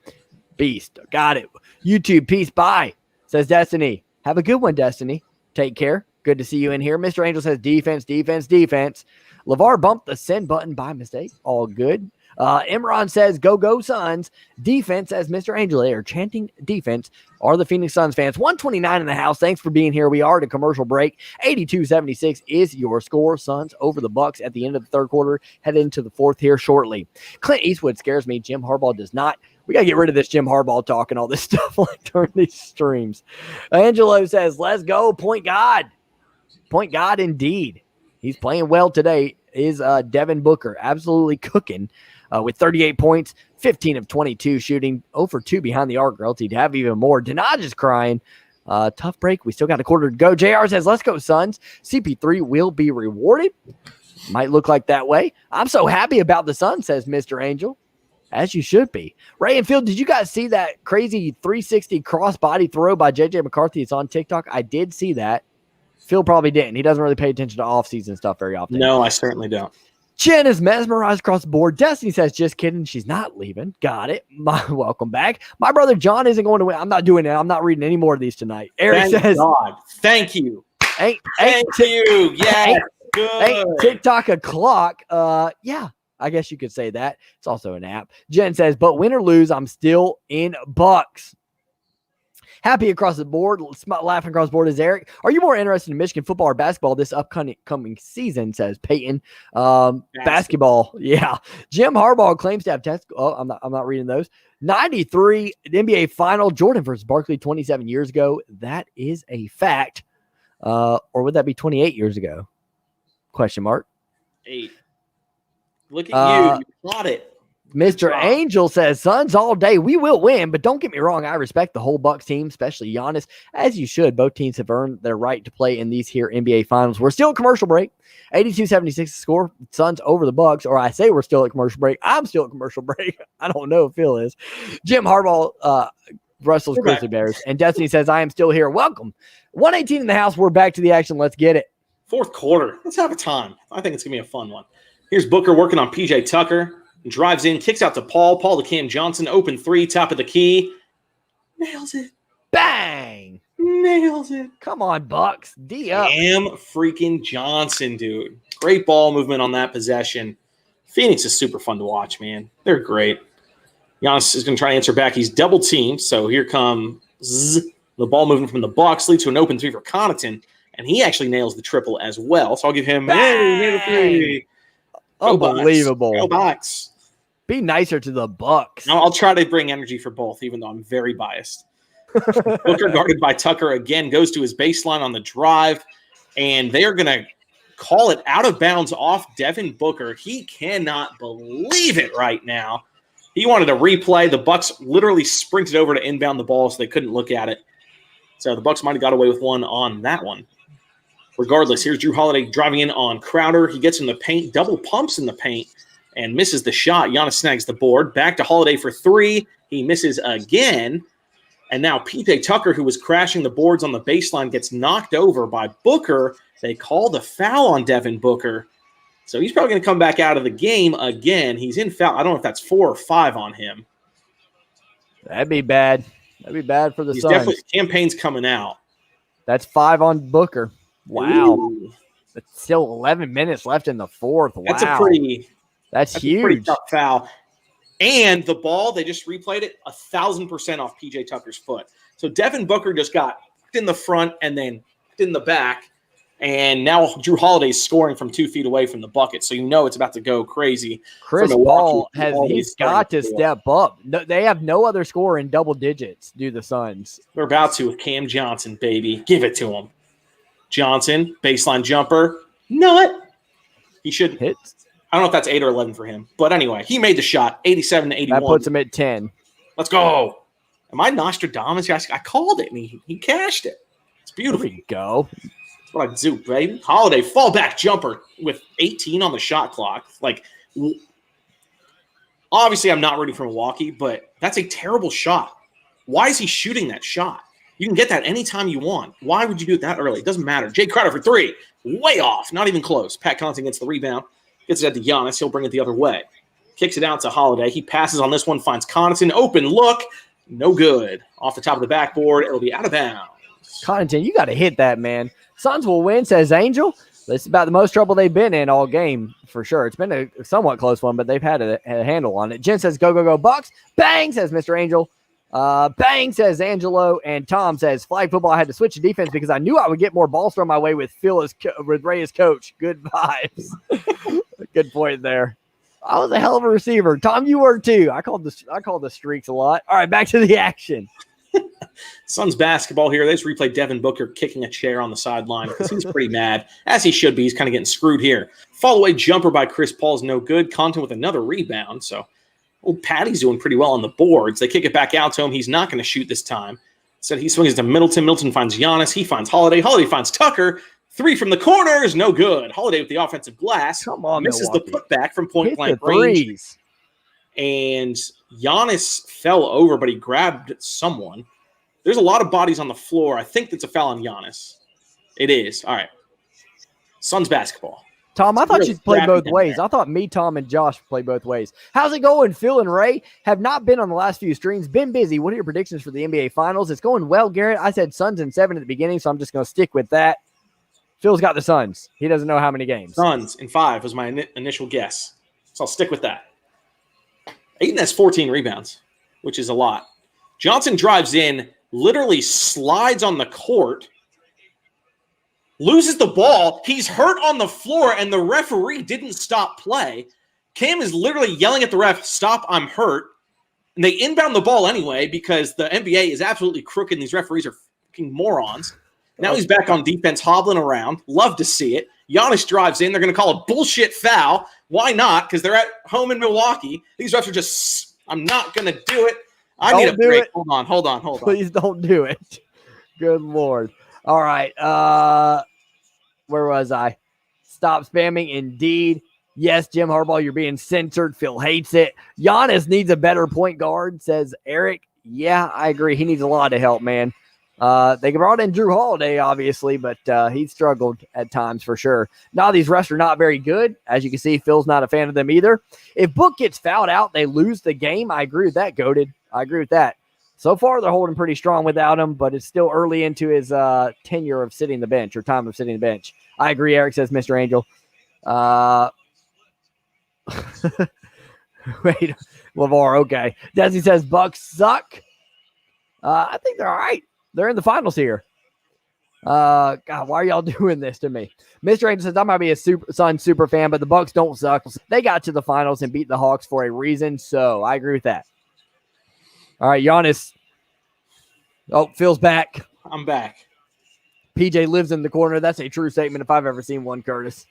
beast. Got it. YouTube, peace, bye, says Destiny. Have a good one, Destiny. Take care. Good to see you in here. Mr. Angel says defense. LeVar bumped the send button by mistake. All good. Imran says, go Suns. Defense, as Mr. Angel, they are chanting defense, are the Phoenix Suns fans. 129 in the house. Thanks for being here. We are at a commercial break. 82-76 is your score. Suns over the Bucks at the end of the third quarter. Head into the fourth here shortly. Clint Eastwood scares me. Jim Harbaugh does not. We got to get rid of this Jim Harbaugh talk and all this stuff like during these streams. Angelo says, let's go. Point God. Point God indeed. He's playing well today. Is Devin Booker absolutely cooking with 38 points, 15 of 22 shooting, 0 for 2 behind the arc, or else he'd have even more. Denaj is crying. Tough break. We still got a quarter to go. JR says, let's go, Suns. CP3 will be rewarded. Might look like that way. I'm so happy about the Suns, says Mr. Angel. As you should be. Ray and Phil, did you guys see that crazy 360 crossbody throw by JJ McCarthy? It's on TikTok. I did see that. Phil probably didn't. He doesn't really pay attention to off-season stuff very often. No, I certainly don't. Jen is mesmerized across the board. Destiny says, just kidding. She's not leaving. Got it. Welcome back. My brother John isn't going to win. I'm not doing it. I'm not reading any more of these tonight. Eric says, God. Thank you. Thank you. Yeah. Good. TikTok o'clock. Yeah. I guess you could say that. It's also an app. Jen says, but win or lose, I'm still in Bucks. Happy across the board. Laughing across the board is Eric. Are you more interested in Michigan football or basketball this upcoming season, says Peyton. Basketball. Yeah. Jim Harbaugh claims to have I'm not reading those. 93 NBA final. Jordan versus Barkley 27 years ago. That is a fact. Or would that be 28 years ago? Question mark. 8. Look at you. You got it. Mr. Angel says, Suns all day. We will win, but don't get me wrong. I respect the whole Bucks team, especially Giannis, as you should. Both teams have earned their right to play in these here NBA finals. We're still at commercial break. 82-76 score. Suns over the Bucks, or I say we're still at commercial break. I'm still at commercial break. I don't know if Phil is. Jim Harbaugh, Russell's Grizzly Bears. And Destiny says, I am still here. Welcome. 118 in the house. We're back to the action. Let's get it. Fourth quarter. Let's have a time. I think it's going to be a fun one. Here's Booker working on PJ Tucker. Drives in, kicks out to Paul. Paul to Cam Johnson. Open three, top of the key. Nails it. Bang! Nails it. Come on, Bucks. D up. Cam freaking Johnson, dude. Great ball movement on that possession. Phoenix is super fun to watch, man. They're great. Giannis is going to try to answer back. He's double teamed. So here comes the ball movement from the Bucks, leads to an open three for Connaughton, and he actually nails the triple as well. So I'll give him three. Unbelievable. Go Bucks. Be nicer to the Bucks. No, I'll try to bring energy for both, even though I'm very biased. Booker guarded by Tucker again goes to his baseline on the drive, and they're going to call it out of bounds off Devin Booker. He cannot believe it right now. He wanted a replay. The Bucks literally sprinted over to inbound the ball, so they couldn't look at it. So the Bucks might have got away with one on that one. Regardless, here's Jrue Holiday driving in on Crowder. He gets in the paint, double pumps in the paint, and misses the shot. Giannis snags the board. Back to Holiday for three. He misses again. And now PJ Tucker, who was crashing the boards on the baseline, gets knocked over by Booker. They call the foul on Devin Booker. So he's probably going to come back out of the game again. He's in foul. I don't know if that's 4 or 5 on him. That'd be bad. That'd be bad for the Suns. Definitely, campaign's coming out. That's 5 on Booker. Wow. Ooh. It's still 11 minutes left in the fourth. Wow. That's huge. A pretty tough foul. And the ball, they just replayed it 1,000% off PJ Tucker's foot. So Devin Booker just got in the front and then in the back. And now Jrue Holiday's scoring from 2 feet away from the bucket. So you know it's about to go crazy. Chris Paul he's got to step up. No, they have no other scorer in double digits, do the Suns. They're about to with Cam Johnson, baby. Give it to him. Johnson, baseline jumper. Nut. He should hit. I don't know if that's 8 or 11 for him. But anyway, he made the shot, 87-81. That puts him at 10. Let's go. Am I Nostradamus? I called it, and he cashed it. It's beautiful. There we go. That's what I do, baby. Holiday, fallback jumper with 18 on the shot clock. Like, obviously I'm not rooting for Milwaukee, but that's a terrible shot. Why is he shooting that shot? You can get that anytime you want. Why would you do it that early? It doesn't matter. Jay Crowder for 3. Way off. Not even close. Pat Connaughton gets the rebound. Gets it at to Giannis. He'll bring it the other way. Kicks it out to Holiday. He passes on this one. Finds Connaughton. Open look. No good. Off the top of the backboard. It'll be out of bounds. Connaughton, you got to hit that, man. Suns will win, says Angel. This is about the most trouble they've been in all game, for sure. It's been a somewhat close one, but they've had a handle on it. Jen says, go, go, go, Bucks. Bang, says Mr. Angel. Bang, says Angelo. And Tom says, flag football, I had to switch to defense because I knew I would get more balls thrown my way with Ray as coach. Good vibes. Good point there. I was a hell of a receiver. Tom, you were too. I called the streaks a lot. All right, back to the action. Suns basketball here. They just replayed Devin Booker kicking a chair on the sideline because he's pretty mad, as he should be. He's kind of getting screwed here. Fall-away jumper by Chris Paul is no good. Connaughton with another rebound. So old Patty's doing pretty well on the boards. They kick it back out to him. He's not going to shoot this time. So he swings it to Middleton. Middleton finds Giannis. He finds Holiday. Holiday finds Tucker. 3 from the corner is no good. Holiday with the offensive glass. Come on, misses Milwaukee. The putback from point-blank range. Threes. And Giannis fell over, but he grabbed someone. There's a lot of bodies on the floor. I think that's a foul on Giannis. It is. All right. Suns basketball. Tom, I thought you'd play both ways. I thought me, Tom, and Josh play both ways. How's it going? Phil and Ray have not been on the last few streams. Been busy. What are your predictions for the NBA Finals? It's going well, Garrett. I said Suns in 7 at the beginning, so I'm just going to stick with that. Phil's got the Suns. He doesn't know how many games. Suns in 5 was my initial guess. So I'll stick with that. Ayton has 14 rebounds, which is a lot. Johnson drives in, literally slides on the court, loses the ball. He's hurt on the floor, and the referee didn't stop play. Cam is literally yelling at the ref, stop, I'm hurt. And they inbound the ball anyway because the NBA is absolutely crooked and these referees are fucking morons. Now he's back on defense, hobbling around. Love to see it. Giannis drives in. They're going to call a bullshit foul. Why not? Because they're at home in Milwaukee. These refs are just, I'm not going to do it. I need a break. Hold on. Please don't do it. Good Lord. All right. Where was I? Stop spamming. Indeed. Yes, Jim Harbaugh, you're being censored. Phil hates it. Giannis needs a better point guard, says Eric. Yeah, I agree. He needs a lot of help, man. They brought in Jrue Holiday, obviously, but he struggled at times for sure. Now these refs are not very good. As you can see, Phil's not a fan of them either. If Book gets fouled out, they lose the game. I agree with that, Goated. I agree with that. So far, they're holding pretty strong without him, but it's still early into his tenure of sitting the bench or time of sitting the bench. I agree, Eric, says Mr. Angel. Wait, LeVar, okay. Desi says Bucks suck. I think they're all right. They're in the finals here. God, why are y'all doing this to me? Mr. Angel says I might be a Suns super fan, but the Bucks don't suck. They got to the finals and beat the Hawks for a reason, so I agree with that. All right, Giannis. Oh, Phil's back. I'm back. PJ lives in the corner. That's a true statement if I've ever seen one, Curtis.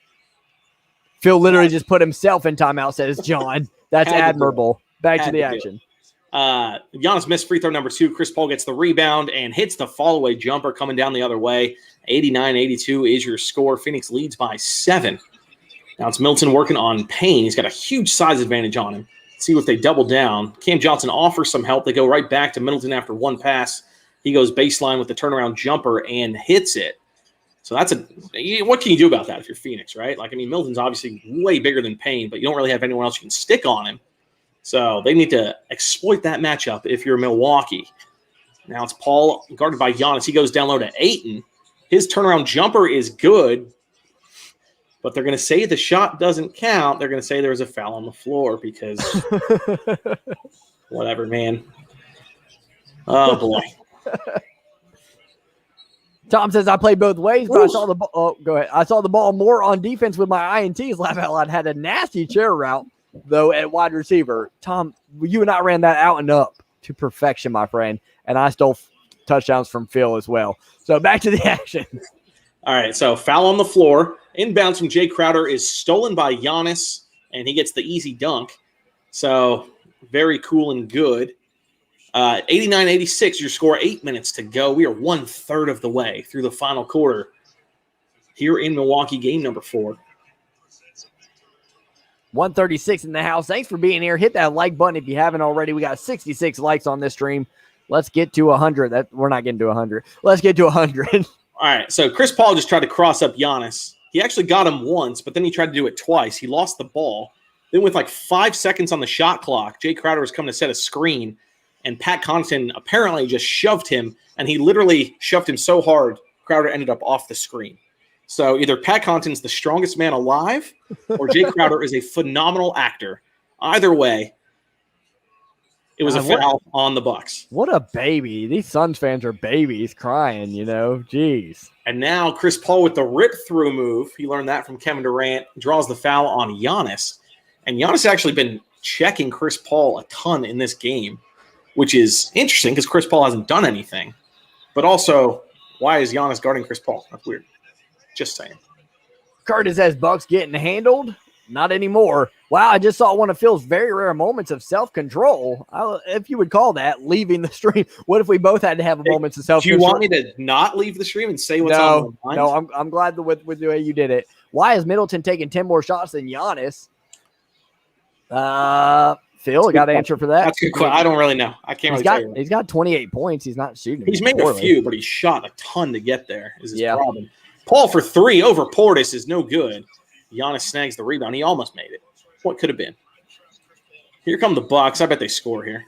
Phil literally just put himself in timeout, says John. That's admirable. Back to the action. Giannis missed free throw number 2. Chris Paul gets the rebound and hits the fall-away jumper coming down the other way. 89-82 is your score. Phoenix leads by 7. Now it's Middleton working on Payne. He's got a huge size advantage on him. See if they double down. Cam Johnson offers some help. They go right back to Middleton after one pass. He goes baseline with the turnaround jumper and hits it. So that's what can you do about that if you're Phoenix, right? Like, I mean, Middleton's obviously way bigger than Payne, but you don't really have anyone else you can stick on him. So they need to exploit that matchup if you're Milwaukee. Now it's Paul guarded by Giannis. He goes down low to Ayton. His turnaround jumper is good, but they're going to say the shot doesn't count. They're going to say there was a foul on the floor because whatever, man. Oh, boy. Tom says I played both ways, but I saw the ball. Oh, go ahead. I saw the ball more on defense with my INTs. Laugh out loud. Had a nasty chair route, though, at wide receiver. Tom, you and I ran that out and up to perfection, my friend, and I stole touchdowns from Phil as well. So back to the action. All right, so foul on the floor. Inbounds from Jay Crowder is stolen by Giannis, and he gets the easy dunk. So very cool and good. 89-86, your score, 8 minutes to go. We are 1/3 of the way through the final quarter here in Milwaukee, game number 4. 136 in the house. Thanks for being here. Hit that like button if you haven't already. We got 66 likes on this stream. Let's get to 100. We're not getting to 100. Let's get to 100. All right, so Chris Paul just tried to cross up Giannis. He actually got him once, but then he tried to do it twice. He lost the ball. Then with like 5 seconds on the shot clock, Jay Crowder was coming to set a screen, and Pat Connaughton apparently just shoved him, and he literally shoved him so hard, Crowder ended up off the screen. So either Pat Connaughton's the strongest man alive, or Jay Crowder is a phenomenal actor. Either way, it was a foul on the Bucks. What a baby. These Suns fans are babies crying, you know. Jeez. And now Chris Paul with the rip-through move. He learned that from Kevin Durant. Draws the foul on Giannis. And Giannis has actually been checking Chris Paul a ton in this game, which is interesting because Chris Paul hasn't done anything. But also, why is Giannis guarding Chris Paul? That's weird. Just saying. Curtis says Bucks getting handled. Not anymore. Wow, I just saw one of Phil's very rare moments of self-control. If you would call that leaving the stream. What if we both had to have moments of self-control? Do you want me to not leave the stream and say what's on my mind? No, I'm glad with the way you did it. Why is Middleton taking 10 more shots than Giannis? Phil, got an answer for that? That's a good question. I don't really know. I can't really tell you. He's got 28 points. He's not shooting. He's made a few, but he shot a ton to get there is his problem. Paul for 3 over Portis is no good. Giannis snags the rebound. He almost made it. What could have been? Here come the Bucks. I bet they score here.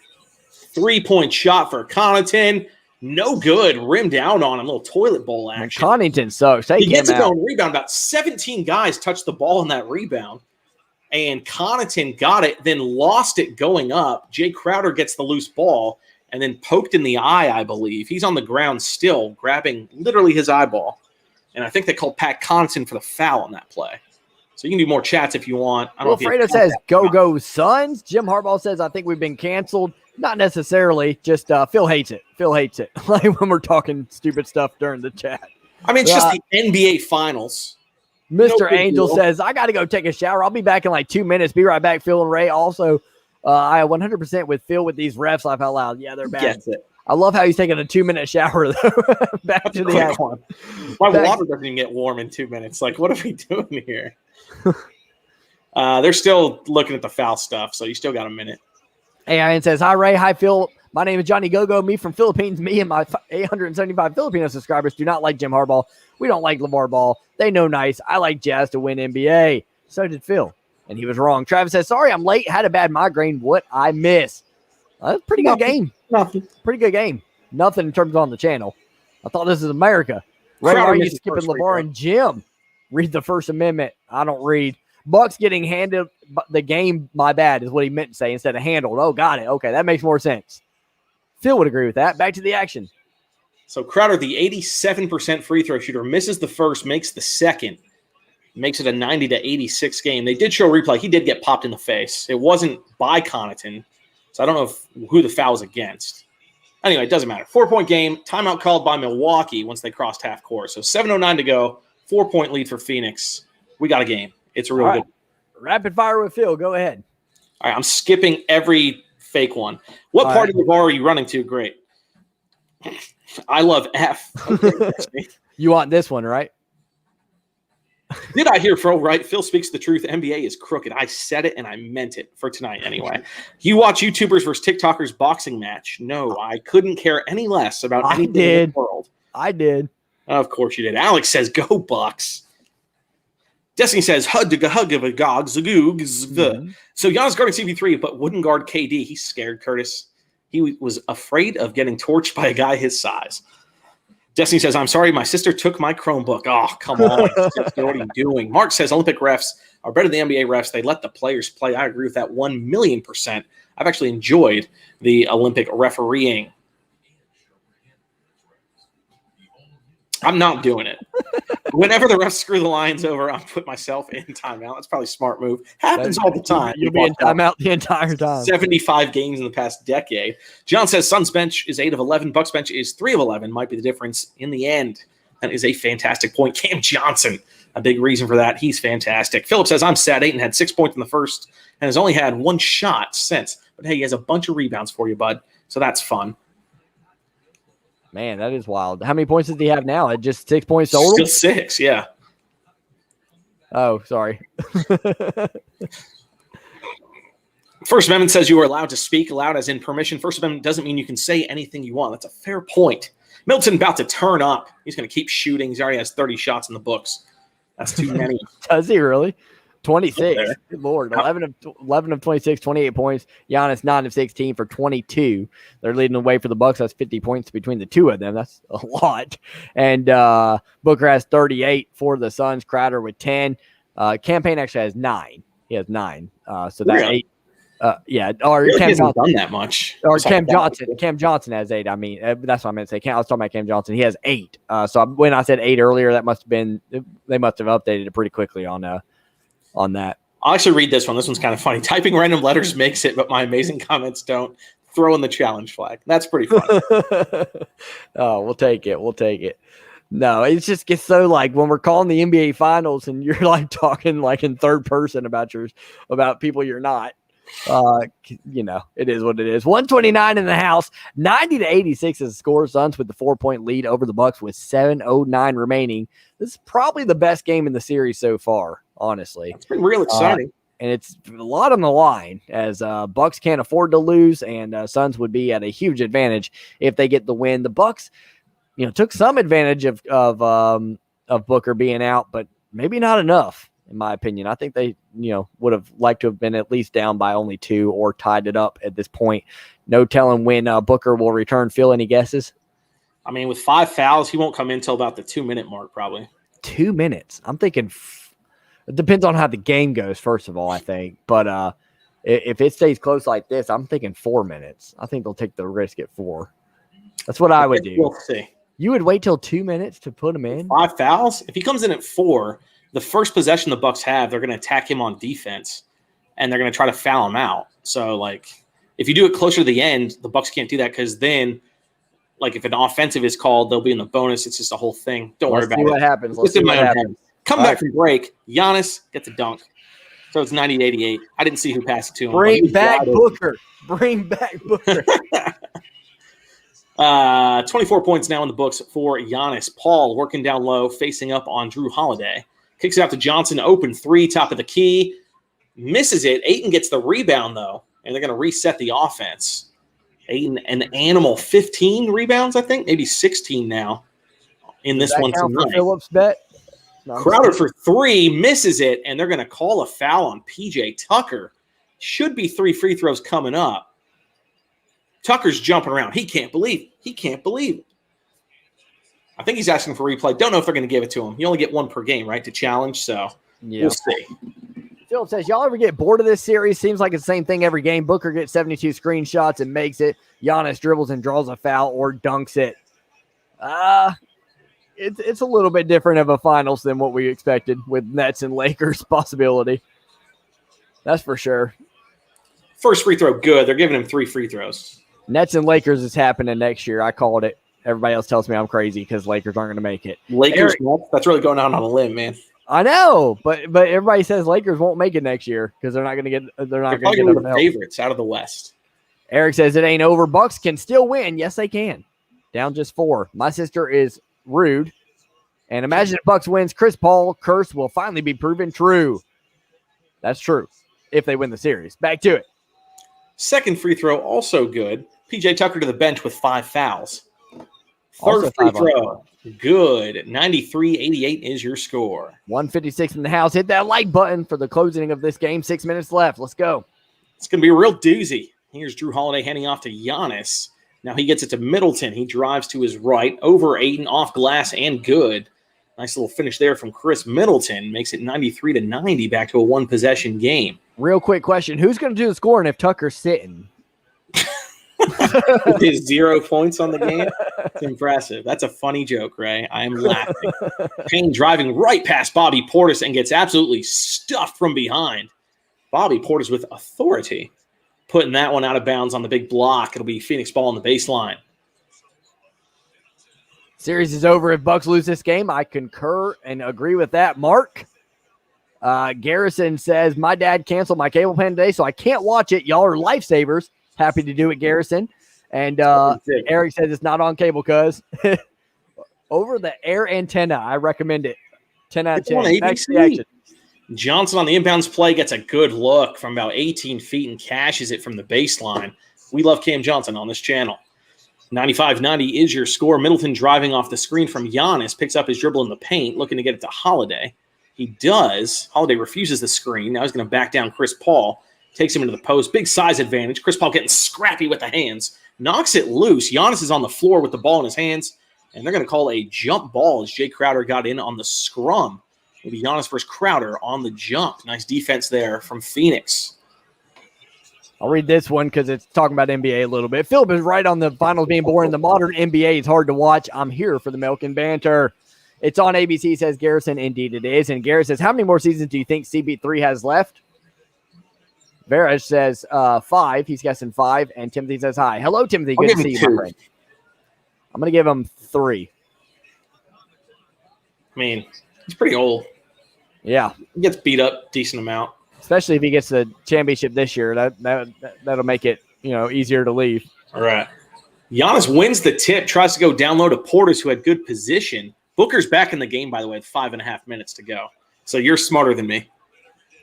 3-point shot for Connaughton. No good. Rimmed out on him. A little toilet bowl action. Connaughton sucks. He gets it on rebound. About 17 guys touched the ball in that rebound. And Connaughton got it, then lost it going up. Jay Crowder gets the loose ball and then poked in the eye, I believe. He's on the ground still, grabbing literally his eyeball. And I think they called Pat Connaughton for the foul on that play. So you can do more chats if you want. Fredo says, go Suns. Jim Harbaugh says, I think we've been canceled. Not necessarily. Just Phil hates it. Phil hates it. Like when we're talking stupid stuff during the chat. I mean, it's just the NBA Finals. Mr. Angel says, I got to go take a shower. I'll be back in like 2 minutes. Be right back, Phil and Ray. Also, I 100% with Phil with these refs. Laugh out loud. Yeah, they're bad. Gets it. I love how he's taking a 2-minute shower, though. Back to the action. My water doesn't even get warm in 2 minutes. Like, what are we doing here? They're still looking at the foul stuff, so you still got a minute. Hey, Ian says, hi, Ray. Hi, Phil. My name is Johnny Gogo. Me from Philippines. Me and my 875 Filipino subscribers do not like Jim Harbaugh. We don't like LeVar Ball. They know nice. I like Jazz to win NBA. So did Phil. And he was wrong. Travis says, sorry, I'm late. Had a bad migraine. What I miss? That's a pretty good game. Nothing. Pretty good game. Nothing in terms of on the channel. I thought this is America. Why are you skipping LeVar and Jim? Read the First Amendment. I don't read. Bucks getting handed the game, my bad, is what he meant to say instead of handled. Oh, got it. Okay, that makes more sense. Phil would agree with that. Back to the action. So Crowder, the 87% free throw shooter, misses the first, makes the second, makes it a 90-86 game. They did show a replay. He did get popped in the face. It wasn't by Connaughton, so I don't know who the foul was against. Anyway, it doesn't matter. 4-point game. Timeout called by Milwaukee once they crossed half court. So 7:09 to go. 4-point lead for Phoenix. We got a game. It's a real good. Rapid fire with Phil. Go ahead. All right, I'm skipping every fake one. What part of the bar are you running to? Great. I love F. Okay, you want this one, right? Did I hear Fro right? Phil speaks the truth. NBA is crooked. I said it and I meant it for tonight anyway. You watch YouTubers versus TikTokers boxing match. No, I couldn't care any less about anything in the world. I did. Of course you did. Alex says, go Bucks. Destiny says, hug of a gog, zagoo. So Giannis guarding CP3, but wouldn't guard KD. He's scared, Curtis. He was afraid of getting torched by a guy his size. Destiny says, I'm sorry, my sister took my Chromebook. Oh, come on. What are you doing? Mark says, Olympic refs are better than the NBA refs. They let the players play. I agree with that 1,000,000%. I've actually enjoyed the Olympic refereeing. I'm not doing it. Whenever the refs screw the Lions over, I'll put myself in timeout. That's probably a smart move. Happens all the time. You'll be in timeout the entire time. 75 games in the past decade. John says Suns bench is 8 of 11. Bucks bench is 3 of 11. Might be the difference in the end. That is a fantastic point. Cam Johnson, a big reason for that. He's fantastic. Philip says, I'm sad. Ayton had 6 points in the first and has only had 1 shot since. But hey, he has a bunch of rebounds for you, bud. So that's fun. Man, that is wild. How many points does he have now? At just 6 points total? Still 6, yeah. Oh, sorry. First Amendment says you are allowed to speak loud as in permission. First Amendment doesn't mean you can say anything you want. That's a fair point. Milton about to turn up. He's going to keep shooting. He already has 30 shots in the books. That's too many. Does he really? 26. Good Lord. 11 of 26, 28 points. Giannis 9 of 16 for 22. They're leading the way for the Bucks. That's 50 points between the two of them. That's a lot. And Booker has 38 for the Suns. Crowder with 10. Campaign actually has 9. He has 9. So that's 8. Yeah. Or really Cam hasn't Johnson done that much. Or Cam Johnson. Cam Johnson has 8. I mean, that's what I meant to say. I was talking about Cam Johnson. He has 8. So when I said 8 earlier, that must have been they must have updated it pretty quickly on that. I'll actually read this one. This one's kind of funny. Typing random letters makes it, but my amazing comments don't. Throw in the challenge flag. That's pretty funny. Oh, we'll take it. We'll take it. No, it just gets so like when we're calling the NBA finals and you're like talking like in third person about people you're not. It is what it is. 129 in the house, 90-86 is the score. Suns with the 4-point lead over the Bucks with 7:09 remaining. This is probably the best game in the series so far, honestly. It's been real exciting. And it's a lot on the line as Bucks can't afford to lose, and Suns would be at a huge advantage if they get the win. The Bucks, took some advantage of Booker being out, but maybe not enough, in my opinion. I think they, would have liked to have been at least down by only 2 or tied it up at this point. No telling when Booker will return. Phil, any guesses? I mean, with 5 fouls, he won't come in until about the 2-minute mark, probably. 2 minutes. I'm thinking it depends on how the game goes, first of all, I think. But if it stays close like this, I'm thinking 4 minutes. I think they'll take the risk at 4. That's what I would do. We'll see. You would wait till 2 minutes to put him in? 5 fouls? If he comes in at 4, the first possession the Bucks have, they're going to attack him on defense, and they're going to try to foul him out. So, if you do it closer to the end, the Bucks can't do that because then, if an offensive is called, they'll be in the bonus. It's just a whole thing. Don't worry about it. Let's see what happens. Let's see what happens. Come back from break. Giannis gets a dunk. So it's 90-88. I didn't see who passed it to him. Bring back Booker. Bring back Booker. 24 points now in the books for Giannis. Paul working down low, facing up on Jrue Holiday. Kicks it out to Johnson. Open 3, top of the key. Misses it. Ayton gets the rebound, though, and they're going to reset the offense. Ayton, an animal. 15 rebounds, I think, maybe 16 now in this one tonight. Phillips bet. No, Crowder for 3, misses it, and they're going to call a foul on PJ Tucker. Should be 3 free throws coming up. Tucker's jumping around. He can't believe it. I think he's asking for replay. Don't know if they're going to give it to him. You only get 1 per game, right, to challenge, so we'll see. Philip says, y'all ever get bored of this series? Seems like it's the same thing every game. Booker gets 72 screenshots and makes it. Giannis dribbles and draws a foul or dunks it. It's a little bit different of a finals than what we expected with Nets and Lakers possibility. That's for sure. First free throw, good. They're giving him 3 free throws. Nets and Lakers is happening next year. I called it. Everybody else tells me I'm crazy because Lakers aren't going to make it. Lakers, that's really going out on a limb, man. I know, but everybody says Lakers won't make it next year because they're not going to get. They're not going to get the favorites out of the West. Eric says it ain't over. Bucks can still win. Yes, they can. Down just 4. My sister is rude, and imagine if Bucks wins, Chris Paul curse will finally be proven true. That's true if they win the series. Back to it. Second free throw also good. PJ Tucker to the bench with 5 fouls. Third free throw, good. 93-88 is your score. 156 in the house. Hit that like button for the closing of this game. 6 minutes left. Let's go. It's going to be a real doozy. Here's Jrue Holiday handing off to Giannis. Now he gets it to Middleton. He drives to his right, over Ayton, off glass, and good. Nice little finish there from Khris Middleton. Makes it 93-90, back to a 1-possession game. Real quick question. Who's going to do the scoring if Tucker's sitting? With his 0 points on the game? It's impressive. That's a funny joke, Ray. I am laughing. Payne driving right past Bobby Portis and gets absolutely stuffed from behind. Bobby Portis with authority. Putting that one out of bounds on the big block. It'll be Phoenix ball on the baseline. Series is over if Bucks lose this game. I concur and agree with that. Mark Garrison says, my dad canceled my cable plan today, so I can't watch it. Y'all are lifesavers. Happy to do it, Garrison. And Eric says it's not on cable, cuz. Over the air antenna. I recommend it. 10 out of 10. Next reaction. Johnson on the inbounds play gets a good look from about 18 feet and cashes it from the baseline. We love Cam Johnson on this channel. 95-90 is your score. Middleton driving off the screen from Giannis, picks up his dribble in the paint, looking to get it to Holiday. He does. Holiday refuses the screen. Now he's going to back down Chris Paul. Takes him into the post. Big size advantage. Chris Paul getting scrappy with the hands. Knocks it loose. Giannis is on the floor with the ball in his hands. And they're going to call a jump ball as Jay Crowder got in on the scrum. Maybe Giannis versus Crowder on the jump. Nice defense there from Phoenix. I'll read this one because it's talking about NBA a little bit. Philip is right on the finals being boring. The modern NBA is hard to watch. I'm here for the milk and banter. It's on ABC, says Garrison. Indeed it is. And Garrett says, how many more seasons do you think CB3 has left? Vera says 5. He's guessing 5. And Timothy says hi. Hello, Timothy. Good to see you, my friend. I'm going to give him 3. I mean, he's pretty old. Yeah. He gets beat up decent amount. Especially if he gets the championship this year. That'll make it, easier to leave. All right. Giannis wins the tip, tries to go down low to Portis, who had good position. Booker's back in the game, by the way, with 5.5 minutes to go. So you're smarter than me.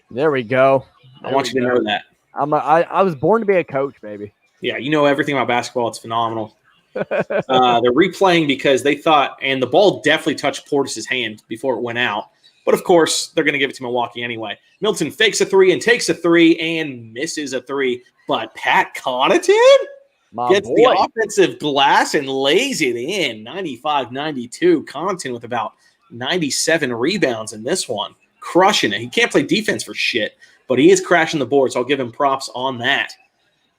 There we go. I want you to know that. I was born to be a coach, baby. Yeah, you know everything about basketball. It's phenomenal. They're replaying because they thought, and the ball definitely touched Portis' hand before it went out. But, of course, they're going to give it to Milwaukee anyway. Milton fakes a 3 and takes a 3 and misses a 3. But Pat Connaughton gets the offensive glass and lays it in. 95-92. Connaughton with about 97 rebounds in this one. Crushing it. He can't play defense for shit, but he is crashing the board, so I'll give him props on that.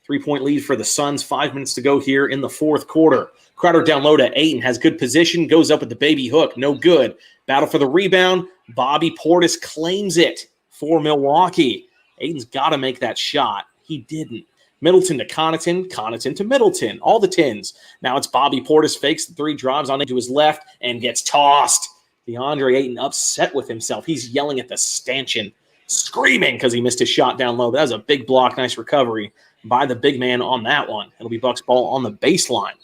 3-point lead for the Suns. 5 minutes to go here in the fourth quarter. Crowder down low to Ayton. Has good position. Goes up with the baby hook. No good. Battle for the rebound. Bobby Portis claims it for Milwaukee. Ayton's got to make that shot. He didn't. Middleton to Connaughton. Connaughton to Middleton. All the 10s. Now it's Bobby Portis. Fakes the 3, drives on into his left, and gets tossed. Deandre Ayton upset with himself. He's yelling at the stanchion, screaming because he missed his shot down low. That was a big block. Nice recovery by the big man on that one. It'll be Bucks ball on the baseline.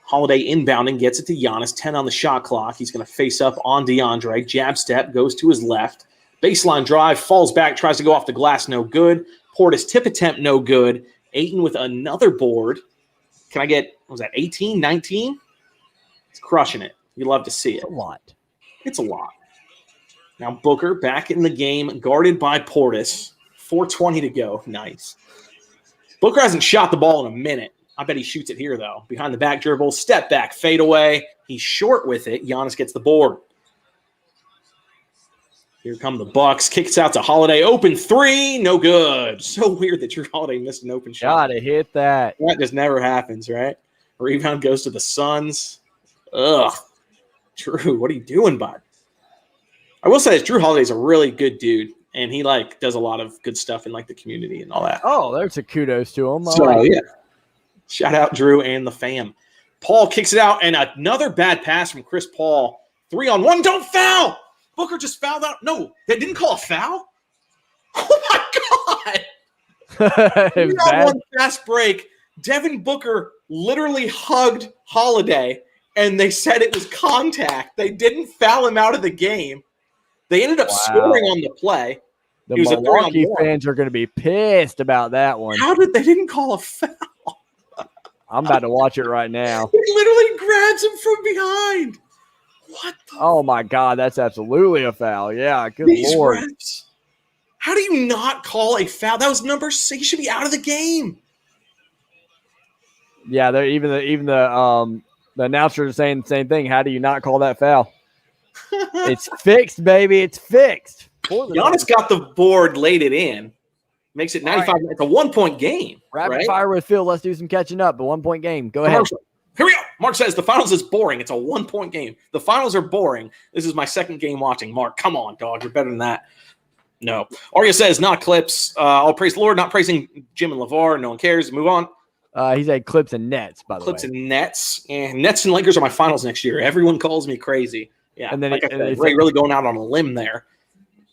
Holiday inbounding, gets it to Giannis. 10 on the shot clock. He's going to face up on DeAndre. Jab step, goes to his left. Baseline drive, falls back, tries to go off the glass. No good. Portis tip attempt, no good. Ayton with another board. Can I get, what was that, 18, 19? He's crushing it. You love to see it. A lot. It's a lot. Now Booker back in the game, guarded by Portis. 4:20 to go. Nice. Booker hasn't shot the ball in a minute. I bet he shoots it here, though. Behind the back dribble, step back, fade away. He's short with it. Giannis gets the board. Here come the Bucks. Kicks out to Holiday. Open three. No good. So weird that Jrue Holiday missed an open shot. Gotta hit that. That just never happens, right? Rebound goes to the Suns. Ugh. Jrue, what are you doing, bud? I will say this, Jrue Holiday's a really good dude, and he does a lot of good stuff in the community and all that. Oh, there's a kudos to him. So yeah. Shout out Jrue and the fam. Paul kicks it out, and another bad pass from Chris Paul. 3-on-1. Don't foul! Booker just fouled out. No, they didn't call a foul? Oh, my God. 3-on-1 fast break. Devin Booker literally hugged Holiday, and they said it was contact. They didn't foul him out of the game. They ended up scoring on the play. The Milwaukee fans are going to be pissed about that one. How did they didn't call a foul? I'm about to watch it right now. He literally grabs him from behind. What the? Oh, my God. That's absolutely a foul. Yeah, good Lord. Reps. How do you not call a foul? That was number 6. He should be out of the game. Yeah, they're even the announcers are saying the same thing. How do you not call that foul? It's fixed, baby. It's fixed. Giannis got the board, laid it in. Makes it 95. Right. It's a 1-point game. Rapid fire with Phil. Let's do some catching up. A 1-point game. Go ahead. Here we go. Mark says the finals is boring. It's a 1-point game. The finals are boring. This is my second game watching. Mark, come on, dog. You're better than that. No. Arya says not clips. I'll praise the Lord. Not praising Jim and LeVar. No one cares. Move on. He said clips and nets, by the way. Clips and nets. And Nets and Lakers are my finals next year. Everyone calls me crazy. Yeah. And then Ray really going out on a limb there.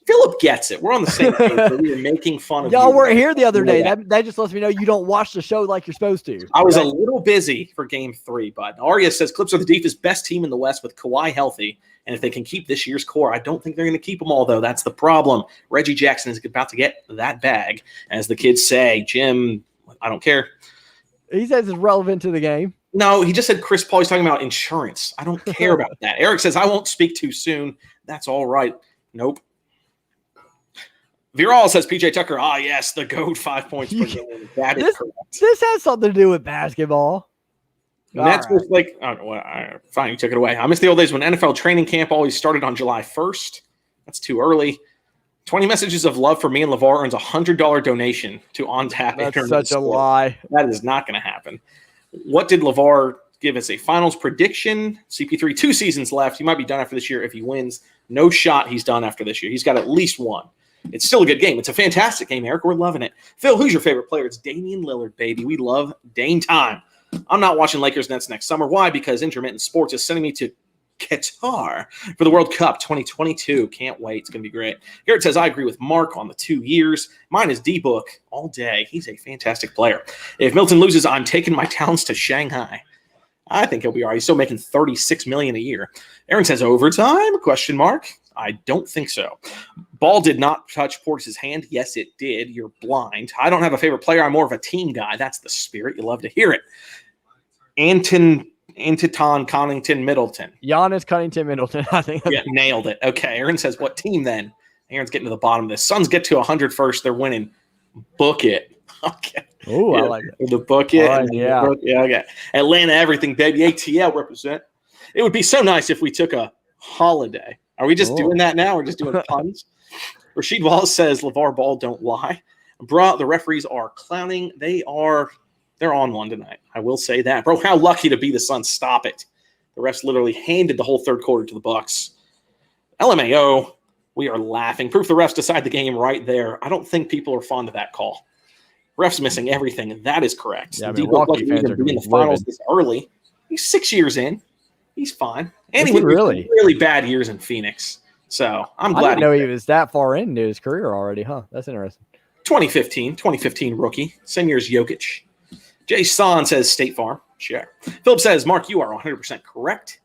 Philip gets it. We're on the same page. We were making fun of y'all weren't here the other day. That just lets me know you don't watch the show like you're supposed to. I was a little busy for game 3, but Arya says Clips are the deepest, best team in the West with Kawhi healthy. And if they can keep this year's core, I don't think they're going to keep them all, though. That's the problem. Reggie Jackson is about to get that bag. As the kids say, Jim, I don't care. He says it's relevant to the game. No, he just said Chris Paul. He's talking about insurance. I don't care about that. Eric says, I won't speak too soon. That's all right. Nope. Viral says PJ Tucker, yes, the GOAT 5 points per game. That is correct. This has something to do with basketball. That's right. Fine, you took it away. I miss the old days when NFL training camp always started on July 1st. That's too early. 20 messages of love for me and LeVar earns a $100 donation to OnTap. That's such a lie. That is not going to happen. What did LeVar give us? A finals prediction? CP3, 2 seasons left. He might be done after this year if he wins. No shot he's done after this year. He's got at least one. It's still a good game. It's a fantastic game, Eric. We're loving it. Phil, who's your favorite player? It's Damian Lillard, baby. We love Dame time. I'm not watching Lakers Nets next summer. Why? Because intermittent sports is sending me to Qatar for the World Cup 2022. Can't wait. It's going to be great. Garrett says, I agree with Mark on the 2 years. Mine is D-Book all day. He's a fantastic player. If Milton loses, I'm taking my talents to Shanghai. I think he'll be all right. He's still making $36 million a year. Aaron says, overtime? Question mark. I don't think so. Ball did not touch Portis' hand. Yes, it did. You're blind. I don't have a favorite player. I'm more of a team guy. That's the spirit. You love to hear it. Anton Connington Middleton. Giannis Connington Middleton. I think. Yeah, nailed it. Okay. Aaron says, what team then? Aaron's getting to the bottom of this. Suns get to 100 first. They're winning. Book it. Okay. Oh, I like it. The book it. Yeah. Okay. Atlanta, everything, baby. ATL represent. It would be so nice if we took a holiday. Are we just doing that now? We're just doing puns? Rasheed Wallace says, LeVar Ball don't lie. Bruh, the referees are clowning. They're on one tonight. I will say that. Bro, how lucky to be the Suns. Stop it. The refs literally handed the whole third quarter to the Bucks. LMAO, we are laughing. Proof the refs decide the game right there. I don't think people are fond of that call. Refs missing everything. That is correct. Yeah, Milwaukee fans are in the finals this early. He's 6 years in. He's fine. And he really bad years in Phoenix. So I'm glad. I didn't know he was that far into his career already, huh? That's interesting. 2015 rookie. Same year as Jokic. Jay Son says State Farm. Sure. Philip says, Mark, you are 100% correct.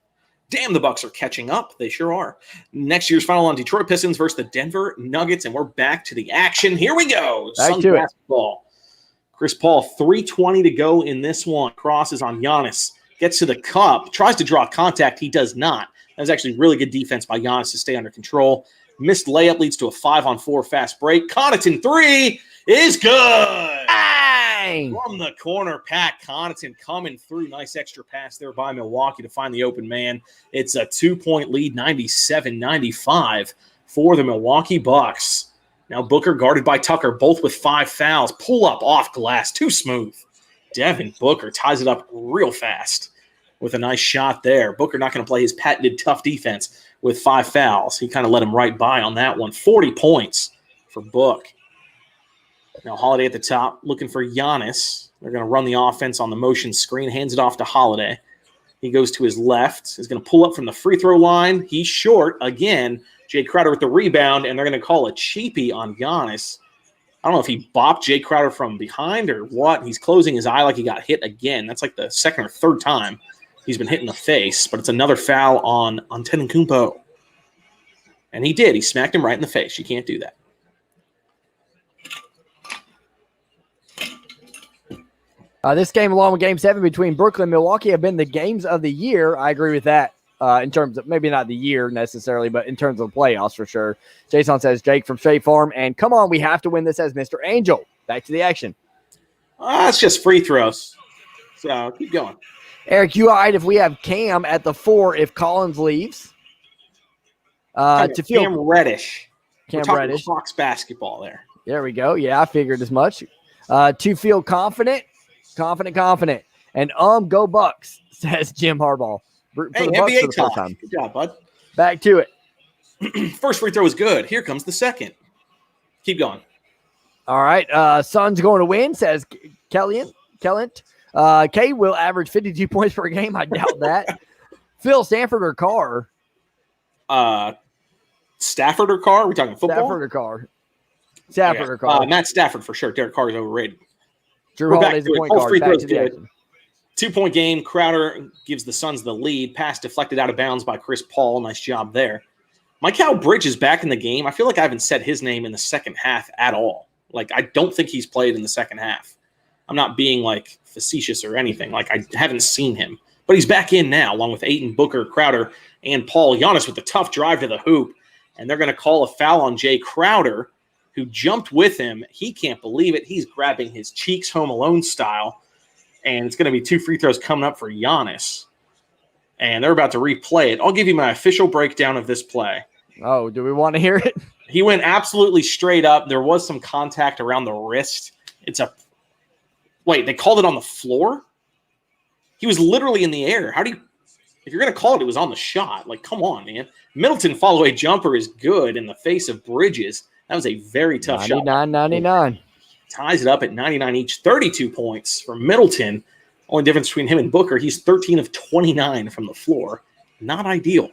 Damn, the Bucks are catching up. They sure are. Next year's final on Detroit Pistons versus the Denver Nuggets, and we're back to the action. Here we go. Back to basketball. Chris Paul, 3:20 to go in this one. Crosses on Giannis. Gets to the cup. Tries to draw contact. He does not. That was actually really good defense by Giannis to stay under control. Missed layup leads to a 5-on-4 fast break. Connaughton 3 is good. Bang! From the corner, Pat Connaughton coming through. Nice extra pass there by Milwaukee to find the open man. It's a 2-point lead, 97-95 for the Milwaukee Bucks. Now Booker guarded by Tucker, both with 5 fouls. Pull up off glass, too smooth. Devin Booker ties it up real fast with a nice shot there. Booker not going to play his patented tough defense with 5 fouls. He kind of let him right by on that one. 40 points for Book. Now Holiday at the top looking for Giannis. They're going to run the offense on the motion screen. Hands it off to Holiday. He goes to his left. He's going to pull up from the free throw line. He's short again. Jay Crowder with the rebound, and they're going to call a cheapie on Giannis. I don't know if he bopped Jay Crowder from behind or what. He's closing his eye like he got hit again. That's like the second or third time he's been hit in the face, but it's another foul on Antetokounmpo. And he did. He smacked him right in the face. You can't do that. This game, along with Game 7 between Brooklyn and Milwaukee, have been the games of the year. I agree with that in terms of maybe not the year necessarily, but in terms of the playoffs for sure. Jason says, Jake from Fiserv Forum, and come on, we have to win this as Mr. Angel. Back to the action. It's just free throws. So keep going. Eric, you all right if we have Cam at the 4 if Collins leaves? To feel Cam Reddish. Cam We're talking Reddish. Hawks basketball there. There we go. Yeah, I figured as much. To feel confident. And go Bucks, says Jim Harbaugh. Hey, NBA talk. Good job, bud. Back to it. First free throw is good. Here comes the second. Keep going. All right. Suns going to win, says Kellent. K will average 52 points per game. I doubt that. Phil, Stanford or Carr? Stafford or Carr? Are we talking football? Stafford or Carr? Stafford or Carr? Not Stafford for sure. Derek Carr is overrated. Jrue Holiday's a point guard. Back to the action. 2-point game. Crowder gives the Suns the lead. Pass deflected out of bounds by Chris Paul. Nice job there. Mikal Bridges is back in the game. I feel like I haven't said his name in the second half at all. Like, I don't think he's played in the second half. I'm not being, like, facetious or anything. Like, I haven't seen him. But he's back in now, along with Ayton, Booker, Crowder, and Paul. Giannis with the tough drive to the hoop. And they're going to call a foul on Jay Crowder, who jumped with him. He can't believe it. He's grabbing his cheeks Home Alone style. And it's going to be 2 free throws coming up for Giannis. And they're about to replay it. I'll give you my official breakdown of this play. Oh, do we want to hear it? He went absolutely straight up. There was some contact around the wrist. Wait, they called it on the floor? He was literally in the air. If you're going to call it, it was on the shot. Like, come on, man. Middleton follow-away jumper is good in the face of Bridges. That was a very tough shot. 99. Ties it up at 99 each. 32 points for Middleton. Only difference between him and Booker, he's 13 of 29 from the floor. Not ideal.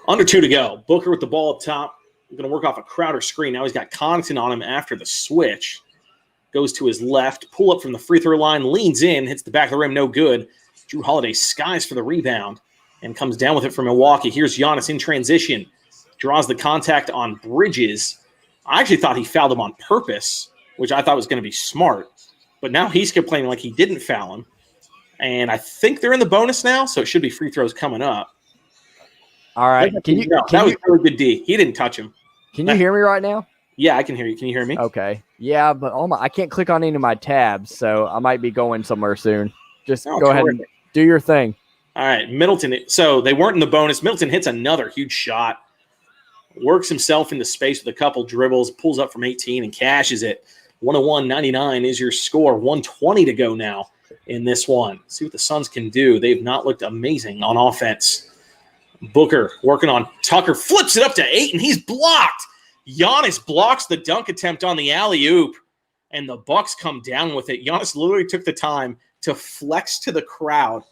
Under 2 to go. Booker with the ball up top. Going to work off a Crowder screen. Now he's got Connaughton on him after the switch. Goes to his left. Pull up from the free throw line. Leans in. Hits the back of the rim. No good. Jrue Holiday skies for the rebound and comes down with it for Milwaukee. Here's Giannis in transition. Draws the contact on Bridges. I actually thought he fouled him on purpose, which I thought was going to be smart. But now he's complaining like he didn't foul him. And I think they're in the bonus now, so it should be free throws coming up. All right. That was a really good D. He didn't touch him. Can you hear me right now? Yeah, I can hear you. Can you hear me? Okay. Yeah, but I can't click on any of my tabs, so I might be going somewhere soon. Just go ahead and do your thing. All right, Middleton. So they weren't in the bonus. Middleton hits another huge shot. Works himself into space with a couple dribbles, pulls up from 18 and cashes it. 101-99 is your score. 120 to go now in this one. See what the Suns can do. They've not looked amazing on offense. Booker working on Tucker. Flips it up to Ayton. He's blocked. Giannis blocks the dunk attempt on the alley-oop, and the Bucks come down with it. Giannis literally took the time to flex to the crowd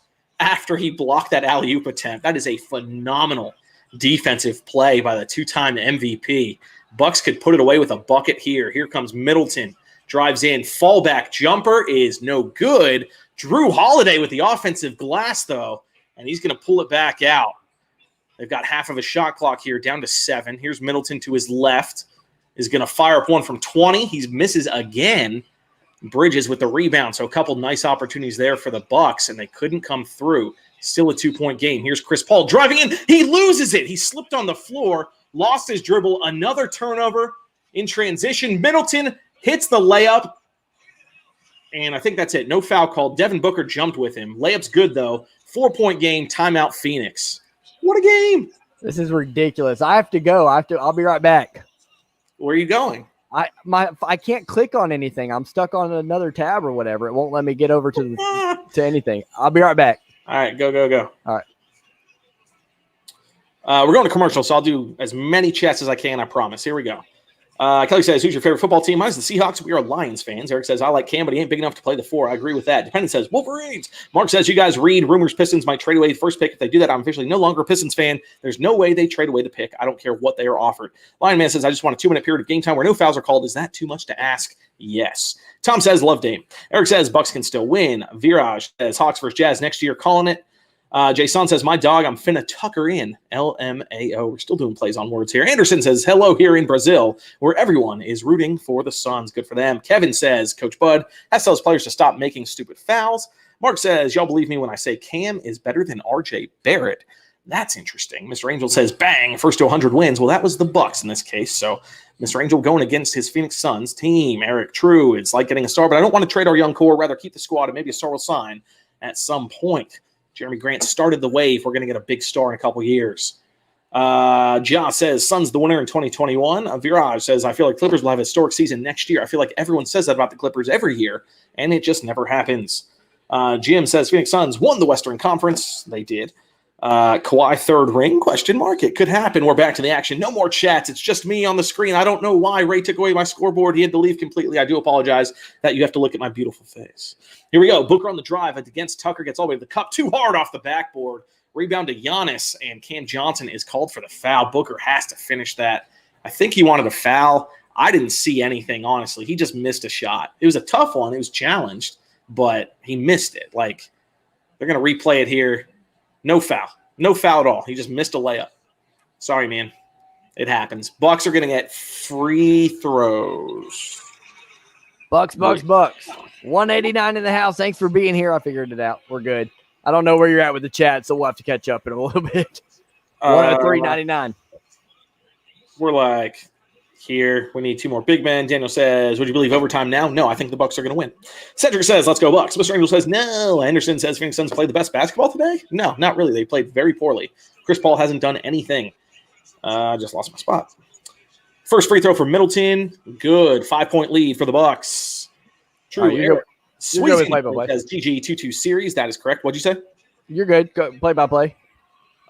after he blocked that alley-oop attempt. That is a phenomenal defensive play by the 2-time MVP. Bucks could put it away with a bucket here. Here comes Middleton. Drives in. Fallback jumper is no good. Jrue Holiday with the offensive glass, though, and he's going to pull it back out. They've got half of a shot clock here, down to 7. Here's Middleton to his left. is going to fire up one from 20. He misses again. Bridges with the rebound. So a couple nice opportunities there for the Bucks, and they couldn't come through. Still a 2-point game. Here's Chris Paul driving in. He loses it. He slipped on the floor, lost his dribble. Another turnover in transition. Middleton hits the layup, and I think that's it. No foul called. Devin Booker jumped with him. Layup's good, though. 4-point game. Timeout, Phoenix. What a game. This is ridiculous. I have to go. I'll be right back. Where are you going? I can't click on anything. I'm stuck on another tab or whatever. It won't let me get over to anything. I'll be right back. All right, go. All right. We're going to commercial, so I'll do as many chats as I can, I promise. Here we go. Kelly says, who's your favorite football team? Mine's the Seahawks. We are Lions fans. Eric says, I like Cam, but he ain't big enough to play the 4. I agree with that. Dependent says, Wolverines. Mark says, you guys read rumors Pistons might trade away the first pick. If they do that, I'm officially no longer a Pistons fan. There's no way they trade away the pick. I don't care what they are offered. Lion Man says, I just want a 2-minute period of game time where no fouls are called. Is that too much to ask? Yes. Tom says, love Dame. Eric says, Bucks can still win. Viraj says, Hawks versus Jazz next year. Calling it. Jason says, my dog, I'm finna tucker in. LMAO. We're still doing plays on words here. Anderson says, hello here in Brazil, where everyone is rooting for the Suns. Good for them. Kevin says, Coach Bud has to tell his players to stop making stupid fouls. Mark says, y'all believe me when I say Cam is better than RJ Barrett. That's interesting. Mr. Angel says, bang, first to 100 wins. Well, that was the Bucks in this case. So Mr. Angel going against his Phoenix Suns team. Eric, true. It's like getting a star, but I don't want to trade our young core. Rather keep the squad and maybe a star will sign at some point. Jeremy Grant started the wave. We're going to get a big star in a couple years. Ja says, Suns the winner in 2021. Viraj says, I feel like Clippers will have a historic season next year. I feel like everyone says that about the Clippers every year, and it just never happens. Jim says, Phoenix Suns won the Western Conference. They did. Kawhi third ring? Question mark. It could happen. We're back to the action. No more chats. It's just me on the screen. I don't know why Ray took away my scoreboard. He had to leave completely. I do apologize that you have to look at my beautiful face. Here we go. Booker on the drive against Tucker. Gets all the way to the cup. Too hard off the backboard. Rebound to Giannis, and Cam Johnson is called for the foul. Booker has to finish that. I think he wanted a foul. I didn't see anything, honestly. He just missed a shot. It was a tough one. It was challenged, but he missed it. Like, they're going to replay it here. No foul. No foul at all. He just missed a layup. Sorry, man. It happens. Bucks are going to get free throws. Bucks. 189 in the house. Thanks for being here. I figured it out. We're good. I don't know where you're at with the chat, so we'll have to catch up in a little bit. 103.99. We're like here. We need 2 more big men. Daniel says, would you believe overtime now? No, I think the Bucks are going to win. Cedric says, let's go Bucks. Mr. Angel says, no. Anderson says, Phoenix Suns played the best basketball today? No, not really. They played very poorly. Chris Paul hasn't done anything. Just lost my spot. First free throw for Middleton. Good. 5-point lead for the Bucks. True. Sweet. Says GG 2-2 series. That is correct. What'd you say? You're good. Go play-by-play.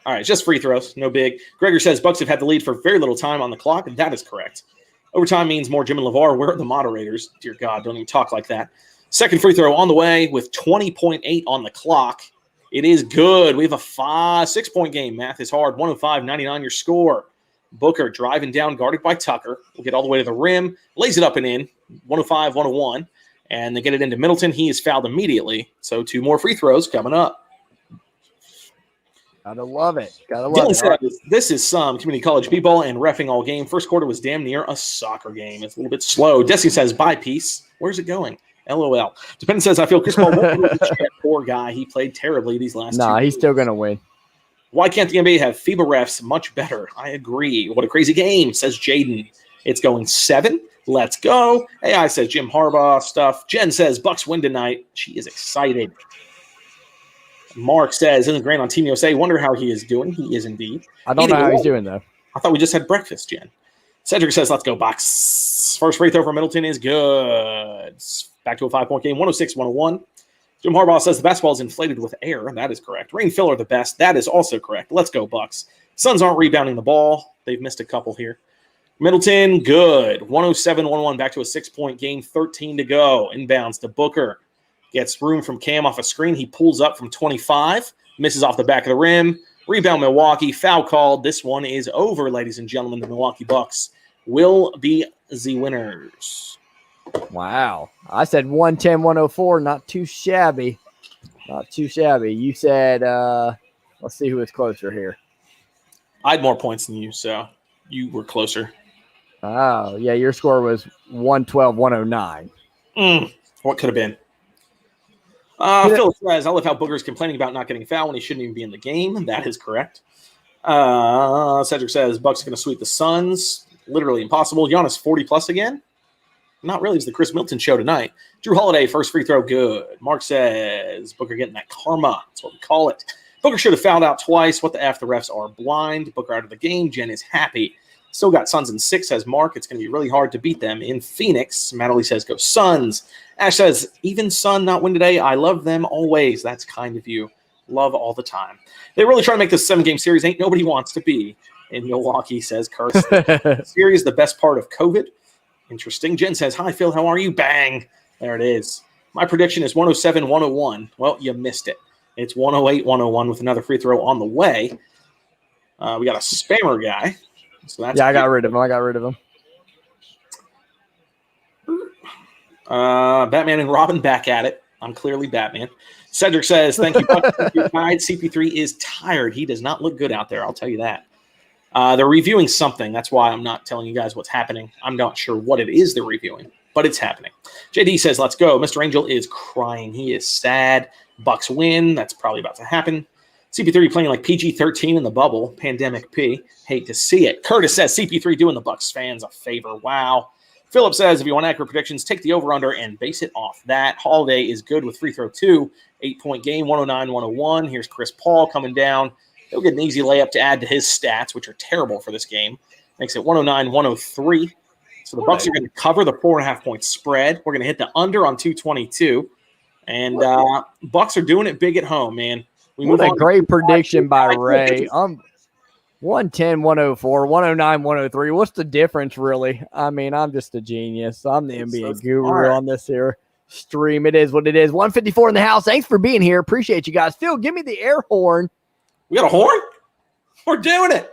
All right, just free throws. No big. Gregor says Bucks have had the lead for very little time on the clock, and that is correct. Overtime means more Jim and LeVar. Where are the moderators? Dear God, don't even talk like that. Second free throw on the way with 20.8 on the clock. It is good. We have a 6-point game. Math is hard. 105-99 your score. Booker driving down, guarded by Tucker. We'll get all the way to the rim. Lays it up and in. 105-101. And they get it into Middleton. He is fouled immediately. So 2 more free throws coming up. Gotta love it. Says, this is some community college b-ball and reffing all game. First quarter was damn near a soccer game. It's a little bit slow. Desi says, bye, peace. Where's it going? LOL. Dependent says, I feel Chris Paul won't lose the chat. Poor guy. He played terribly these last 2 Nah, he's still going to win. Why can't the NBA have FIBA refs much better? I agree. What a crazy game, says Jaden. It's going 7. Let's go. AI says Jim Harbaugh stuff. Jen says Bucks win tonight. She is excited. Mark says, isn't Grant on Team USA? Wonder how he is doing. He is indeed. I don't know how he's doing, though. I thought we just had breakfast, Jen. Cedric says, let's go, Bucks. First free throw for Middleton is good. Back to a 5-point game, 106-101. Jim Harbaugh says the basketball is inflated with air. That is correct. Rain filler the best. That is also correct. Let's go, Bucks. Suns aren't rebounding the ball. They've missed a couple here. Middleton, good. 107-101. Back to a 6-point game, 13 to go. Inbounds to Booker. Gets room from Cam off a screen. He pulls up from 25. Misses off the back of the rim. Rebound Milwaukee. Foul called. This one is over, ladies and gentlemen. The Milwaukee Bucks will be the winners. Wow. I said 110-104. Not too shabby. You said, let's see who is closer here. I had more points than you, so you were closer. Oh, yeah, your score was 112-109. What could have been? Phil says, I love how Booker's complaining about not getting a foul when he shouldn't even be in the game. That is correct. Cedric says, Bucks are going to sweep the Suns. Literally impossible. Giannis 40-plus again? Not really. It's the Khris Middleton show tonight. Jrue Holiday, first free throw, good. Mark says, Booker getting that karma. That's what we call it. Booker should have fouled out twice. What the F? The refs are blind. Booker out of the game. Jen is happy. Still got Suns in 6, says Mark. It's going to be really hard to beat them in Phoenix. Madeline says, go Suns. Ash says, even Sun not win today. I love them always. That's kind of you. Love all the time. They really try to make this 7-game series. Ain't nobody wants to be in Milwaukee, says Curse. Series the best part of COVID. Interesting. Jen says, hi, Phil. How are you? Bang. There it is. My prediction is 107-101. Well, you missed it. It's 108-101 with another free throw on the way. We got a spammer guy. So that's I got rid of him. Batman and Robin back at it. I'm clearly Batman. Cedric says, thank you, Buck. CP3 is tired. He does not look good out there. I'll tell you that. They're reviewing something. That's why I'm not telling you guys what's happening. I'm not sure what it is they're reviewing, but it's happening. JD says, let's go. Mr. Angel is crying. He is sad. Bucks win. That's probably about to happen. CP3 playing like PG-13 in the bubble. Pandemic P. Hate to see it. Curtis says, CP3 doing the Bucks fans a favor. Wow. Philip says, if you want accurate predictions, take the over-under and base it off that. Holiday is good with free throw 2. 8-point game, 109-101. Here's Chris Paul coming down. He'll get an easy layup to add to his stats, which are terrible for this game. Makes it 109-103. So the Bucks are going to cover the 4.5-point spread. We're going to hit the under on 222. And Bucks are doing it big at home, man. What a great prediction by Ray. 110, 104, 109, 103. What's the difference, really? I mean, I'm just a genius. I'm the NBA guru on this here stream. It is what it is. 154 in the house. Thanks for being here. Appreciate you guys. Phil, give me the air horn. We got a horn? We're doing it.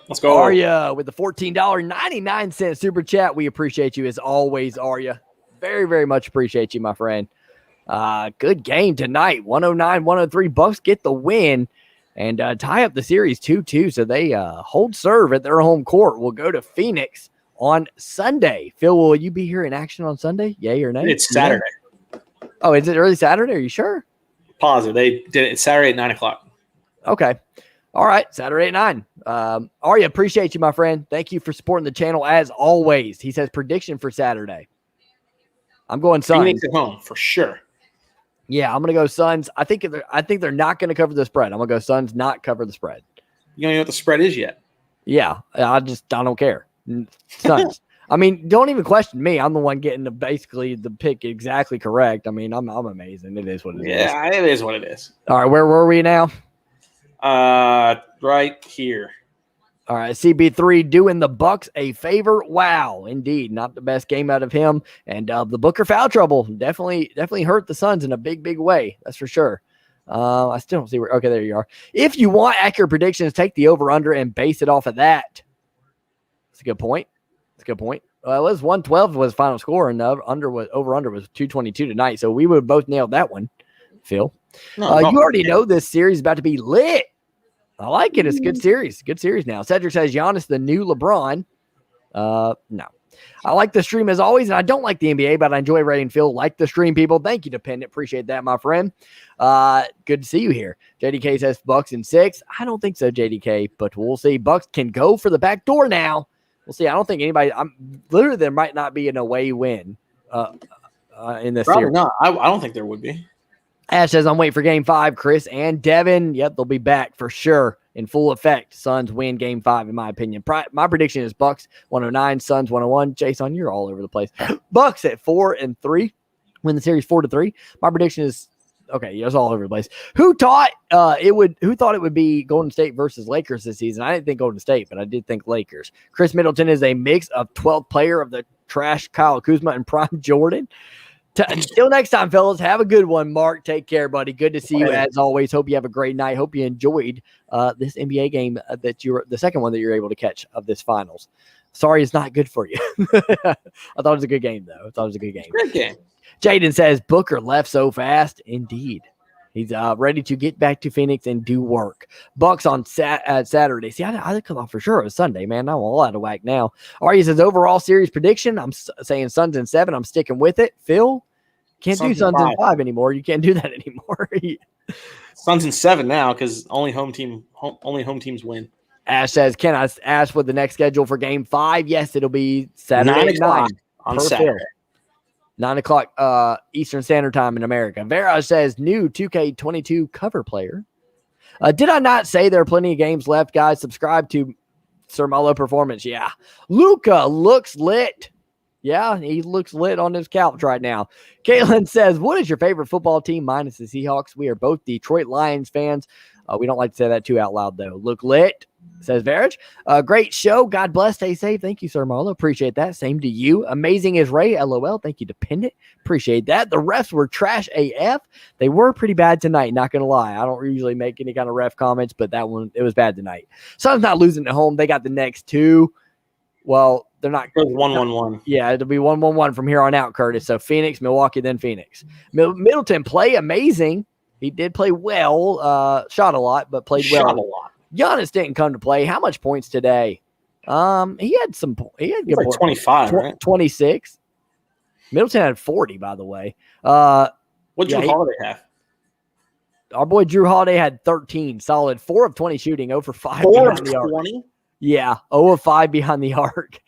Let's go. Arya with the $14.99 super chat. We appreciate you as always, Arya. Very, very much appreciate you, my friend. Good game tonight. 109-103. Bucks get the win and tie up the series 2-2. So they hold serve at their home court. We'll go to Phoenix on Sunday. Phil, will you be here in action on Sunday? Yay or nay? It's Saturday. Oh, is it early Saturday? Are you sure? Positive. They did it Saturday at 9 o'clock. Okay. All right. Saturday at 9. Arya, appreciate you, my friend. Thank you for supporting the channel as always. He says prediction for Saturday. I'm going Suns. Phoenix at home for sure. Yeah, I'm going to go Suns. I think they're not going to cover the spread. I'm going to go Suns, not cover the spread. You don't know what the spread is yet. Yeah, I don't care. Suns. I mean, don't even question me. I'm the one getting basically the pick exactly correct. I mean, I'm amazing. It is what it is. Yeah, it is what it is. All right, where were we now? Right here. All right, CB3 doing the Bucks a favor. Wow, indeed, not the best game out of him. And the Booker foul trouble definitely hurt the Suns in a big, big way. That's for sure. I still don't see where. Okay, there you are. If you want accurate predictions, take the over/under and base it off of that. That's a good point. That's a good point. It was 112 was final score, and the over/under was 222 tonight. So we would have both nailed that one, Phil. No, you already know this series is about to be lit. I like it. It's a good series. Good series now. Cedric says Giannis, the new LeBron. No. I like the stream as always, and I don't like the NBA, but I enjoy rating Phil. Like the stream, people. Thank you, Dependent. Appreciate that, my friend. Good to see you here. JDK says Bucks in 6. I don't think so, JDK, but we'll see. Bucks can go for the back door now. We'll see. I don't think anybody. Literally, there might not be an away win in this Probably series. Not. I don't think there would be. Ash says, I'm waiting for game 5. Chris and Devin. Yep, they'll be back for sure in full effect. Suns win game 5, in my opinion. My prediction is Bucks 109, Suns 101. Jason, you're all over the place. Bucks at 4-3. Win the series 4-3. My prediction is okay, it's all over the place. Who thought it would be Golden State versus Lakers this season? I didn't think Golden State, but I did think Lakers. Khris Middleton is a mix of 12th player of the trash Kyle Kuzma and prime Jordan. Until next time, fellas, have a good one. Mark, take care, buddy. Good to see you as always. Hope you have a great night. Hope you enjoyed this NBA game the second one that you're able to catch of this finals. Sorry, it's not good for you. I thought it was a good game, though. Great game. Jaden says Booker left so fast. Indeed. He's ready to get back to Phoenix and do work. Bucks on Saturday. See, I thought for sure it was Sunday, man. I'm all out of whack now. Ari says overall series prediction. I'm saying Suns in 7. I'm sticking with it. Phil, can't do Suns in 5 anymore. You can't do that anymore. Suns in 7 now because only home teams win. Ash says, can I ask what the next schedule for Game 5? Yes, it'll be Saturday 9 on Saturday. 9 o'clock Eastern Standard Time in America. Vera says, new 2K22 cover player. Did I not say there are plenty of games left, guys? Subscribe to Sir Milo Performance. Yeah. Luca looks lit. Yeah, he looks lit on his couch right now. Caitlin says, what is your favorite football team minus the Seahawks? We are both Detroit Lions fans. We don't like to say that too out loud, though. Look lit, says Verge. Great show. God bless. Stay safe. Thank you, Sir Marlo. Appreciate that. Same to you. Amazing as Ray. LOL. Thank you, Dependent. Appreciate that. The refs were trash AF. They were pretty bad tonight, not going to lie. I don't usually make any kind of ref comments, but that one, it was bad tonight. Suns not losing at home. They got the next 2. Well, they're not. 1-1-1. Yeah, it'll be 1-1-1 from here on out, Curtis. So Phoenix, Milwaukee, then Phoenix. Middleton play amazing. He did play well, shot a lot, but played well. Shot a lot. Giannis didn't come to play. How much points today? He had some. He had good like points. 25, right? 26. Middleton had 40, by the way. What Jrue Holiday have? Our boy Jrue Holiday had 13, solid 4 of 20 shooting, 0 for 5. 4 of 20. Yeah, 0 of 5 behind the arc.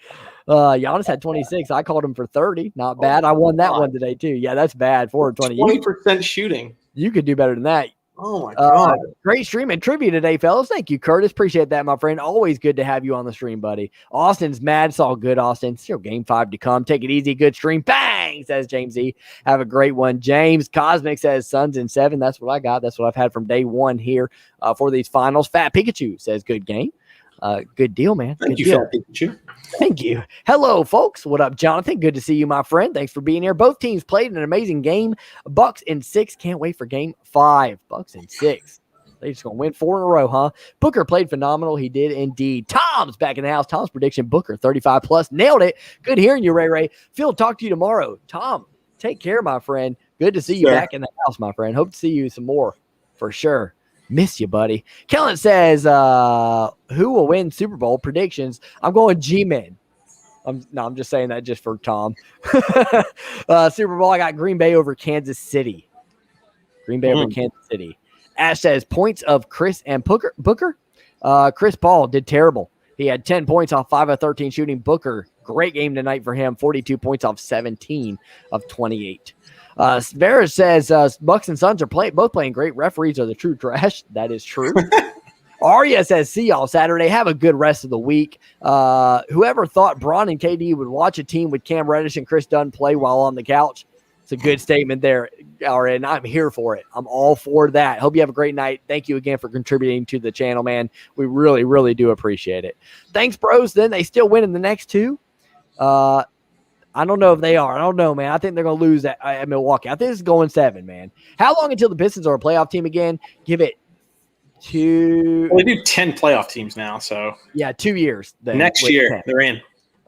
Giannis had 26. I called him for 30. Not bad. I won that one today too. Yeah, that's bad. 4 of 20. 20% shooting. You could do better than that. Oh my God. Great stream and trivia today, fellas. Thank you, Curtis. Appreciate that, my friend. Always good to have you on the stream, buddy. Austin's mad. It's all good, Austin. Still Game 5 to come. Take it easy. Good stream. Bang, says James E. Have a great one. James Cosmic says Suns in 7. That's what I got. That's what I've had from day one here for these finals. Fat Pikachu says good game. Good deal, man. Thank you, Fat Pikachu. Thank you. Hello, folks. What up, Jonathan? Good to see you, my friend. Thanks for being here. Both teams played an amazing game. Bucks in 6. Can't wait for Game 5. Bucks in 6. They just going to win 4 in a row, huh? Booker played phenomenal. He did indeed. Tom's back in the house. Tom's prediction, Booker 35+. Nailed it. Good hearing you, Ray Ray. Phil, talk to you tomorrow. Tom, take care, my friend. Good to see you back in the house, my friend. Hope to see you some more for sure. Miss you, buddy. Kellen says, who will win Super Bowl predictions? I'm going G-Men. I'm just saying that just for Tom. Super Bowl, I got Green Bay over Kansas City. Green Bay over Kansas City. Ash says, points of Khris and Booker. Chris Paul did terrible. He had 10 points off 5 of 13 shooting. Booker, great game tonight for him. 42 points off 17 of 28. Vera says Bucks and Suns are both playing great. Referees are the true trash. That is true. Arya says, see y'all Saturday. Have a good rest of the week. Whoever thought Bron and KD would watch a team with Cam Reddish and Chris Dunn play while on the couch? It's a good statement there, Arya, and I'm here for it. I'm all for that. Hope you have a great night. Thank you again for contributing to the channel, man. We really, really do appreciate it. Thanks, bros. Then they still win in the next 2. I don't know if they are. I don't know, man. I think they're going to lose at Milwaukee. I think this is going 7, man. How long until the Pistons are a playoff team again? Give it 2. Well, they do 10 playoff teams now, so. Yeah, 2 years. Next year, they're in.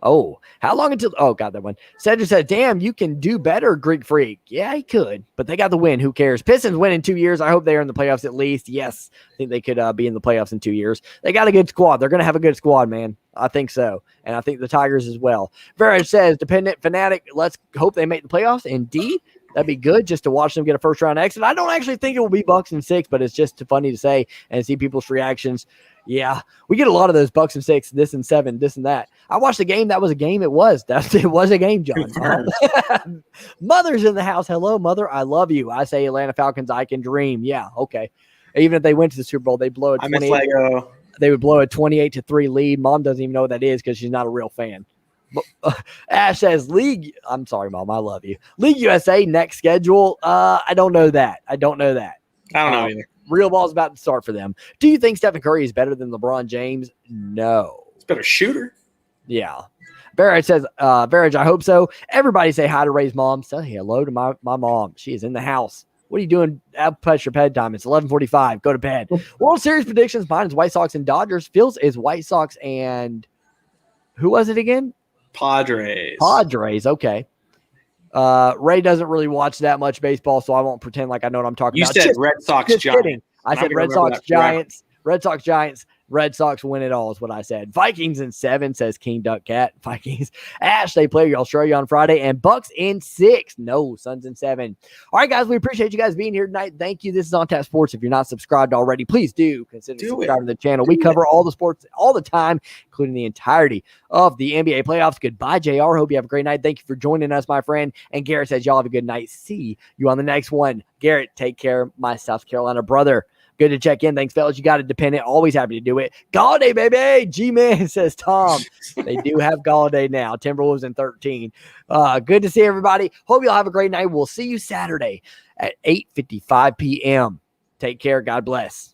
Oh, how long until – oh, got that one. Cedric said, damn, you can do better, Greek Freak. Yeah, he could, but they got the win. Who cares? Pistons win in 2 years. I hope they are in the playoffs at least. Yes, I think they could be in the playoffs in 2 years. They got a good squad. They're going to have a good squad, man. I think so, and I think the Tigers as well. Vera says, dependent fanatic, let's hope they make the playoffs. Indeed, that'd be good just to watch them get a first-round exit. I don't actually think it will be Bucks in 6, but it's just funny to say and see people's reactions. Yeah, we get a lot of those Bucks in 6, this and 7, this and that. I watched the game. That was a game. It was a game, John. Mother's in the house. Hello, Mother. I love you. I say Atlanta Falcons, I can dream. Yeah, okay. Even if they went to the Super Bowl, they blow it. I miss Lego. They would blow a 28-3 lead. Mom doesn't even know what that is because she's not a real fan. Ash says, I'm sorry, Mom. I love you. League USA next schedule. I don't know that. I don't know either. Real ball's about to start for them. Do you think Stephen Curry is better than LeBron James? No. He's a better shooter. Yeah. Barrett says, I hope so. Everybody say hi to Ray's mom. Say hello to my mom. She is in the house. What are you doing? Past your bedtime. It's 11:45. Go to bed. World Series predictions. Mine is White Sox and Dodgers. Phil's is White Sox and who was it again? Padres. Okay. Ray doesn't really watch that much baseball, so I won't pretend like I know what I'm talking about. You said Red Sox Giants. Kidding. I said Red Sox Giants. Red Sox Giants. Red Sox win it all is what I said. Vikings in 7, says King Duck Cat. Vikings. Ash, they play Australia on Friday. And Bucks in 6. No, Suns in 7. All right, guys, we appreciate you guys being here tonight. Thank you. This is On Tap Sports. If you're not subscribed already, please do consider subscribing to the channel. We cover all the sports all the time, including the entirety of the NBA playoffs. Goodbye, JR. Hope you have a great night. Thank you for joining us, my friend. And Garrett says, y'all have a good night. See you on the next one. Garrett, take care. My South Carolina brother. Good to check in. Thanks, fellas. You got it dependent. Always happy to do it. Galladay, baby. G-Man, says Tom. They do have Galladay now. Timberwolves in 13. Good to see everybody. Hope you'll have a great night. We'll see you Saturday at 8:55 p.m. Take care. God bless.